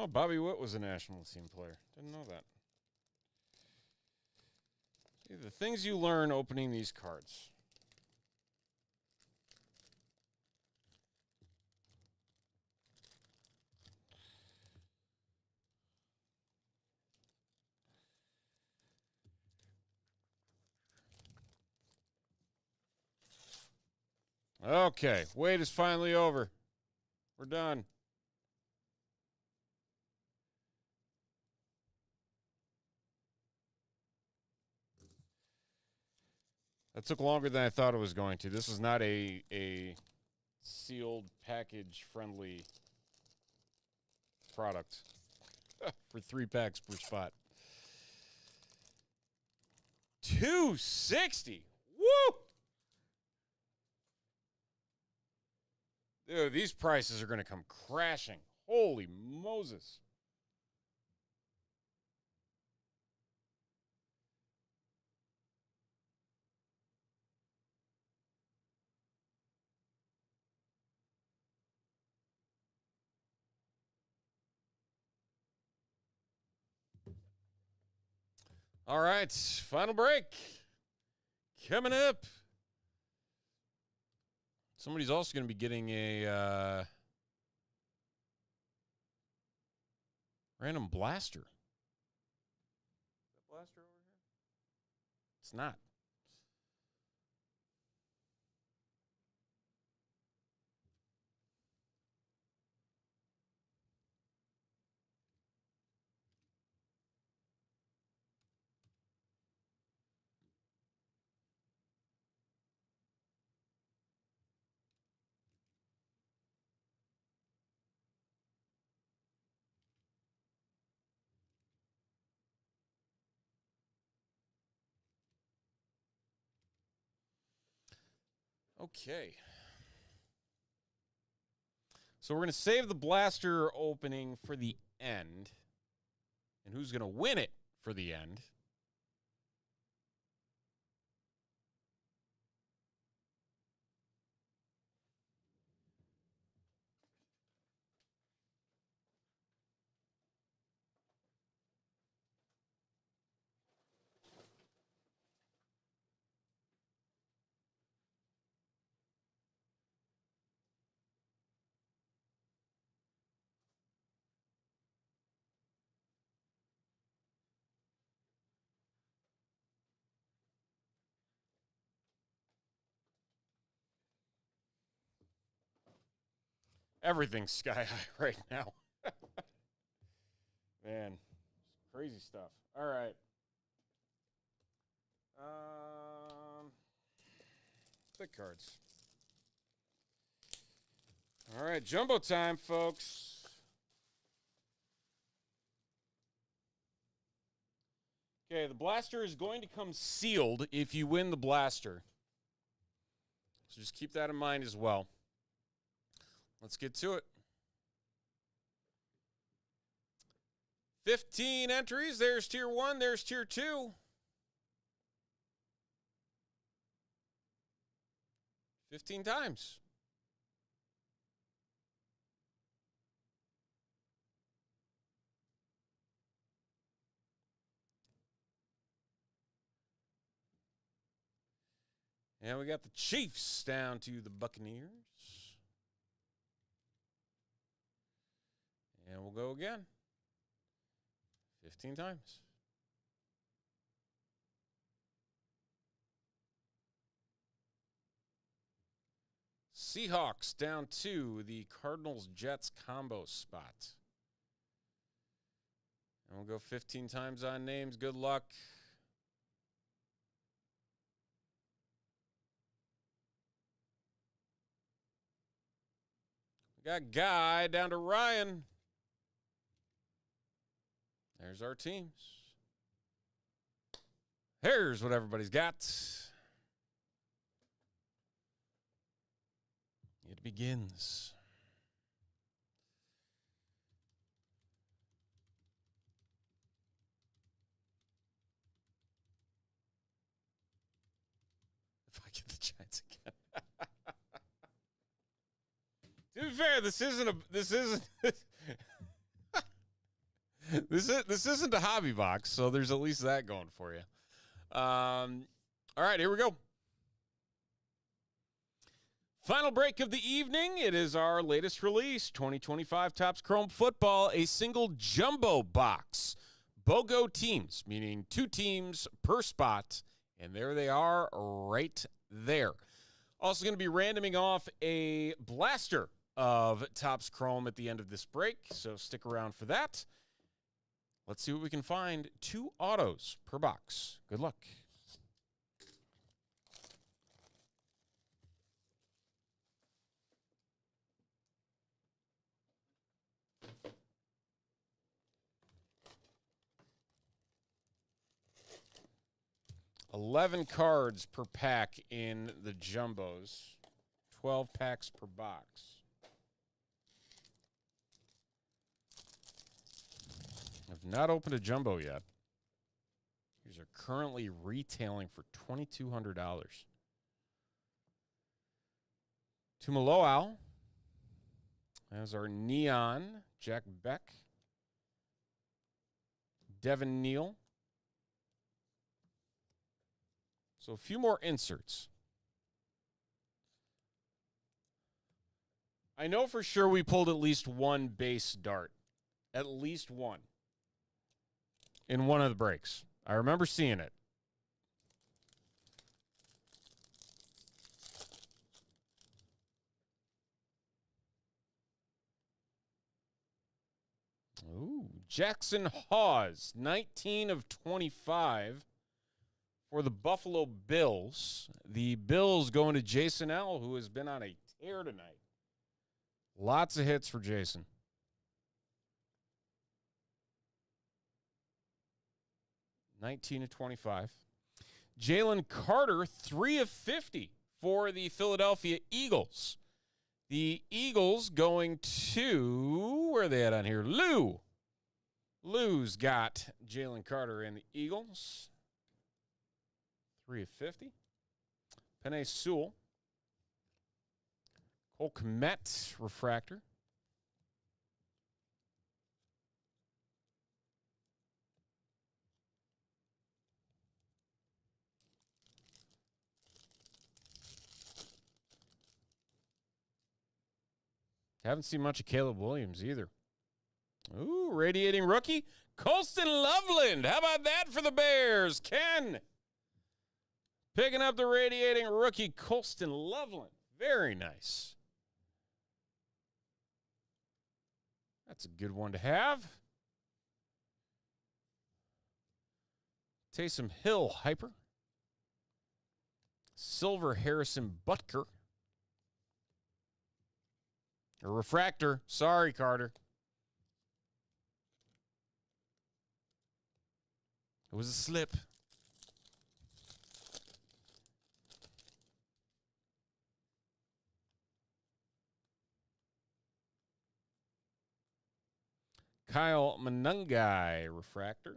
Oh, Bobby Witt was a national team player. Didn't know that. See, the things you learn opening these cards. Okay, wait is finally over. We're done. That took longer than I thought it was going to. This is not a sealed package friendly product for 3 packs per spot. $260. Woo! Dude, these prices are going to come crashing. Holy Moses. All right, final break. Coming up. Somebody's also going to be getting a random blaster. Is that blaster over here? It's not. Okay. So we're going to save the blaster opening for the end. And who's going to win it for the end? Everything's sky high right now. Man, crazy stuff. All right. Thick cards. All right, jumbo time, folks. Okay, the blaster is going to come sealed if you win the blaster. So just keep that in mind as well. Let's get to it. 15 entries. There's tier 1. There's tier 2. 15 times. And we got the Chiefs down to the Buccaneers. And we'll go again. 15 times. Seahawks down to the Cardinals-Jets combo spot. And we'll go 15 times on names. Good luck. We got Guy down to Ryan. There's our teams. Here's what everybody's got. It begins. If I get the Giants again. To be fair, this isn't This isn't a hobby box, so there's at least that going for you. All right, here we go. Final break of the evening. It is our latest release, 2025 Topps Chrome Football, a single jumbo box. BOGO teams, meaning 2 teams per spot, and there they are right there. Also going to be randoming off a blaster of Topps Chrome at the end of this break, so stick around for that. Let's see what we can find. 2 autos per box. Good luck. $11 cards per pack in the jumbos. 12 packs per box. I've not opened a jumbo yet. These are currently retailing for $2,200. Tumaloau. As our neon, Jack Beck. Devin Neal. So a few more inserts. I know for sure we pulled at least one base dart. At least one. In one of the breaks. I remember seeing it. Ooh, Jackson Hawes, 19 of 25 for the Buffalo Bills. The Bills going to Jason L., who has been on a tear tonight. Lots of hits for Jason. $19 of 25. Jalen Carter, 3 of 50 for the Philadelphia Eagles. The Eagles going to, where are they at on here? Lou. Lou's got Jalen Carter and the Eagles. 3 of 50. Penei Sewell. Cole Kmet, refractor. Haven't seen much of Caleb Williams either. Ooh, radiating rookie. Colston Loveland. How about that for the Bears? Ken picking up the radiating rookie, Colston Loveland. Very nice. That's a good one to have. Taysom Hill, hyper. Silver Harrison Butker. A refractor. Sorry, Carter. It was a slip. Kyle Manungai, refractor.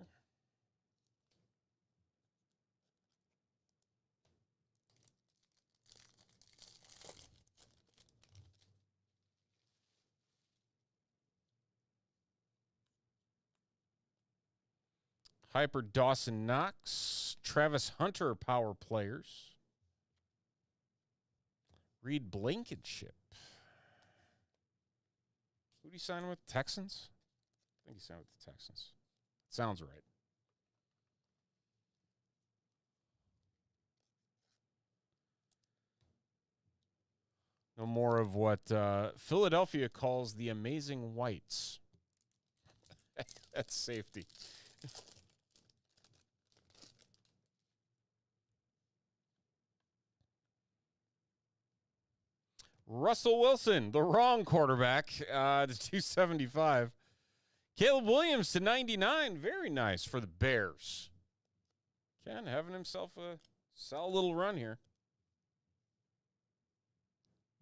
Hyper Dawson Knox. Travis Hunter, power players. Reed Blankenship. Who did he sign with? Texans? I think he signed with the Texans. Sounds right. No more of what Philadelphia calls the amazing whites. That's safety. Russell Wilson, the wrong quarterback, to 275. Caleb Williams to 99. Very nice for the Bears. Ken having himself a solid little run here.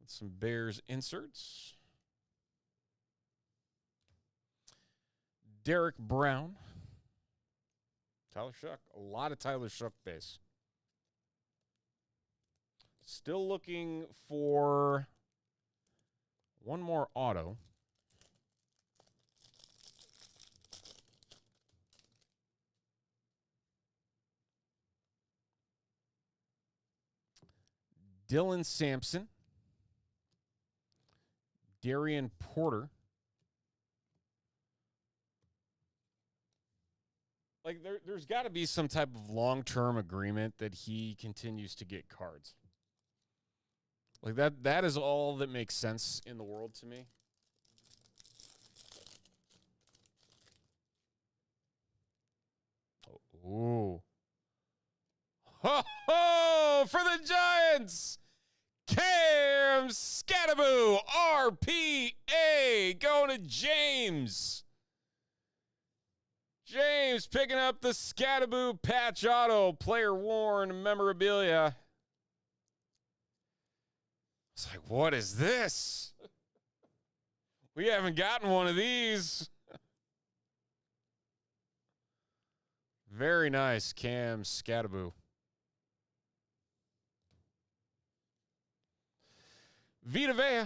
With some Bears inserts. Derek Brown. Tyler Shough. A lot of Tyler Shough base. Still looking for one more auto. Dylan Sampson, Darian Porter. Like, there's got to be some type of long-term agreement that he continues to get cards. Like, that is all that makes sense in the world to me. Ooh. Ho, ho, for the Giants! Cam Skattebo, RPA, going to James. James picking up the Skattebo patch auto, player worn memorabilia. It's like, what is this? We haven't gotten one of these. Very nice, Cam Skattebo. Vita Vea.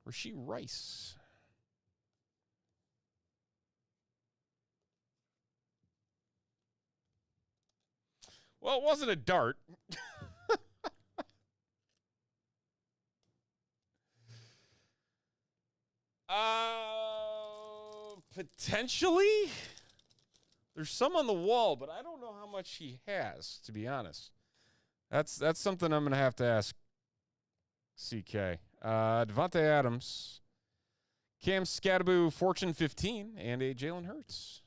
Rashee Rice. Well, it wasn't a dart. Potentially. There's some on the wall, but I don't know how much he has, to be honest. That's something I'm going to ask CK. Devontae Adams, Cam Skattebo, Fortune 15, and a Jalen Hurts.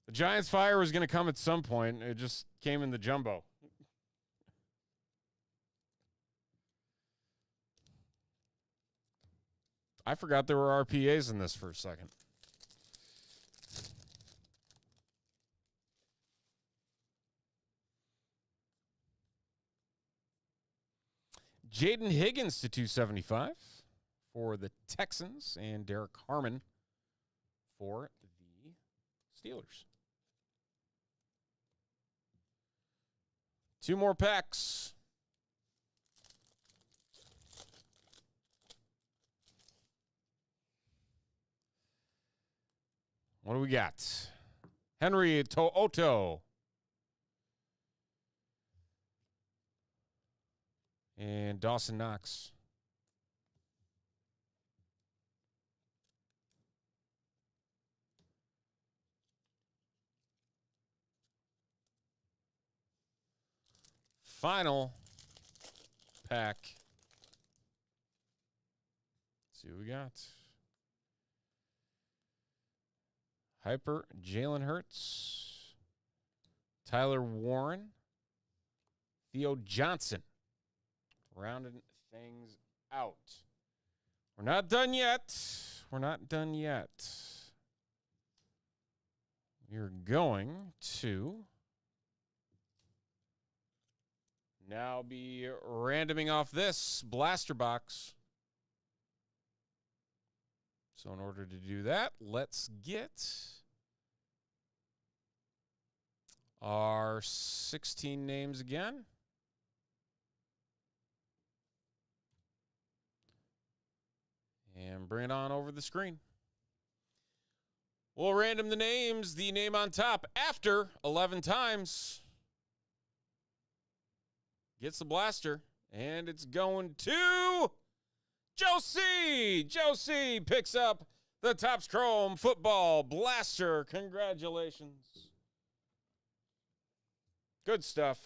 The Giants fire was going to come at some point. It just came in the jumbo. I forgot there were RPAs in this for a second. Jaden Higgins to 275 for the Texans, and Derek Harmon for the Steelers. Two more packs. What do we got? Henry To'oto. And Dawson Knox. Final pack. Let's see what we got. Hyper, Jalen Hurts, Tyler Warren, Theo Johnson. Rounding things out. We're not done yet. We're not done yet. You're going to now be randoming off this blaster box. So in order to do that, let's get our 16 names again. And bring it on over the screen. We'll random the names, the name on top, after 11 times. Gets the blaster, and it's going to Josie. Josie picks up the Topps Chrome Football Blaster. Congratulations. Good stuff.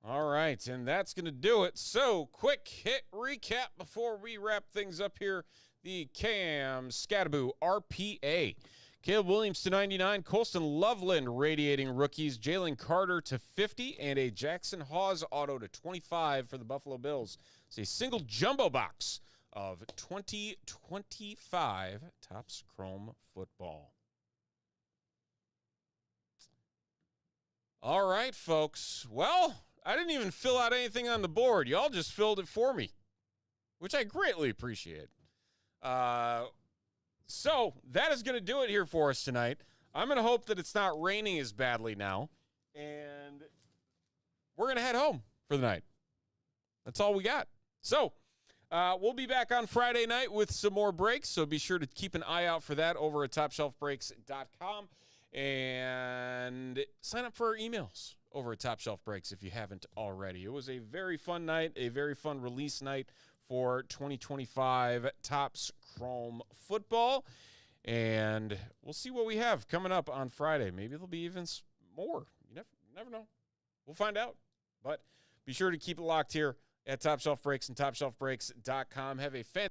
All right, and that's going to do it. So, quick hit recap before we wrap things up here. The Cam Skattebo RPA. Caleb Williams to 99. Colston Loveland radiating rookies. Jalen Carter to 50. And a Jackson Hawes auto to 25 for the Buffalo Bills. It's a single jumbo box of 2025 Topps Chrome Football. All right, folks. Well, I didn't even fill out anything on the board. Y'all just filled it for me, which I greatly appreciate. So that is going to do it here for us tonight. I'm going to hope that it's not raining as badly now. and we're going to head home for the night. That's all we got. So we'll be back on Friday night with some more breaks, so be sure to keep an eye out for that over at TopShelfBreaks.com, and sign up for our emails over at Top Shelf Breaks if you haven't already. It was a very fun night, a very fun release night for 2025 Topps Chrome football, and we'll see what we have coming up on Friday. Maybe there'll be even more. You never know. We'll find out. But be sure to keep it locked here at Top Shelf Breaks and TopShelfBreaks.com. Have a fantastic